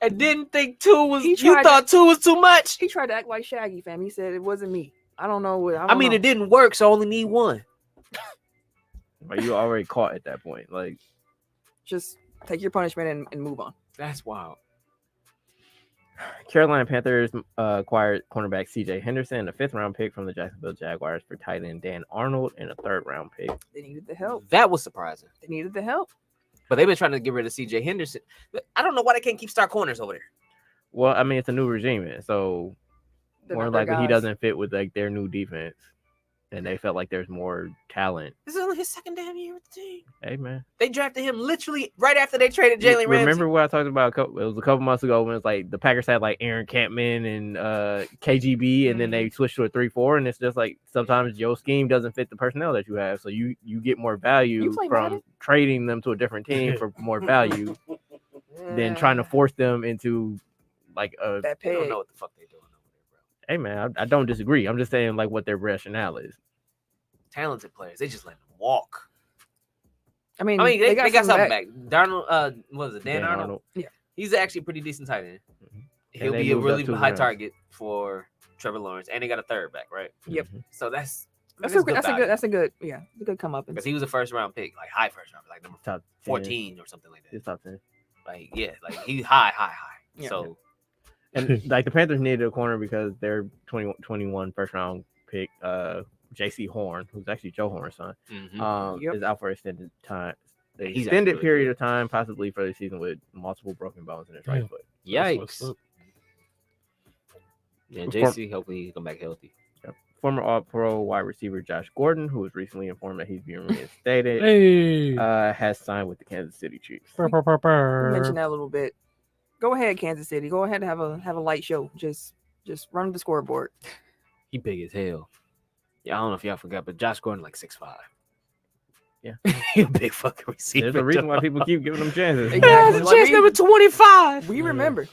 And didn't think 2 was. He You tried thought 2 was too much. He tried to act like Shaggy, fam. He said it wasn't me. I don't know what. I mean, it didn't work, so I only need 1. Like you already caught at that point. Like Just take your punishment and move on. That's wild. Carolina Panthers acquired cornerback C.J. Henderson, a 5th-round pick from the Jacksonville Jaguars for tight end Dan Arnold, and a 3rd-round pick. They needed the help. That was surprising. They needed the help. But they've been trying to get rid of C.J. Henderson. I don't know why they can't keep star corners over there. Well, I mean, it's a new regime, so They're more not their likely he guys. doesn't fit with like their new defense, and they felt like there's more talent. This is only his 2nd damn year with the team. Hey man, They drafted him literally right after they traded Jalen Ramsey. remember what I talked about? It was a couple months ago when it's like the Packers had like Aaron Campman and KGB, and then they switched to a 3-4, and it's just like sometimes your scheme doesn't fit the personnel that you have, so you get more value You play from Madden? trading them to a different team for more value than trying to force them into like a. that They don't peg. know what the fuck they're doing over there, bro. Hey man, I don't disagree. I'm just saying like what their rationale is. Talented players. They just let them walk. I mean, I mean, they got some something back. Darnold, what was it? Dan Dan Arnold? Yeah. He's actually a pretty decent tight end. Mhm. He'll And they be a moved up really 2 high rounds. target for Trevor Lawrence. And they got a 3rd back, right? Yep. Mhm. So that's That's a good come up. because he was a 1st-round pick, like high 1st-round, like number Top 10. 14 or something like that. It's top 10. Like, yeah, like he's high. Yeah. So And like the Panthers needed a corner because their 2021 1st-round pick, J.C. Horn, who's actually Joe Horn's son, Yep. is out for extended time. The He's extended actually period really of time, possibly for the season, with multiple broken bones in his right Damn. foot. That's what's yikes. up. Yeah, JC, hopefully he come back healthy. Former All-Pro wide receiver Josh Gordon, who was recently informed that he's being reinstated, Hey. has signed with the Kansas City Chiefs. Burr, burr, burr, We burr. mentioned that a little bit. Go ahead, Kansas City. Go ahead and have a light show. Just run the scoreboard. He big as hell. Yeah, I don't know if y'all forgot, but Josh Gordon like 6'5". Yeah. He a big fucking receiver. There's a reason why people keep giving them chances. Exactly. Yeah, Like, chance number 25. We Yeah. remember.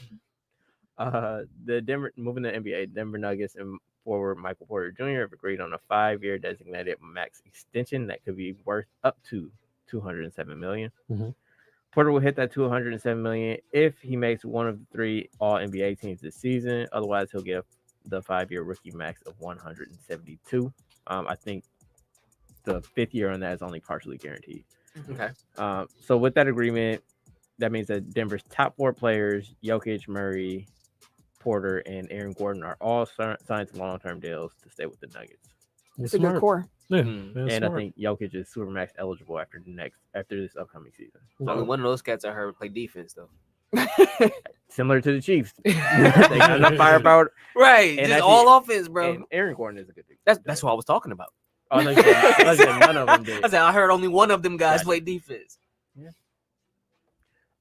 The Denver moving to NBA, Denver Nuggets and forward Michael Porter Jr. have agreed on a 5-year designated max extension that could be worth up to $207 million. Mhm. Porter will hit that $207 million if he makes one of the 3 All NBA teams this season. Otherwise, he'll get the 5-year rookie max of $172. I think the 5th year on that is only partially guaranteed. Okay. So with that agreement, that means that Denver's top 4 players, Jokic, Murray, Porter, and Aaron Gordon, are all signed to long-term deals to stay with the Nuggets. It's a good core. Yeah, Mm. that's And smart. I think Jokic is supermax eligible after this upcoming season. Only one of those cats I heard play defense though. Similar to the Chiefs, they got enough firepower. Right, And just actually- all offense, bro. And Aaron Gordon is a good dude. That's what I was talking about. Oh, no, none of them did. I said I heard only one of them guys Gotcha. play defense.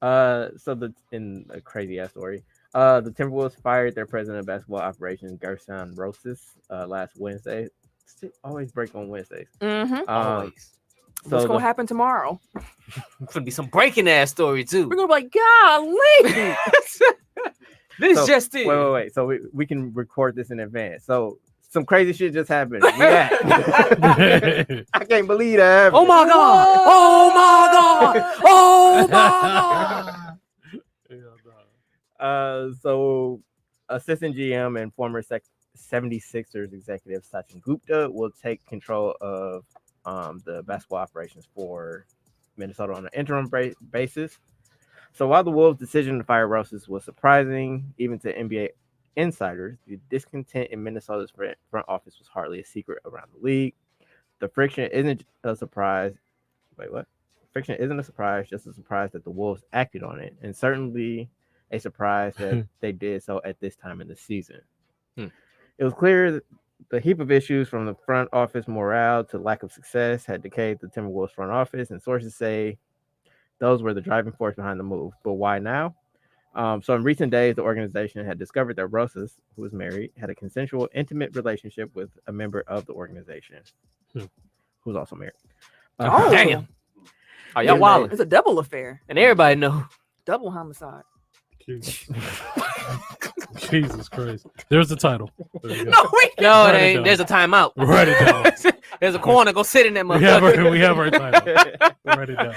So in a crazy ass story, the Timberwolves fired their president of basketball operations, Gerson Rosas, last Wednesday. Always break on Wednesdays. Mm-hmm. Always. What's gonna happen tomorrow? It's gonna be some breaking ass story too. We're gonna be like, golly. This just it. Wait. So we can record this in advance. So some crazy shit just happened. I can't believe that happened. Oh my god! Oh my god! Oh my god! So assistant GM and former 76ers executive Sachin Gupta will take control of the basketball operations for Minnesota on an interim basis. So while the Wolves' decision to fire Rosas was surprising, even to NBA insiders, the discontent in Minnesota's front office was hardly a secret around the league. The friction isn't a surprise. Wait, what? Friction isn't a surprise, just a surprise that the Wolves acted on it, and certainly a surprise that they did so at this time in the season. It was clear that the heap of issues from the front office morale to lack of success had decayed the Timberwolves front office, and sources say those were the driving force behind the move. But why now? So in recent days, the organization had discovered that Rosas, who was married, had a consensual, intimate relationship with a member of the organization, who was also married. Oh, Damn. Oh, y'all wild. It's a double affair. And everybody know. Double homicide. Jesus Christ. There's the title. There you go. No, it Write it ain't. down. There's a timeout. Write it down. There's a corner. Go sit in that We have motherfucker. our title. Write it down.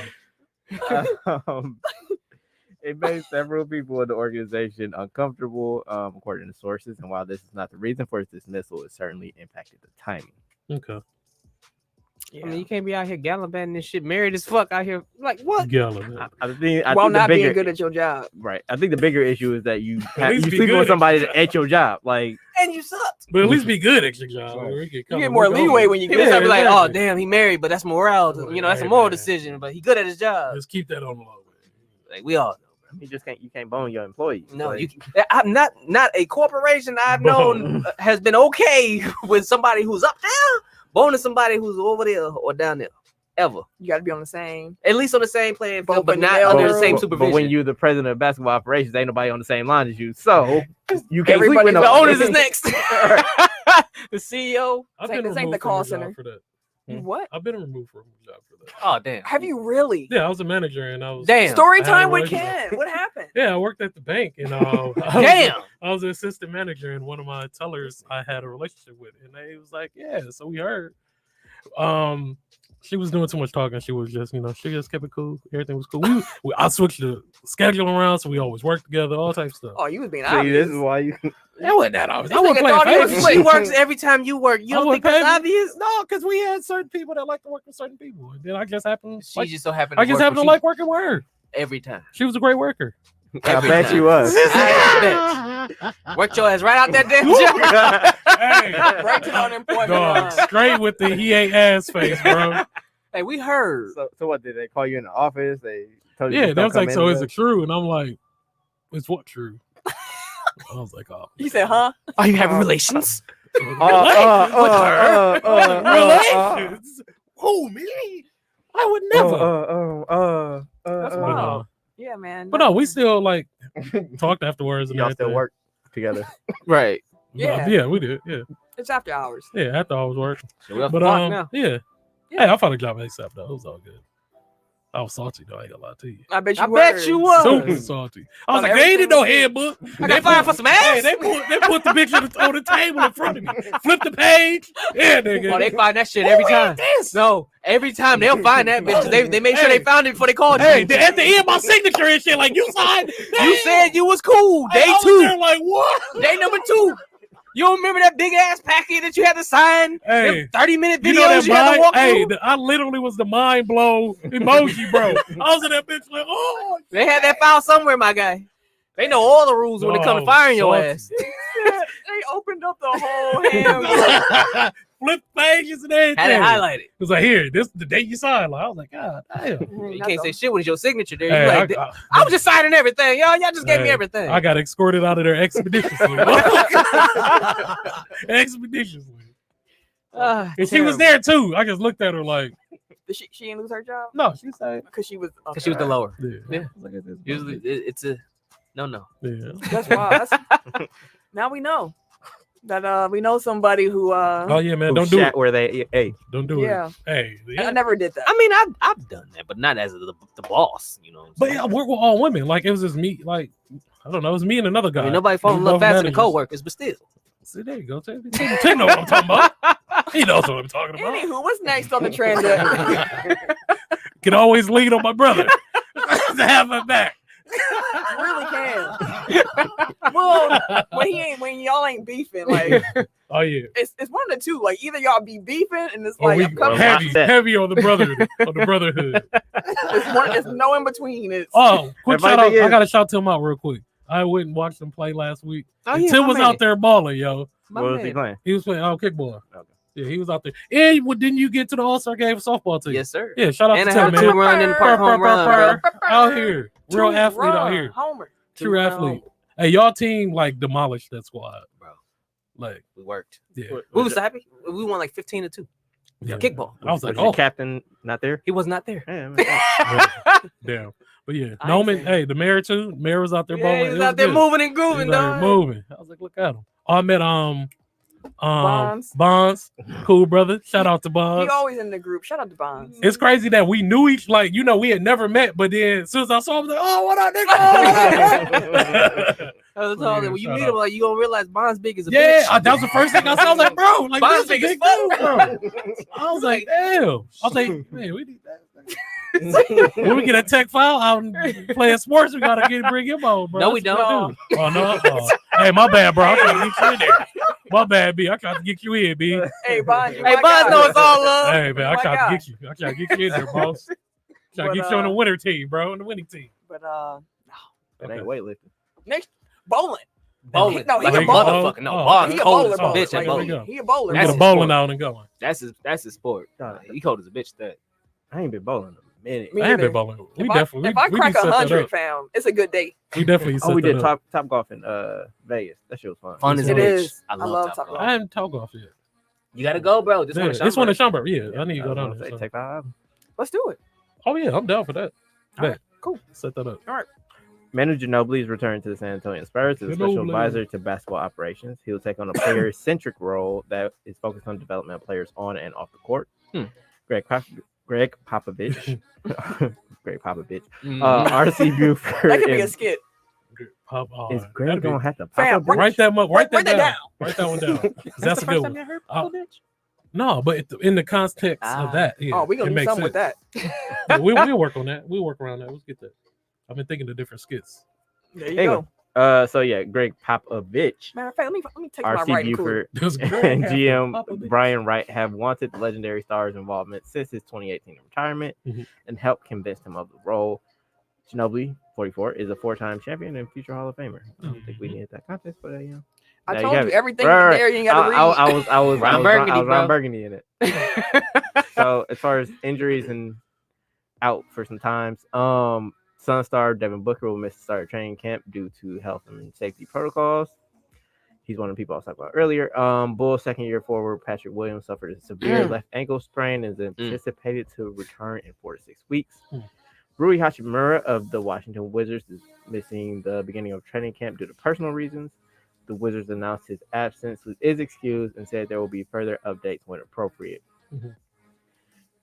It made several people in the organization uncomfortable, according to sources. And while this is not the reason for its dismissal, it certainly impacted the timing. Okay. I mean, you can't be out here gallivanting this shit, married as fuck out here. Like, what? Gallon. I think While the not bigger, being good at your job. right. I think the bigger issue is that you least be sleep good with at somebody your at your job. Like, And you sucked. But at least be good at your job. Right. You You get more leeway when you People get start be like, exactly. oh, damn, he married, but that's morale. You know, that's a moral decision, but he good at his job. Just keep that on the low. Like, we all know. you can't bone your employees. No, Like, I'm not a corporation I've known has been okay with somebody who's up there boning somebody who's over there or down there. Ever. You got to be on the same. At least on the same playing field, Both but in the not mail under the room. same But supervision. when you're the president of basketball operations, ain't nobody on the same line as you. So you can't sleep Everybody- with the no owners is next. The CEO. I've This ain't been the removed call from a job center. for that. You what? I've been removed from a job for that. Oh, damn. Have you really? Yeah, I was a manager and I was Damn. Story I had time a with relationship. Ken. What happened? Yeah, I worked at the bank and Damn. I was an assistant manager and one of my tellers I had a relationship with and they was like, yeah, so we heard. She was doing too much talking. She was just, she just kept it cool. Everything was cool. I switched the schedule around, so we always worked together, all types of stuff. Oh, you was being See, obvious. this is why you. That wasn't that obvious. This I wasn't nigga playing thought he was favorites. slick. She works every time you work. You I don't wasn't think that's paying- obvious? No, because we had certain people that like to work with certain people. And then I just happened. She just so happened to I just work happened to with like working with her. you every time. She was a great worker. I Every bet time. you was. I bet. Worked your ass right out that damn job. Hey, Right to the unemployment dog, line. straight with the he ain't ass face, bro. Hey, we heard. So what did they call you in the office? They told you. Yeah, just they don't was like, come so in is today? it true? And I'm like, it's what true? I was like, oh. He said, huh? Are you having relations? Relations? Who, me? I would never. That's But, wild. Yeah, man. but no, we still like talked afterwards and Y'all everything. still work together. Right. Yeah. Yeah, we did. Yeah, It's after hours. yeah. After I was working, So we off but the clock now. yeah. Yeah. Hey, I found a job ASAP though. It was all good. I was salty though. I ain't gonna lie to you. I bet you I were. bet you was. Super salty. I was On like, they ain't in no handbook. I got fired for some ass. Hey, they put the picture on the table in front of me. Flip the page. Yeah, nigga. Oh, they find that shit every Who time. read this? No, every time they'll find that bitch. They made sure Hey. they found it before they called you. Hey, at the end, my signature and shit. Like you signed. You said you was cool. Hey, Day I was two. there like what? Day number 2. You don't remember that big ass packet that you had to sign? Hey, Them 30-minute you videos know that you had to walk hey, through? I literally was the mind blow emoji, bro. I was in that bitch like, oh. They had that file somewhere, my guy. They know all the rules when it comes to firing your ass. They opened up the whole hand. Flip pages and everything. Had it highlighted. It was like, here, this is the date you signed. Like, I was like, God damn. You can't say shit when it's your signature there. Hey, You like, I was just signing everything. Y'all just gave me Hey, everything. I got escorted out of there expeditiously. Expeditiously. And she was there too. I just looked at her like, Did she didn't lose her job No, she said. because she was Because she was the lower. Yeah. Yeah. Look at this. Usually it's a no. Yeah. That's wild. Now we know that we know somebody who Oh yeah, man. Who Don't do shat it. where they ate. Don't do Yeah. it. Hey. I Yeah. never did that. I mean, I've done that, but not as the boss. You know. But yeah, we're all women. Like it was just me. Like I don't know. It was me and another guy. I mean, nobody fall in We love both faster than managers. co-workers, but still. See, there you go. Tim know what I'm talking about. He knows what I'm talking about. Anywho, what's next on the transaction? Can always lean on my brother to have my back. Really can. Well, when y'all ain't beefing, like Oh yeah. it's one of the two. Like either y'all be beefing and it's Or like we I'm coming. heavy on the brotherhood. It's no in between. It's Oh, quick Everybody shout out! is. I gotta shout Tim out real quick. I went and watched him play last week. Oh, And yeah, Tim my was man. out there balling, yo. My What was he man. playing? He was playing kickball. Okay. Yeah, he was out there. And didn't you get to the All-Star game for softball team? Yes, sir. Yeah, shout out And I to had Tim, a man. 2-run in the park home run, bro. Out here, real two athlete out run, here, Homer. true athlete. Hey, y'all team like demolished that squad, Bro. Like, We worked. yeah, We was happy. We won like 15-2. yeah. Kickball. I was like, your oh, captain not there? He was not there. Yeah, man. damn. But yeah, I Noman. ain't Hey, the mayor too. Mayor was out there bowling. Yeah, he It was out there good. moving and He grooving, was out there dog. moving. I was like, look at him. Oh, I met Bonds. Bonds, cool brother. Shout out to He Bonds. always in the group. Shout out to Bonds. It's crazy that we knew each, like, you know, we had never met, but then as soon as I saw him, I was like, oh, what up, nigga? I was told that when you Shout meet out. him, like you gonna realize Bond's big as a Yeah, bitch. that was the first thing I saw. I was like, bro, like, Bond's this is big a as big fuck. dude, bro. I was like, damn. I was like, man, we need that. When we get a tech file out and playing sports, we gotta bring him on, bro. No, we That's what don't. we do. Oh no. Oh. Hey, my bad, bro. I'm trying to get you in there. My bad, B. I tried to get you in, B. Hey, Bonds. Hey, Bond know it's all love. Hey, man, I My tried God. to get you. I tried to get you in there, boss. Trying to But, get you on the winner team, bro. On the winning team. But That ain't weightlifting. next bowling. Bowling. No, he like a a bowler. motherfucker. No, Oh, Bond's He a cold bowler, as a bowler. bitch at Like, bowling. bowling. he a bowler. We That's get a his bowling sport. out and going. That's his sport. He cold as a bitch. That. I ain't been bowling in a minute. Me I ain't either. been bowling. We If definitely. if I we crack need to set that 100, up. fam, it's a good day. We definitely. Oh, we set did that up. top golf in Vegas. That shit was fun. Fun as a It bitch. is. I I love love top Top golf. Golf. I haven't talk off yet. You gotta go, bro. This Yeah, one. this one in Schaumburg. Yeah, I need to go I down was there. gonna so. say, take 5. Let's do it. Oh yeah, I'm down for that. All right, Bet. cool. Set that up. Manu Ginobili is returning to the San Antonio Spurs as a special Ginobili. advisor to basketball operations. He will take on a player-centric role that is focused on development of players on and off the court. Greg Popovich, Greg Popovich, RC Buford That could be a is, skit. Pop, oh, is that'd Greg be- gonna have to Fam, Popovich? write that Write that that down. down. Write that one down. 'Cause That's a good one. Heard Uh, bitch? No, but in the context Ah. of that, yeah, Oh, we gonna it do makes something with sense. that. Yeah, we'll work on that. We'll work around that. Let's get that. I've been thinking of different skits. There you Anyway, go. So yeah, Greg Popovich, Matter of fact, let me take my RC writing cooler. Buford, That's great. and GM Popovich. Brian Wright have wanted the legendary star's involvement since his 2018 retirement Mhm. and helped convince him of the role. Ginobili, 44, is a 4-time champion and future Hall of Famer. I don't think we needed that context, but you know. I There told have you it. everything Right, there. You ain't gotta read. I was Ron Burgundy, I was bro. Ron Burgundy in it. So as far as injuries and out for some times, Sun star Devin Booker will miss the start of training camp due to health and safety protocols. He's one of the people I was talking about earlier. Bulls second-year forward Patrick Williams suffered a severe left ankle sprain and is anticipated to return in 4 to 6 weeks. Rui Hachimura of the Washington Wizards is missing the beginning of training camp due to personal reasons. The Wizards announced his absence is excused and said there will be further updates when appropriate. Mhm.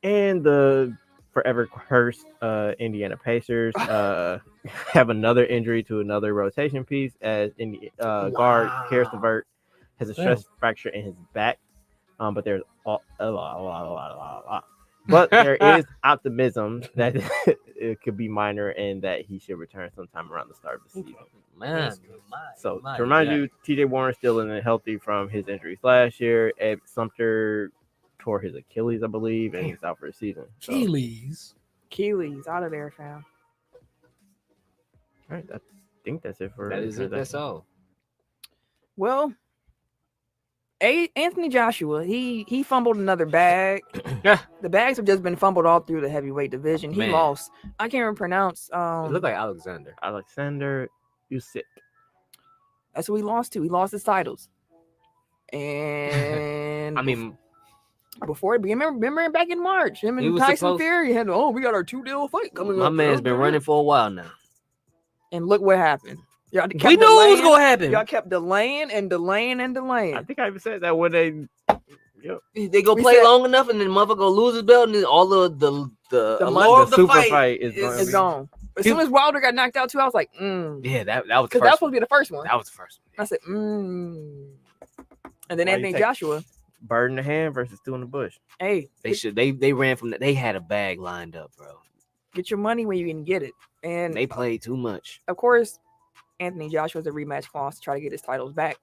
And the forever cursed Indiana Pacers have another injury to another rotation piece as guard Karis LeVert has a stress fracture in his back. But there's a lot. But there is optimism that it could be minor and that he should return sometime around the start of the season. Man, So to remind you, TJ Warren still isn't healthy from his injuries last year. Ed Sumter tore his Achilles, I believe, and he's out for the season. So, all Keely's. Keely's out of there, fam. right, I think that's it for that is it. That's transaction. all. Well, Anthony Joshua, he fumbled another bag. Yeah. The bags have just been fumbled all through the heavyweight division. He Man. lost. I can't even pronounce. It looked like Alexander. Alexander Usyk. That's who he lost to. He lost his titles. And I mean, Before it began, remember back in March, him He and was Tyson supposed- Fury had, we got our 2-deal fight coming My up. man's been running for a while now. And look what happened. Y'all kept We knew it was delaying. gonna happen. Y'all kept delaying and delaying and delaying. I think I even said that when they. They go We play said- long enough, and then motherfucker go lose his belt, and then all of the allure of the super fight, fight is gonna It's be- gone. As soon as Wilder got knocked out too, I was like, Yeah, that was the because that was first supposed to be the first one. That was the first one. I said, And then Why you Anthony take- Joshua, Bird in the hand versus two in the bush. hey, They ran from they had a bag lined up, bro. get your money when you can get it. And They played too much. of course, Anthony Joshua's a rematch clause to try to get his titles back.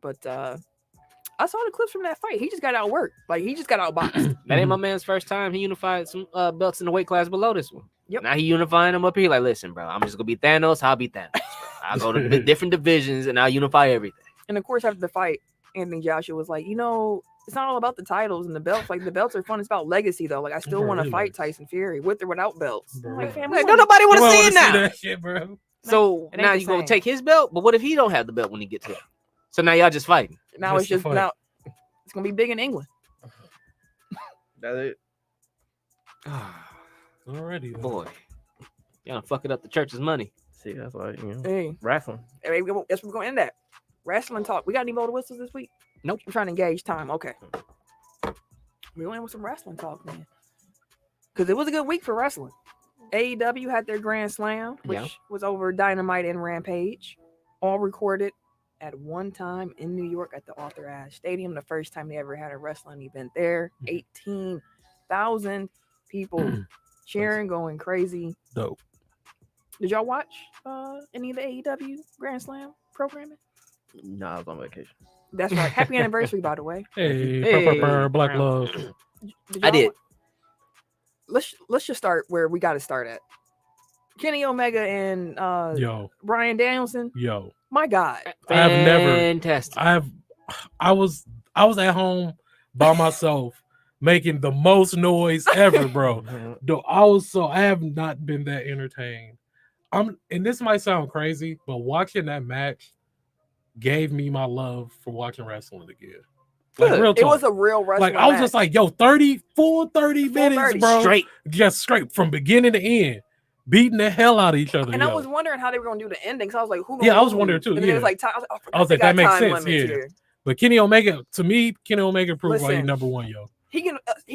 But I saw the clips from that fight. He just got outworked. Like he just got outboxed. That ain't my man's first time. He unified some belts in the weight class below this one. Yep. Now he unifying them up here. Like, listen, bro, I'm just gonna be Thanos. I'll be Thanos. Bro. I'll go to different divisions and I'll unify everything. And of course, after the fight, Anthony Joshua was like, it's not all about the titles and the belts. Like the belts are fun. It's about legacy though. Like I still Bro, want to it fight is. Tyson Fury with or without belts. I'm like, Bro. fam, Like, don't nobody want to Nobody see it wanna now. that shit, bro. So It ain't now the you gonna same. take his belt, but what if he don't have the belt when he gets here? So now y'all just fighting. Now Just it's the just fight. now it's gonna be big in England. That's it. Already, though. Boy, y'all fucking up the church's money. See, that's why Hey, wrestling. that's where we're gonna end that. Wrestling talk. We got any vote whistles this week? Nope. We're trying to engage time. Okay. We're going with some wrestling talk, man. Because it was a good week for wrestling. AEW had their Grand Slam, which Yeah. was over Dynamite and Rampage, all recorded at one time in New York at the Arthur Ashe Stadium. The first time they ever had a wrestling event there. 18,000 people cheering, going crazy. Dope. Did y'all watch any of the AEW Grand Slam programming? No, I was on vacation. That's right. Happy anniversary, by the way. Hey, Hey. Black Love. I did. Let's just start where we got to start at. Kenny Omega and Yo, Bryan Danielson. yo. My God, I've never- Fantastic. I was at home by myself making the most noise ever, bro. Though I have not been that entertained. And this might sound crazy, but watching that match gave me my love for watching wrestling again. Like Good. real it talk. was a real wrestling. Like I was just like, yo, 30 minutes, 30. bro. Straight. Just straight from beginning to end, beating the hell out of each other. and yo. I was wondering how they were gonna do the ending. So I was like, who? Yeah, gonna I was lose? wondering too, And then it was yeah. like, time, I was like, I was they like, that got makes time sense, limits yeah. here. But Kenny Omega, to me, Kenny Omega proved why he's Listen. number one, yo. He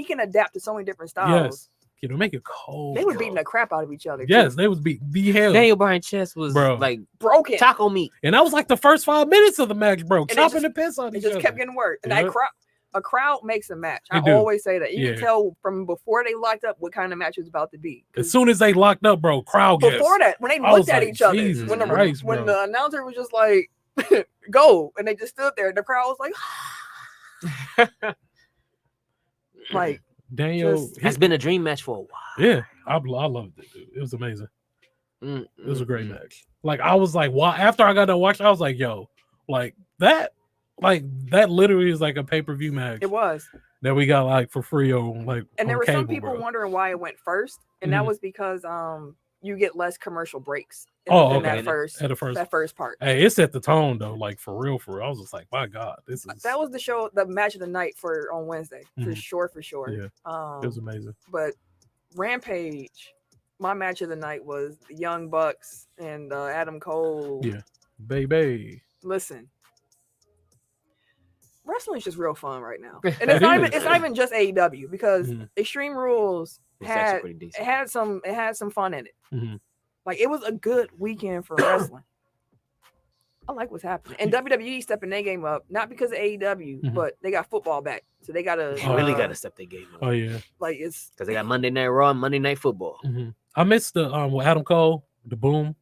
can adapt to so many different styles. Yes. Kenny Omega cold. They were bro. beating the crap out of each other. Yes, too. they was beating the hell. Daniel Bryan's chest was Bro. like broken. taco meat. And that was like the first 5 minutes of the match, bro. they Chopping just- the piss out of It each just other. kept getting worse. And Yep. a crowd makes a match. I They do. always say that. You Yeah. can tell from before they locked up what kind of match it's about to be. 'Cause As soon as they locked up, bro, crowd gets. before that, when they I was looked at like, each other, Jesus when Christ, when bro. the announcer was just like, "Go," and they just stood there, and the crowd was like, like Daniel, just- It's been a dream match for a while. yeah, I loved it, dude. It was amazing. Mm, It was a great mm, match. Like I was like, why? After I got to watch, I was like, yo, that literally is like a pay-per-view match it was. that we got like for free on like. And there on were some cable, people bro. wondering why it went first, and that Mhm. was because you get less commercial breaks in, Oh, in okay. that first At the first, that first part. hey, it set the tone though, like for real. I was just like, my God, this is That was the match of the night for on Wednesday for Mhm. sure, for sure. Yeah, it was amazing. But Rampage, my match of the night was the Young Bucks and Adam Cole. Yeah. Baby. Listen, wrestling's just real fun right now, and it's not even just AEW because Mhm. Extreme Rules It's actually had pretty decent. it had some fun in it. Mhm. Like it was a good weekend for wrestling. I like what's happening, and WWE stepping their game up, not because of AEW, Mhm. but they got football back, so they gotta They really got to step their game up Oh yeah. like it's because they got Monday Night Raw and Monday Night Football. Mhm. I missed the with Adam Cole, the boom.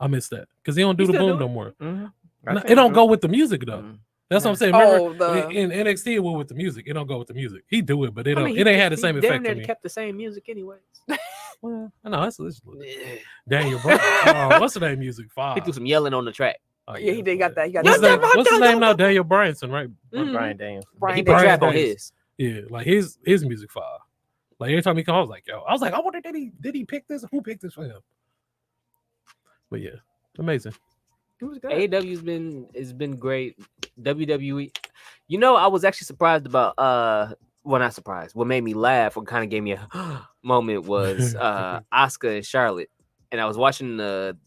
I missed that because he don't do He the still boom do it? no more. Mhm. No, it don't go with the music though. Mhm. That's what I'm saying. Remember, oh the in NXT, it went with the music. It don't go with the music. He do it, but it I don't. mean, it ain't had the he same damn effect near to me. kept the same music anyways. Well, I know that's Yeah. Daniel Bryan. What's the name? Music 5. He threw some yelling on the track. Oh, yeah he did got that he got What's, that. what's his name now? Daniel Bryanson, right? Mhm. Brian Daniels. Brian He Daniels. put trap on Daniels. his. Yeah, like his music 5. Like every time he comes, I was like, yo, I wonder did he pick this? Who picked this for him? But yeah, amazing. It was good. AEW's been great. WWE. You know, I was actually surprised about well, not surprised. What made me laugh, what kind of gave me a moment was Asuka and Charlotte, and I was watching their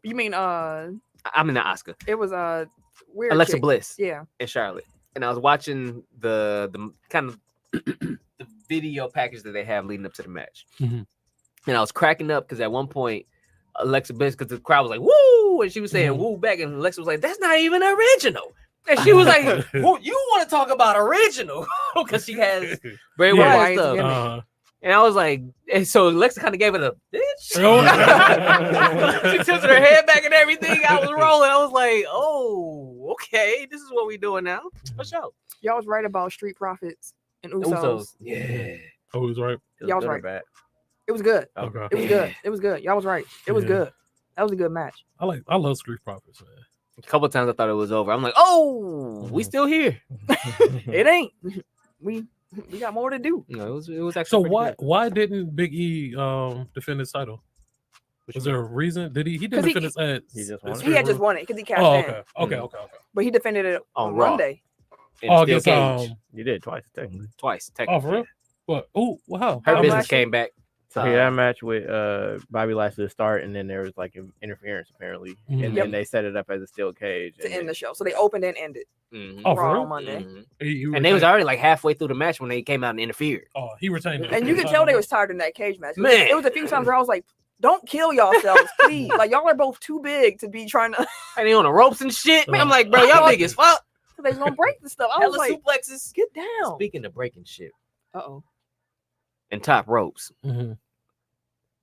You mean I'm in the Asuka, it was weird Alexa chick. Bliss Yeah. and Charlotte, and I was watching the kind of the video package that they have leading up to the match, Mhm. and I was cracking up because at one point Alexa Bliss, because the crowd was like "woo," and she was saying "woo" back, and Alexa was like, "That's not even original." And she was like, well, "You want to talk about original?" Because she has Bray Yeah. Wyatt stuff. Uh-huh. And I was like, and so Alexa kind of gave it a bitch. Oh. She tilted her head back and everything. I was rolling. I was like, oh, okay, this is what we doing now. For sure. Y'all was right about Street Profits and Usos. Yeah. Oh, he was right. Y'all was good or right. bad? It was good. Okay. It was good. It was good. Y'all was right. It was Yeah. good. That was a good match. I love Street Profits, man. A couple of times I thought it was over. I'm like, oh, we still here. It ain't. We got more to do. No, it was actually So pretty why didn't Big E defend his title? Was there a reason? Did he didn't 'Cause he- defend his ad? he just won it. He had just won it because he cashed Oh, in. okay. Okay. But he defended it On on Raw. Monday. good. Oh, I And guess still cage. You did twice, technically. Twice, Oh, technically. for real? What? Oh, wow. Her How business much? came back. So he had a match with Bobby Lashley to start, and then there was like interference apparently, Mhm. and then they set it up as a steel cage To and end the show. So they opened and ended. Mhm. Oh, for Raw real? on Monday. Mhm. He And they was retained- already like halfway through the match when they came out and interfered. Oh, he retained it. And you could tell they was tired in that cage match. Man. It was a few times where I was like, don't kill yourselves, please. Like, y'all are both too big to be trying to. And they on the ropes and shit. Man, I'm like, bro, y'all big as fuck. They was gonna break the stuff. I was Hella like, suplexes. get down. Speaking of breaking shit Uh-oh. and top ropes, Mhm.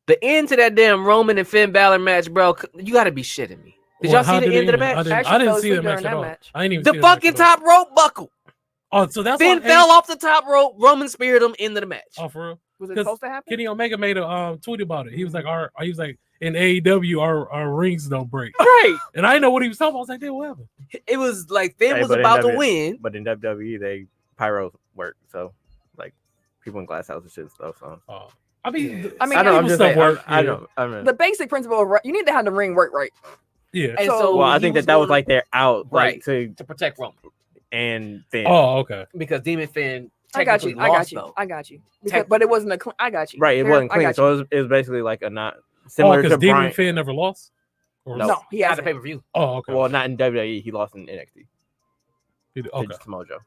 the end to that damn Roman and Finn Balor match, bro, you got to be shitting me. Did Well, y'all how see the did it end of the end? match? I Actually, didn't fell see the asleep match during at that all. match. I didn't even The see match fucking at all. top rope buckle. Oh, so that's Finn why fell off the top rope. Roman speared him into the match. Oh, for real? Was it 'Cause supposed to happen? Kenny Omega made a tweet about it. He was like, in AEW, our rings don't break. Right. And I didn't know what he was talking about. I was like, damn, what happened? It was like Finn Hey, was but in about to W- win. But in WWE, they pyros work, so like people in glass houses shit stuff. So I mean, Yeah. the- I mean, I know. some I'm just stuff saying. work, I yeah. know. I mean, The basic principle of you need to have the ring work right. Yeah. And So- so well, I he think that was going like their out, Right. like to to protect Roman and then Oh, okay. because Demon Finn I got technically you. I got lost you. though. I got you. Tech- Because, but it wasn't a. I got you. right, it Fair- wasn't I clean, got so you. it was basically like a not Oh, similar to because Demon Brian. Finn never lost? Or No. No, he At the hasn't. pay per view. Oh, okay. Well, not in WWE. He lost in NXT okay. to Mojo.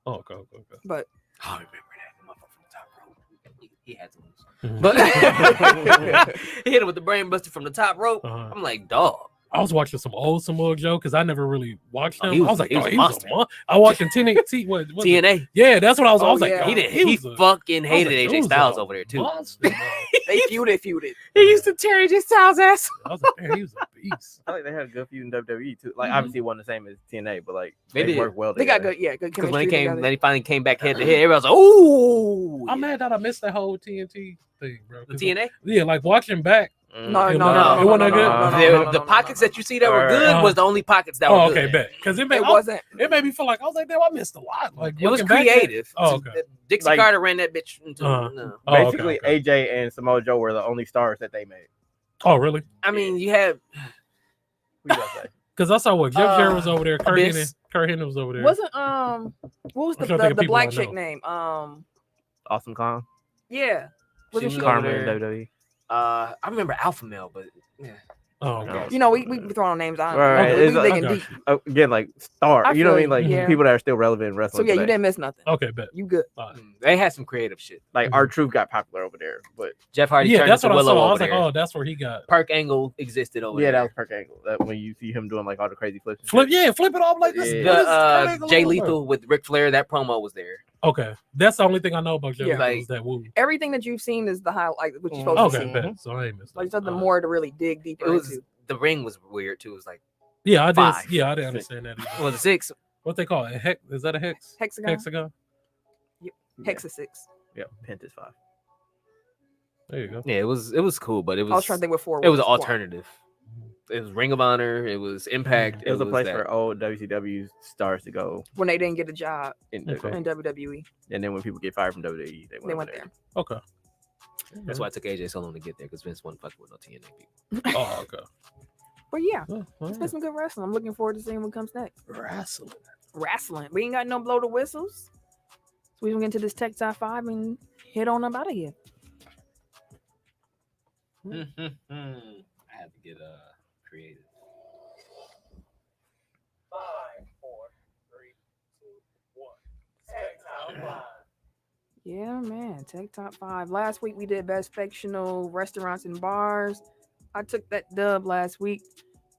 Oh, okay. Okay. But I remember that motherfucker from the top rope. He had to lose. Mhm. But he hit him with the brain buster from the top rope. Uh-huh. I'm like, dog. I was watching some old Samoa Joe because I never really watched Oh, him. he was- I was like, he was oh, a he was monster. a monster. I watched him TNT. What? TNA. Yeah, that's what I was. I Oh, was like, yeah. oh, He was a fucking I was hated like, AJ dude's Styles a over there too. monster, bro. they feuded. He used to tear AJ Styles ass. I was like, man, he was a beast. I think they had a good feud in WWE too. Like Mhm. obviously it wasn't the same as TNA, but like They they did. work well They got together. good. Yeah, good Because chemistry. when he finally came back head to head, everybody was like, "Ooh, I'm mad that I missed that whole TNT thing, bro. the 'Cause, TNA." Yeah, like watching back. Mm. No, It no, wasn't- no, it no, wasn't no, that good? no, no, The- no, no, the no, pockets no, that you see that were Alright. good was the only pockets that Oh, were okay, good. bet. Because it no. It wasn't. made me feel like I was like, damn, I missed a lot. Like It was looking back at- creative. Oh, okay. Dixie Like- Carter ran that bitch into. Uh-huh. No. Oh, okay, Basically, okay. AJ and Samoa Joe were the only stars that they made. Oh, really? I mean, you had What you gotta say? Because I saw what Jeff Jarrett was over there. Kurt Abyss. Hennig was over there. Wasn't what was I'm trying to think of the people black I chick know. name? Awesome Kong, Yeah. She Wasn't was she? over Carmen in there. WWE. I remember Alpha Male, but yeah. Oh, No. okay. You know, we throwing names out. Right, We it's like- digging I got deep. you. Again, like star. I You know what I feel mean? Like you, yeah. people that are still relevant in So wrestling. yeah, you today. didn't miss nothing. Okay, bet. You good. They had some creative shit. Like Mhm. R-Truth got popular over there, but Jeff Hardy Yeah, turned that's into what I Willow saw. I over was like, there. oh, that's where he got Perk Angle existed over yeah, there. that was Perk Angle. That when you see him doing like all the crazy flips. and flip. shit. Yeah, flip it off like this. Yeah. The What is Kurt Angle Jay over? Lethal with Ric Flair, that promo was there. Okay, that's the only thing I know about Jeff. Yeah. Jarrett Like- was that woo. Everything that you've seen is the highlight, what you're supposed to Okay, see. bet. So I ain't missed. Like that. something All right. more to really dig deeper It was into. the ring was weird too. It was like, Yeah, I did. 5. Yeah, I didn't understand that. Either. was it 6? What they call it? A hex? Is that a hex? Hexagon. Hexagon. Hexa 6. Yeah, Pent is 5. There you go. Yeah, it was cool, but it was I was trying to think what 4 was. it was an 4. alternative. It was Ring of Honor. It was Impact. It was a place that. for old WCW stars to go When they didn't get a job in Okay. in WWE, and then when people get fired from WWE, they they went, went over there. Okay. That's why it took AJ so long to get there because Vince wasn't fucking with no TNA people. Oh, okay. But yeah, Oh, all it's been right. some good wrestling. I'm looking forward to seeing what comes next. Wrestling. Wrestling. We ain't got no blow the whistles. we're gonna get into this tech top 5 and head on up out of here. I had to get creative. 5, 4, 3, 2, 1. Tech top 5. Yeah, man. Tech top 5. Last week we did best fictional restaurants and bars. I took that dub last week.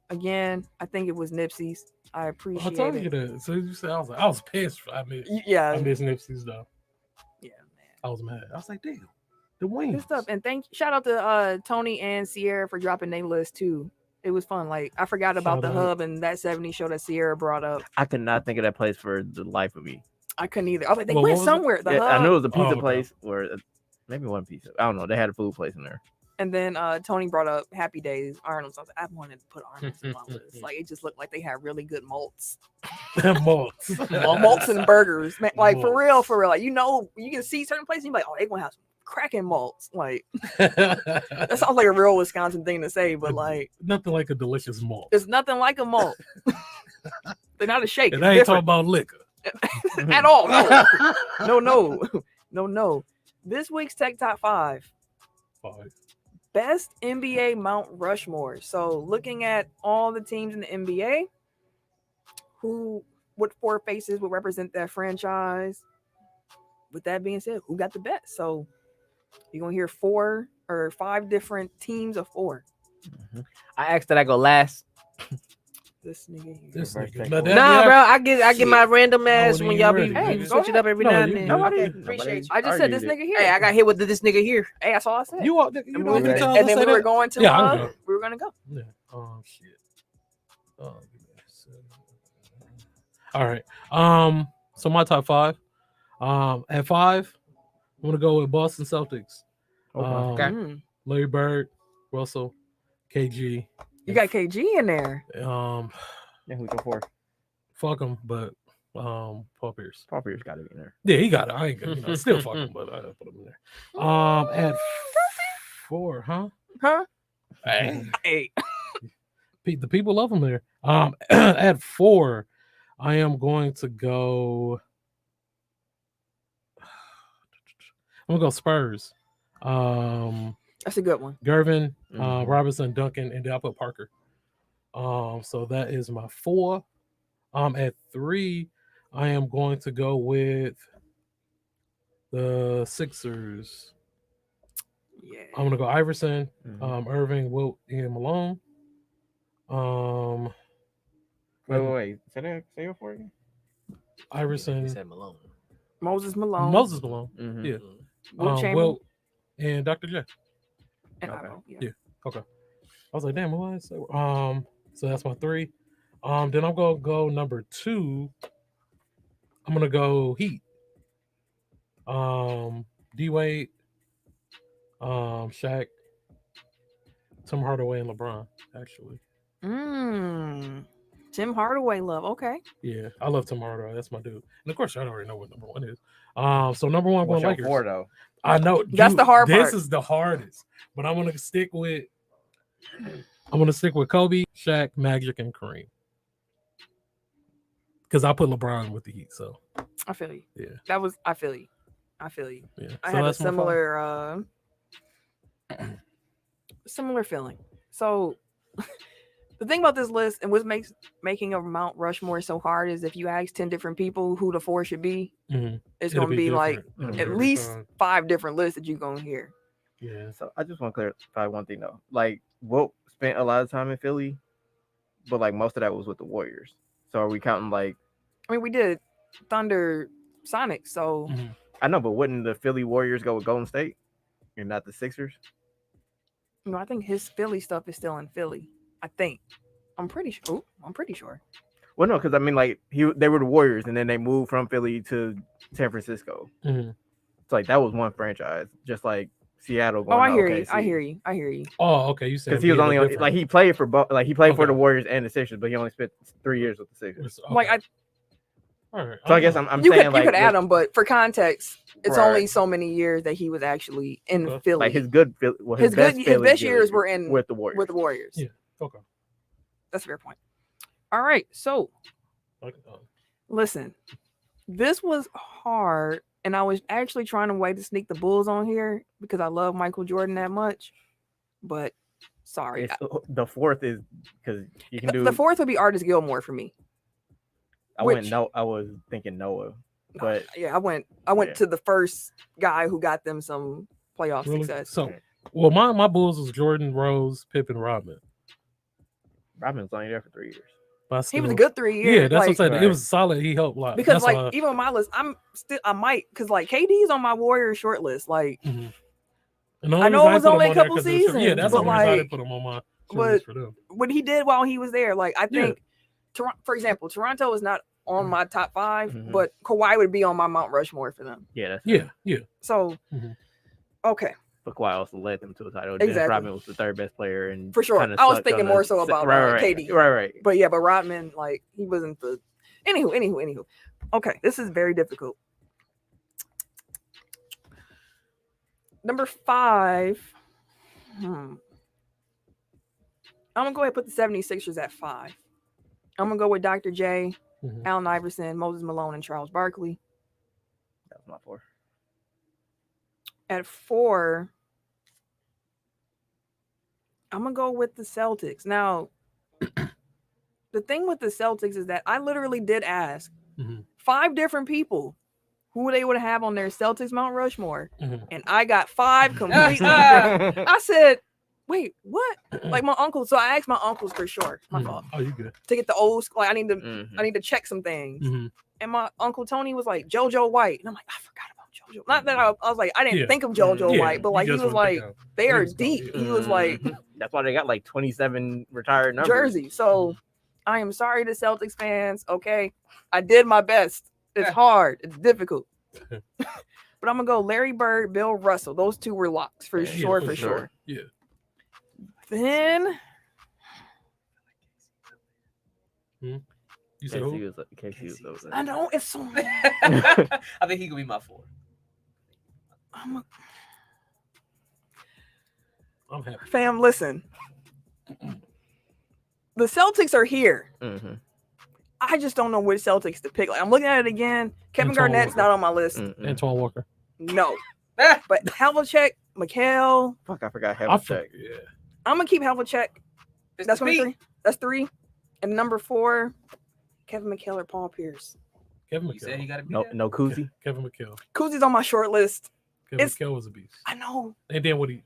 Again, I think it was Nipsey's. I I appreciate told you it. that. So you said I was pissed. I miss Yeah, Nipsey's though. yeah, man. I was mad. I was like, damn, the Good wings. stuff. And shout out to Tony and Sierra for dropping their list too. It was fun. Like I forgot about the Shout out. hub and that 70s show that Sierra brought up. I could not think of that place for the life of me. I couldn't either. I was like, they Well, went what was it? somewhere. The Yeah, hub. I knew it was a pizza okay. place or maybe one pizza. I don't know. They had a food place in there. And then Tony brought up Happy Days, Arnold's. I wanted to put Arnold's on my list. Like it just looked like they had really good malts. Malts. Malts and burgers. Man, like for Malts. real. Like you know, you can see certain places and you're like, oh, they gonna have some cracking malts. Like that sounds like a real Wisconsin thing to say, but like Nothing like a delicious malt. there's nothing like a malt. They're not a shake. And It's I ain't different. talking about liquor. At all. No. This week's Tech Top 5. Fine. Best NBA Mount Rushmore. So looking at all the teams in the NBA, what 4 faces would represent that franchise? With that being said, who got the best? So you're gonna hear 4 or 5 different teams of 4. I asked that I go last. This nigga here. This Reverse nigga. take Now over. that- Nah, that- bro, I get my random ass then when you y'all be ready. Hey, you go switch it up every No, now and you then. good. Okay, Nobody appreciate you. I just said argued this it. nigga here. Hey, I got hit with this nigga here. Hey, that's all I said. You and know, we, every and time I then say we were that- going to Yeah, I'm good. we were gonna go. Yeah. Oh shit. Oh, goodness. All right. So my top 5. At 5, I'm gonna go with Boston Celtics. Okay. Mm. Larry Bird, Russell, KG. You got KG in there. Yeah, who's your 4? Fuck him, but Paul Pierce. Paul Pierce got to be in there. Yeah, he got it. I ain't gonna, still fuck him, but I put him in there. At 4, huh? Huh? Hey. Hey. The people love him there. At 4, I am going to go. I'm gonna go Spurs. That's a good one. Gervin, Mhm. Robinson, Duncan, and then I put Parker. So that is my 4. At 3, I am going to go with the Sixers. Yeah. I'm gonna go Iverson, Mhm. Irving, Wilt, and Malone. Wait. Say your 4 again. Iverson, He said Malone. Moses Malone. Moses Malone, Mhm. Yeah. Will Chamberlain. Wilt, and Dr. J. And Okay. Ivo, yeah. Yeah. I was like, damn, what did I say? So that's my 3. Then I'm gonna go number 2. I'm gonna go Heat. D Wade, Shaq, Tim Hardaway, and LeBron. Actually, Tim Hardaway love. Okay. yeah, I love Tim Hardaway. That's my dude. And of course, I already know what number 1 is. So number 1, I'm What's going your Lakers. 4 though? I know That's the hard This part. is the hardest, but I'm gonna stick with. I'm gonna stick with Kobe, Shaq, Magic, and Kareem. Because I put LeBron with the Heat, so I feel you. yeah, I feel you. yeah. I So had a that's my 5. similar feeling. So the thing about this list and what makes making a Mount Rushmore so hard is if you ask 10 different people who the 4 should be, Mhm. it's It'll gonna be like different at every least time. 5 different lists that you're gonna hear. Yeah. So I just want to clarify one thing though. Like, Wilt spent a lot of time in Philly, but like most of that was with the Warriors. So are we counting like? I mean, we did Thunder Sonic, so Mhm. I know, but wouldn't the Philly Warriors go with Golden State and not the Sixers? you know, I think his Philly stuff is still in Philly. I think. I'm pretty sure. I'm pretty sure. Well, no, because I mean, like they were the Warriors, and then they moved from Philly to San Francisco. Mhm. It's like that was one franchise, just like Seattle. Oh, I to hear you. OKC. I hear you. I hear you. Oh, okay. You said Because he was only on, like he played for both, like he played for Okay. the Warriors and the Sixers, but he only spent 3 years with the Sixers. Like All right. So I guess I'm you saying could like you could add him, but for context, it's Right. only so many years that he was actually in Okay. Philly. like his good, well, his best Philly best years were in with the Warriors. with the Warriors. Yeah. Okay. That's a fair point. All right, so Okay. listen, this was hard And I was actually trying to wait to sneak the Bulls on here because I love Michael Jordan that much. But sorry. The fourth is because you can do The fourth would be Artis Gilmore for me. I was thinking Noah, but yeah, I went to the first guy who got them some playoff Really? success. So, well, my Bulls was Jordan, Rose, Pippen, Rodman. Rodman was only there for 3 years. But He was a good 3 years. Yeah, that's what I'm saying. right. It was solid. He helped a lot. Because That's like why- even on my list, I might because like KD's on my Warriors short list. Like Mhm. And the I know reason it was put him only a on there couple 'cause of the short- Yeah, seasons, that's the but, only reason I like, didn't put him on my short but- list for them. what he did while he was there, like I Yeah. think for example, Toronto is not on my top 5, Mhm. but Kawhi would be on my Mount Rushmore for them. Yeah, that's Yeah. So Mhm. okay, But Kawhi also led them to a title. Dennis Exactly. Rodman was the third best player, and For sure. kinda I was sucked thinking on more the so se- about, right, KD. Right. but yeah, but Rodman, like he wasn't the anywho. Okay, this is very difficult. Number 5. I'm gonna go ahead and put the 76ers at 5. I'm gonna go with Dr. J, Mhm. Allen Iverson, Moses Malone, and Charles Barkley. That was my 4. At 4, I'm gonna go with the Celtics. Now, the thing with the Celtics is that I literally did ask Mhm. 5 different people who they would have on their Celtics Mount Rushmore, Mhm. and I got 5 completely different. I said, "Wait, what?" Like my uncle. So I asked my uncles for sure. My Mhm. fault. Oh, you good? To get the old school. Like, I Mhm. need to check some things. Mhm. And my uncle Tony was like JoJo White, and I'm like, I forgot about JoJo. Not that I was like, I didn't Yeah. think of JoJo Yeah, White, but like you he just was wouldn't like, think of they are names about deep. it. He was like Mhm. That's why they got like 27 retired numbers. Jersey. So I am sorry to Celtics fans. Okay, I did my best. It's hard. It's difficult. But I'm gonna go Larry Bird, Bill Russell. Those 2 were locks for Yeah, sure. for For sure. sure. Yeah. Then You said who? KC was over there. I know it's so. I think he could be my 4. I'm happy. Fam, listen. The Celtics are here. Mhm. I just don't know which Celtics to pick. Like, I'm looking at it again. Kevin Antoine Garnett's Walker. not on my list. Mhm. Antoine Walker. No. But Havlicek, Mikhail. Fuck, I forgot I Havlicek. yeah. I'm gonna keep Havlicek. That's number 3. That's 3. And number 4, Kevin McHale or Paul Pierce. Kevin You said he McHale. got to be No, there? no Koozie. Kevin McHale. Kuzi's on my short list. Kevin It's- McHale was a beast. I know. And then what he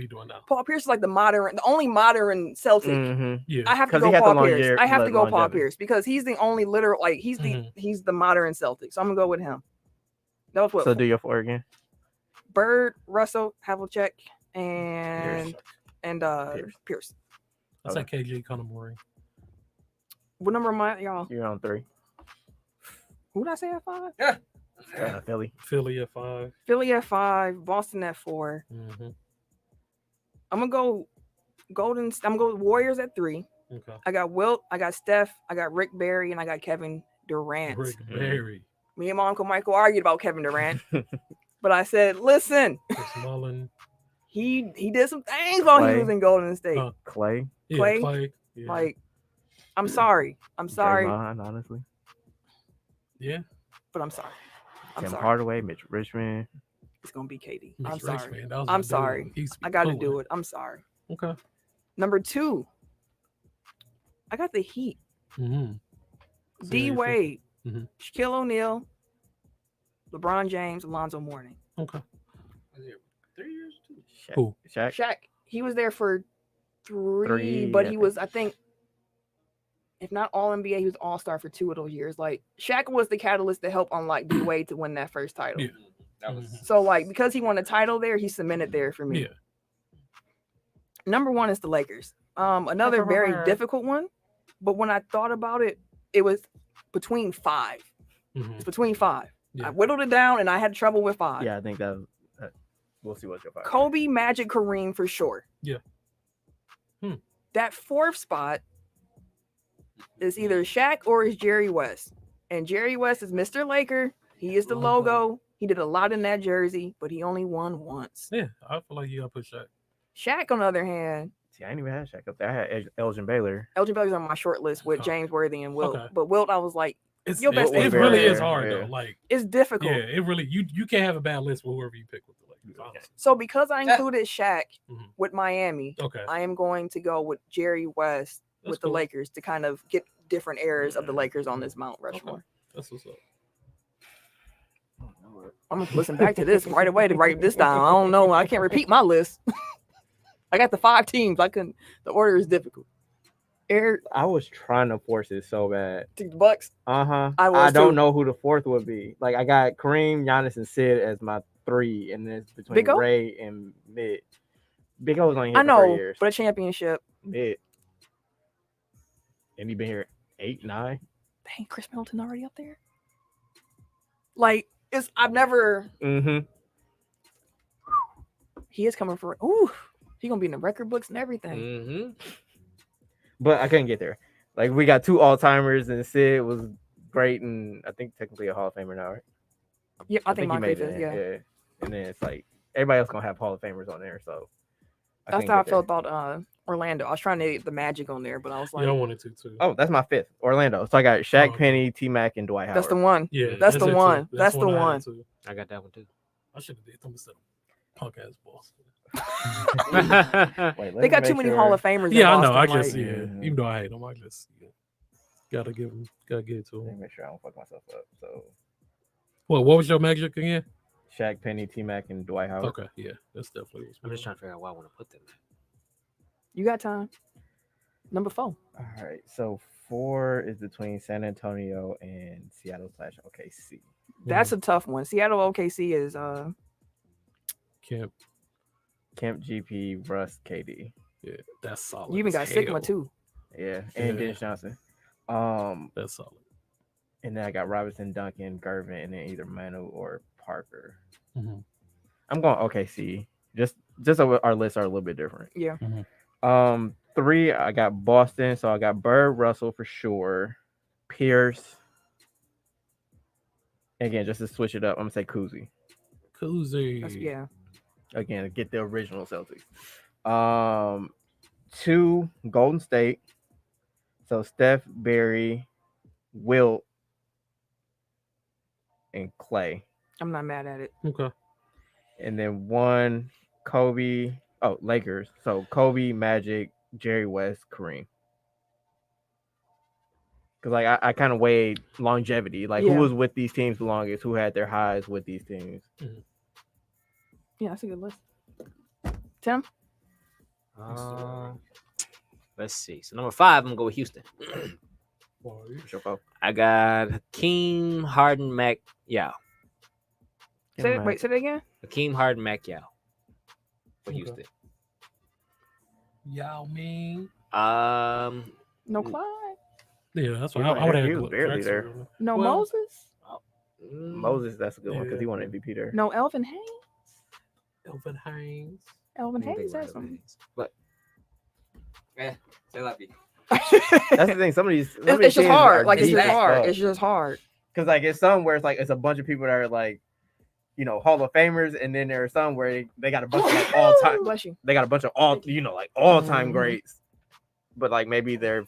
doing now? Paul Pierce is like the only modern Celtic. Mhm. Yeah. I have to 'Cause go he had the Paul Pierce. I have to the go Paul longevity. Pierce because he's the only literal like he's the modern Celtic. So I'm gonna go with him. That was what So do your 4 again. Bird, Russell, Havlicek, and Pierce. I said KJ Conor Murray. What number am I, y'all? You're on 3. Who did I say at 5? Philly. Philly at 5. Philly at 5, Boston at 4. Mm-hmm. I'm gonna go I'm gonna go Warriors at 3. Okay. I got Wilt, I got Steph, I got Rick Barry, and I got Kevin Durant. Rick Barry. Me and my uncle Michael argued about Kevin Durant, but I said, listen, Chris Mullen. he did some things while he Clay. was in Golden State. Clay. Yeah, Clay? Clay. Yeah. Like, I'm sorry, Draymond, honestly. Yeah. but I'm sorry. I'm Tim sorry. Hardaway, Mitch Richmond. It's gonna be KD. Mitch I'm sorry. Richmond, that was I'm my dude. sorry. He used to be I got to pulling. do it. I'm sorry. Okay. Number 2, I got the Heat. Mm-hmm. D Wade, Mhm. Shaquille O'Neal, LeBron James, Alonzo Mourning. Okay. Was it 3 years too? Who? Shaq. Shaq, he was there for 3, Three, but I he think. was, I think, if not all NBA, he was all star for 2 of those years. Like Shaq was the catalyst to help unlock D Wade to win that first title. Yeah. That was Mhm. So like because he won a title there, he cemented there for me. Yeah. Number 1 is the Lakers. Another very difficult one, but when I thought about it, it was between 5. Mhm. It's between 5. Yeah. I whittled it down, and I had trouble with 5. Yeah, I think that. We'll see what your 5. Kobe, Magic, Kareem for sure. Yeah. That 4th spot is either Shaq or is Jerry West. And Jerry West is Mr. Laker. He is the Uh-huh. logo. He did a lot in that jersey, but he only won once. Yeah. I feel like you got to put Shaq. Shaq, on the other hand, See, I didn't even have Shaq up there. I had Elgin Baylor. Elgin Baylor's on my short list with Oh. James Worthy and Wilt. Okay. But Wilt, I was like, It's, Your best it team. really is Yeah. hard Yeah. though. Like, It's difficult. yeah, it really you can't have a bad list with whoever you pick with the Lakers. Honestly. So because I included Shaq Mhm. with Miami, Okay, I am going to go with Jerry West That's with the cool. Lakers to kind of get different eras of the Lakers on this Mount Rushmore. Okay. That's what's up. I'm gonna listen back to this right away to write this down. I don't know. I can't repeat my list. I got the 5 teams. I couldn't. The order is difficult. Air I was trying to force it so bad. to the Bucks. I was don't too. know who the fourth would be. Like I got Kareem, Giannis, and Sid as my 3, and then it's between Big O? Ray and Mid. Big O's only here I for 3 know, years. but a championship. Mid. And he been here 8, 9. Dang, Chris Middleton already up there. Like I've never. Mm-hmm. He is coming for. Ooh, he gonna be in the record books and everything. Mm-hmm. But I couldn't get there. Like we got 2 all-timers, and Sid was great, and I think technically a Hall of Famer now, right? Yeah, I think he Moncrief it is. in, Yeah. And then it's like everybody else gonna have Hall of Famers on there, so That's couldn't how I get felt there. about Orlando. I was trying to get the Magic on there, but I was like, Yeah, I wanted to too. Oh, that's my 5th. Orlando. So I got Shaq, Oh. Penny, T-Mac, and Dwight Howard. that's the one. Yeah, That's the it, too. one. That's the I had, one. too. I got that one too. I should have did them instead of punk ass Boston. Wait, let They me got too make many sure. Hall of Famers. Yeah, in I know. I Boston, just like, yeah. Even though I hate them, I just gotta give it to Let me them. make sure I don't fuck myself up. So What was your magic again? Shaq, Penny, T-Mac, and Dwight Howard. Okay, yeah, that's definitely. I'm just trying to figure out why I want to put them. you got time. Number 4. All right. So 4 is between San Antonio and Seattle/OKC. That's a tough one. Seattle OKC is Camp. Kemp, GP, Russ, KD. Yeah, that's solid. you even got as Sigma hell. too. Yeah, and Yeah. Dennis Johnson. That's solid. And then I got Robinson, Duncan, Gervin, and then either Manu or Parker. Mhm. I'm going OKC. Just so our lists are a little bit different. Yeah. 3, I got Boston, so I got Bird, Russell for sure, Pierce. Again, just to switch it up, I'm gonna say Kuzi. Koozie. Yeah. Again, get the original Celtics. 2, Golden State. So Steph, Barry, Wilt, and Clay. I'm not mad at it. Okay. And then 1, Kobe. Oh, Lakers. So Kobe, Magic, Jerry West, Kareem. Because like I kind of weighed longevity, like Yeah. who was with these teams the longest, who had their highs with these teams. Yeah, that's a good list. Tim? Let's see. So number 5, I'm gonna go with Houston. What's your vote? I got Hakeem, Harden, Mac Yao. Say that again. Hakeem, Harden, Mac Yao for Okay. Houston. Yao Ming. No Clyde. Yeah, that's what He I would have. he was barely there. No Well, Moses. Moses, that's a good one because he Yeah. won MVP there. No Elvin Hayes. Elvin Haynes. Elvin I don't Hayes think has about some. it, but say like That's the thing. Some of these, It's just hard. Like it's just hard. It's just hard. Because like it's some where it's like it's a bunch of people that are like, you know, Hall of Famers, and then there are some where they got a bunch of like all time. Bless you. They got a bunch of all like all time Mhm. greats, but like maybe their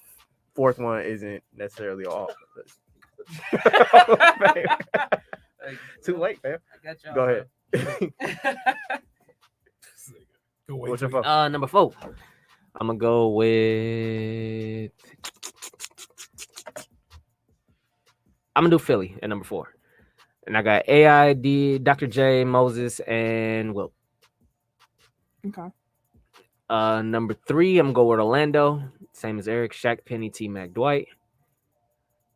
4th one isn't necessarily all. Hall of Fame. Too late, man. Go ahead. Go wait What's your till- vote? number 4. I'm gonna go with. I'm gonna do Philly at number 4, and I got AID, Dr. J, Moses, and Wilt. Okay. Number 3, I'm gonna go with Orlando, same as Eric, Shaq, Penny, T Mac, Dwight.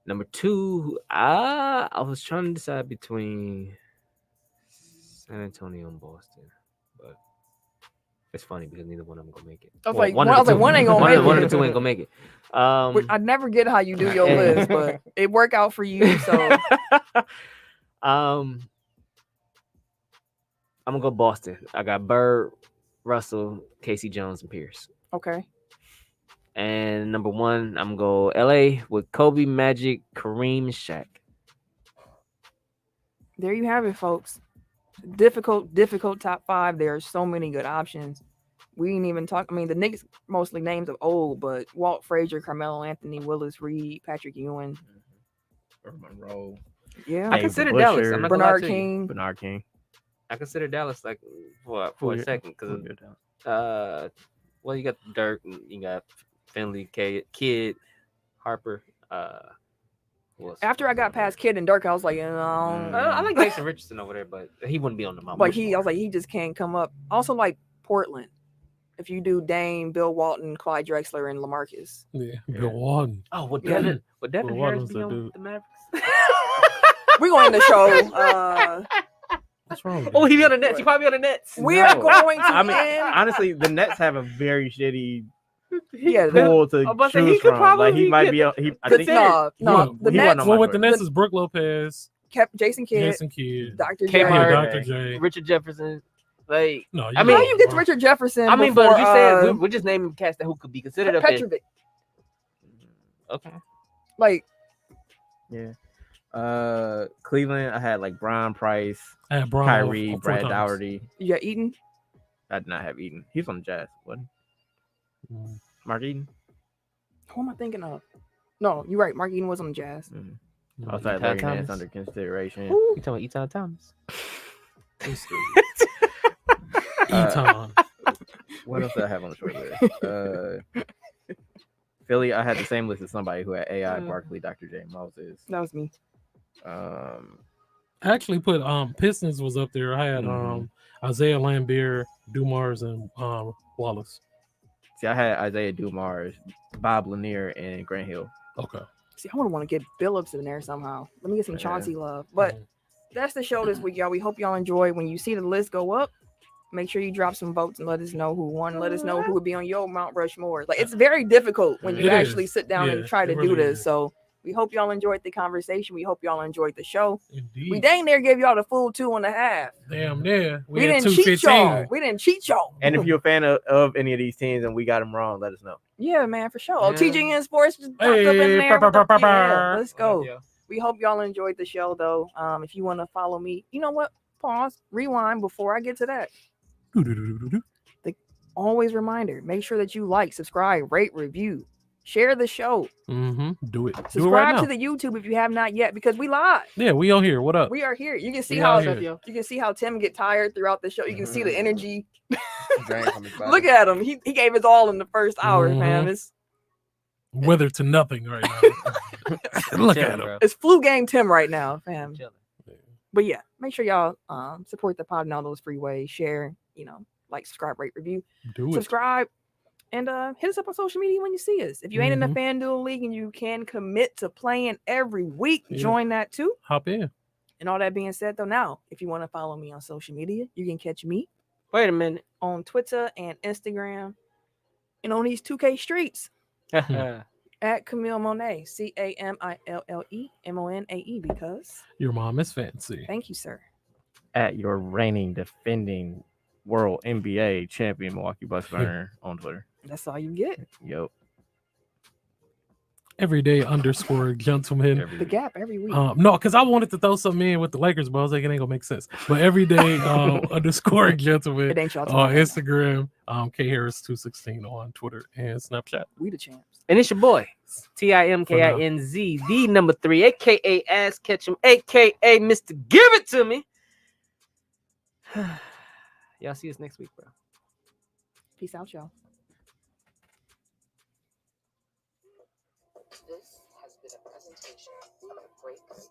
Number 2, I was trying to decide between San Antonio and Boston, but it's funny because neither one of them gonna make it. I was Well, like, one one of the two- ain't gonna one make of- one of it. the two ain't gonna make it. I never get how you do your list, but it worked out for you. So I'm gonna go Boston. I got Bird, Russell, Casey Jones, and Pierce. okay. And number 1, I'm gonna go LA with Kobe, Magic, Kareem, and Shaq. There you have it, folks. Difficult top 5. There are so many good options. We didn't even talk. I mean, the Knicks mostly names of old, but Walt Frazier, Carmelo Anthony, Willis Reed, Patrick Ewing. or Monroe. Yeah. I Dave consider Busher, Dallas. I'm not gonna lie Bernard to you. King. Bernard King. I consider Dallas like for a second because well, you got Dirk, and you got Finley, Kid, Harper. Who else? After I got past Kid and Dirk, I was like, I like Jason Richardson over there, but he wouldn't be on the Mount like Rushmore. I was like, he just can't come up. Also, like Portland. If you do Dame, Bill Walton, Clyde Drexler, and LaMarcus. Yeah, Bill Walton. Oh, would Yeah. Devin Well, Harris Walton's be a on dude. the Mavericks? We're going to show. What's wrong? With Oh, that? he be on the Nets. He probably be on the Nets. We are No. going to I mean, end. honestly, the Nets have a very shitty Yeah, pool to I'm about to say, he choose could from. probably Like he might get be. I the, think no, Well, the he Nets wasn't on Well, my with the choice. Nets is Brooke Lopez, kept Jason Kidd, Jason Kidd, Dr. K. J. Martin. Dr. J. Richard Jefferson. Like, No, I mean, How you get to Richard Jefferson? I mean, before, but if you said we're just naming cats that who could be considered up there. Petrovic. Okay. Like, Yeah. Cleveland, I had like Brian Price, I had Brown Kyrie, four Brad times. Dougherty. you got Eaton. I did not have Eden. He's on the Jazz. What? Mm. Mark Eden? Who am I thinking of? No, you're right. Mark Eaton was on the Jazz. Outside Eton Larry Thomas. Nance under consideration. Who? You talking about Eton Thomas? Eton. What else did I have on the short list? Philly, I had the same list as somebody who had AI, Barkley, Dr. J, Moses. That was me. I actually put Pistons was up there. I had Isaiah Lambier, Dumars, and Wallace. See, I had Isaiah Dumars, Bob Lanier, and Grant Hill. Okay. See, I would want to get Billups in there somehow. Let me get some Yeah. Chauncey love. But that's the show this week, y'all. We hope y'all enjoy. When you see the list go up, make sure you drop some votes and let us know who won. Let us know who would be on your Mount Rushmore. Like, it's very difficult when you It actually is. sit down Yeah, and try it to do really this. is. So we hope y'all enjoyed the conversation. We hope y'all enjoyed the show. Indeed. We dang near gave y'all the full 2.5. Damn near. We had didn't cheat 215. y'all. We didn't cheat y'all. And if you're a fan of any of these teams and we got them wrong, let us know. Yeah, man, for sure. Oh, Yeah. TGN Sports just popped up in Hey, there. brr, brr, brr, Yeah, brr. let's go. Yeah. We hope y'all enjoyed the show, though. If you want to follow me, you know what? Pause, rewind before I get to that. Doo-doo-doo-doo-doo. Always reminder, make sure that you like, subscribe, rate, review, share the show. Do it. Do it Subscribe right now. to the YouTube if you have not yet, because we live. Yeah, we on here. What up? We are here. You can see We how out here. you can see how Tim get tired throughout the show. You can see the energy. Drain from his body. Look at him. He gave his all in the first hour, man. It's Wither to nothing right now. Look at him. Bro. it's flu game Tim right now, fam. Chilling. But yeah, make sure y'all support the pod in all those free ways. Share, like, subscribe, rate, review. Do it. Subscribe, and hit us up on social media when you see us. If you ain't in the FanDuel League and you can commit to playing every week, Yeah. join that too. Hop in. And all that being said, though, now, if you want to follow me on social media, you can catch me Wait a minute. on Twitter and Instagram and on these 2K streets at Camille Monet, CamilleMonae, because Your mom is fancy. thank you, sir. At your reigning, defending world NBA champion, Milwaukee Bucks burner on Twitter. That's all you get. Yep. Everyday _ gentleman. The gap every week. No, because I wanted to throw something in with the Lakers, but I was like, it ain't gonna make sense. But everyday _ gentleman It ain't y'all on time. Instagram, K Harris 216 on Twitter and Snapchat. We the champs. And it's your boy, TIMKINZ, the number 3, aka Ass Ketchum, aka Mr. Give It To Me. Y'all see us next week, bro. Peace out, y'all. This has been a presentation of a Break Media.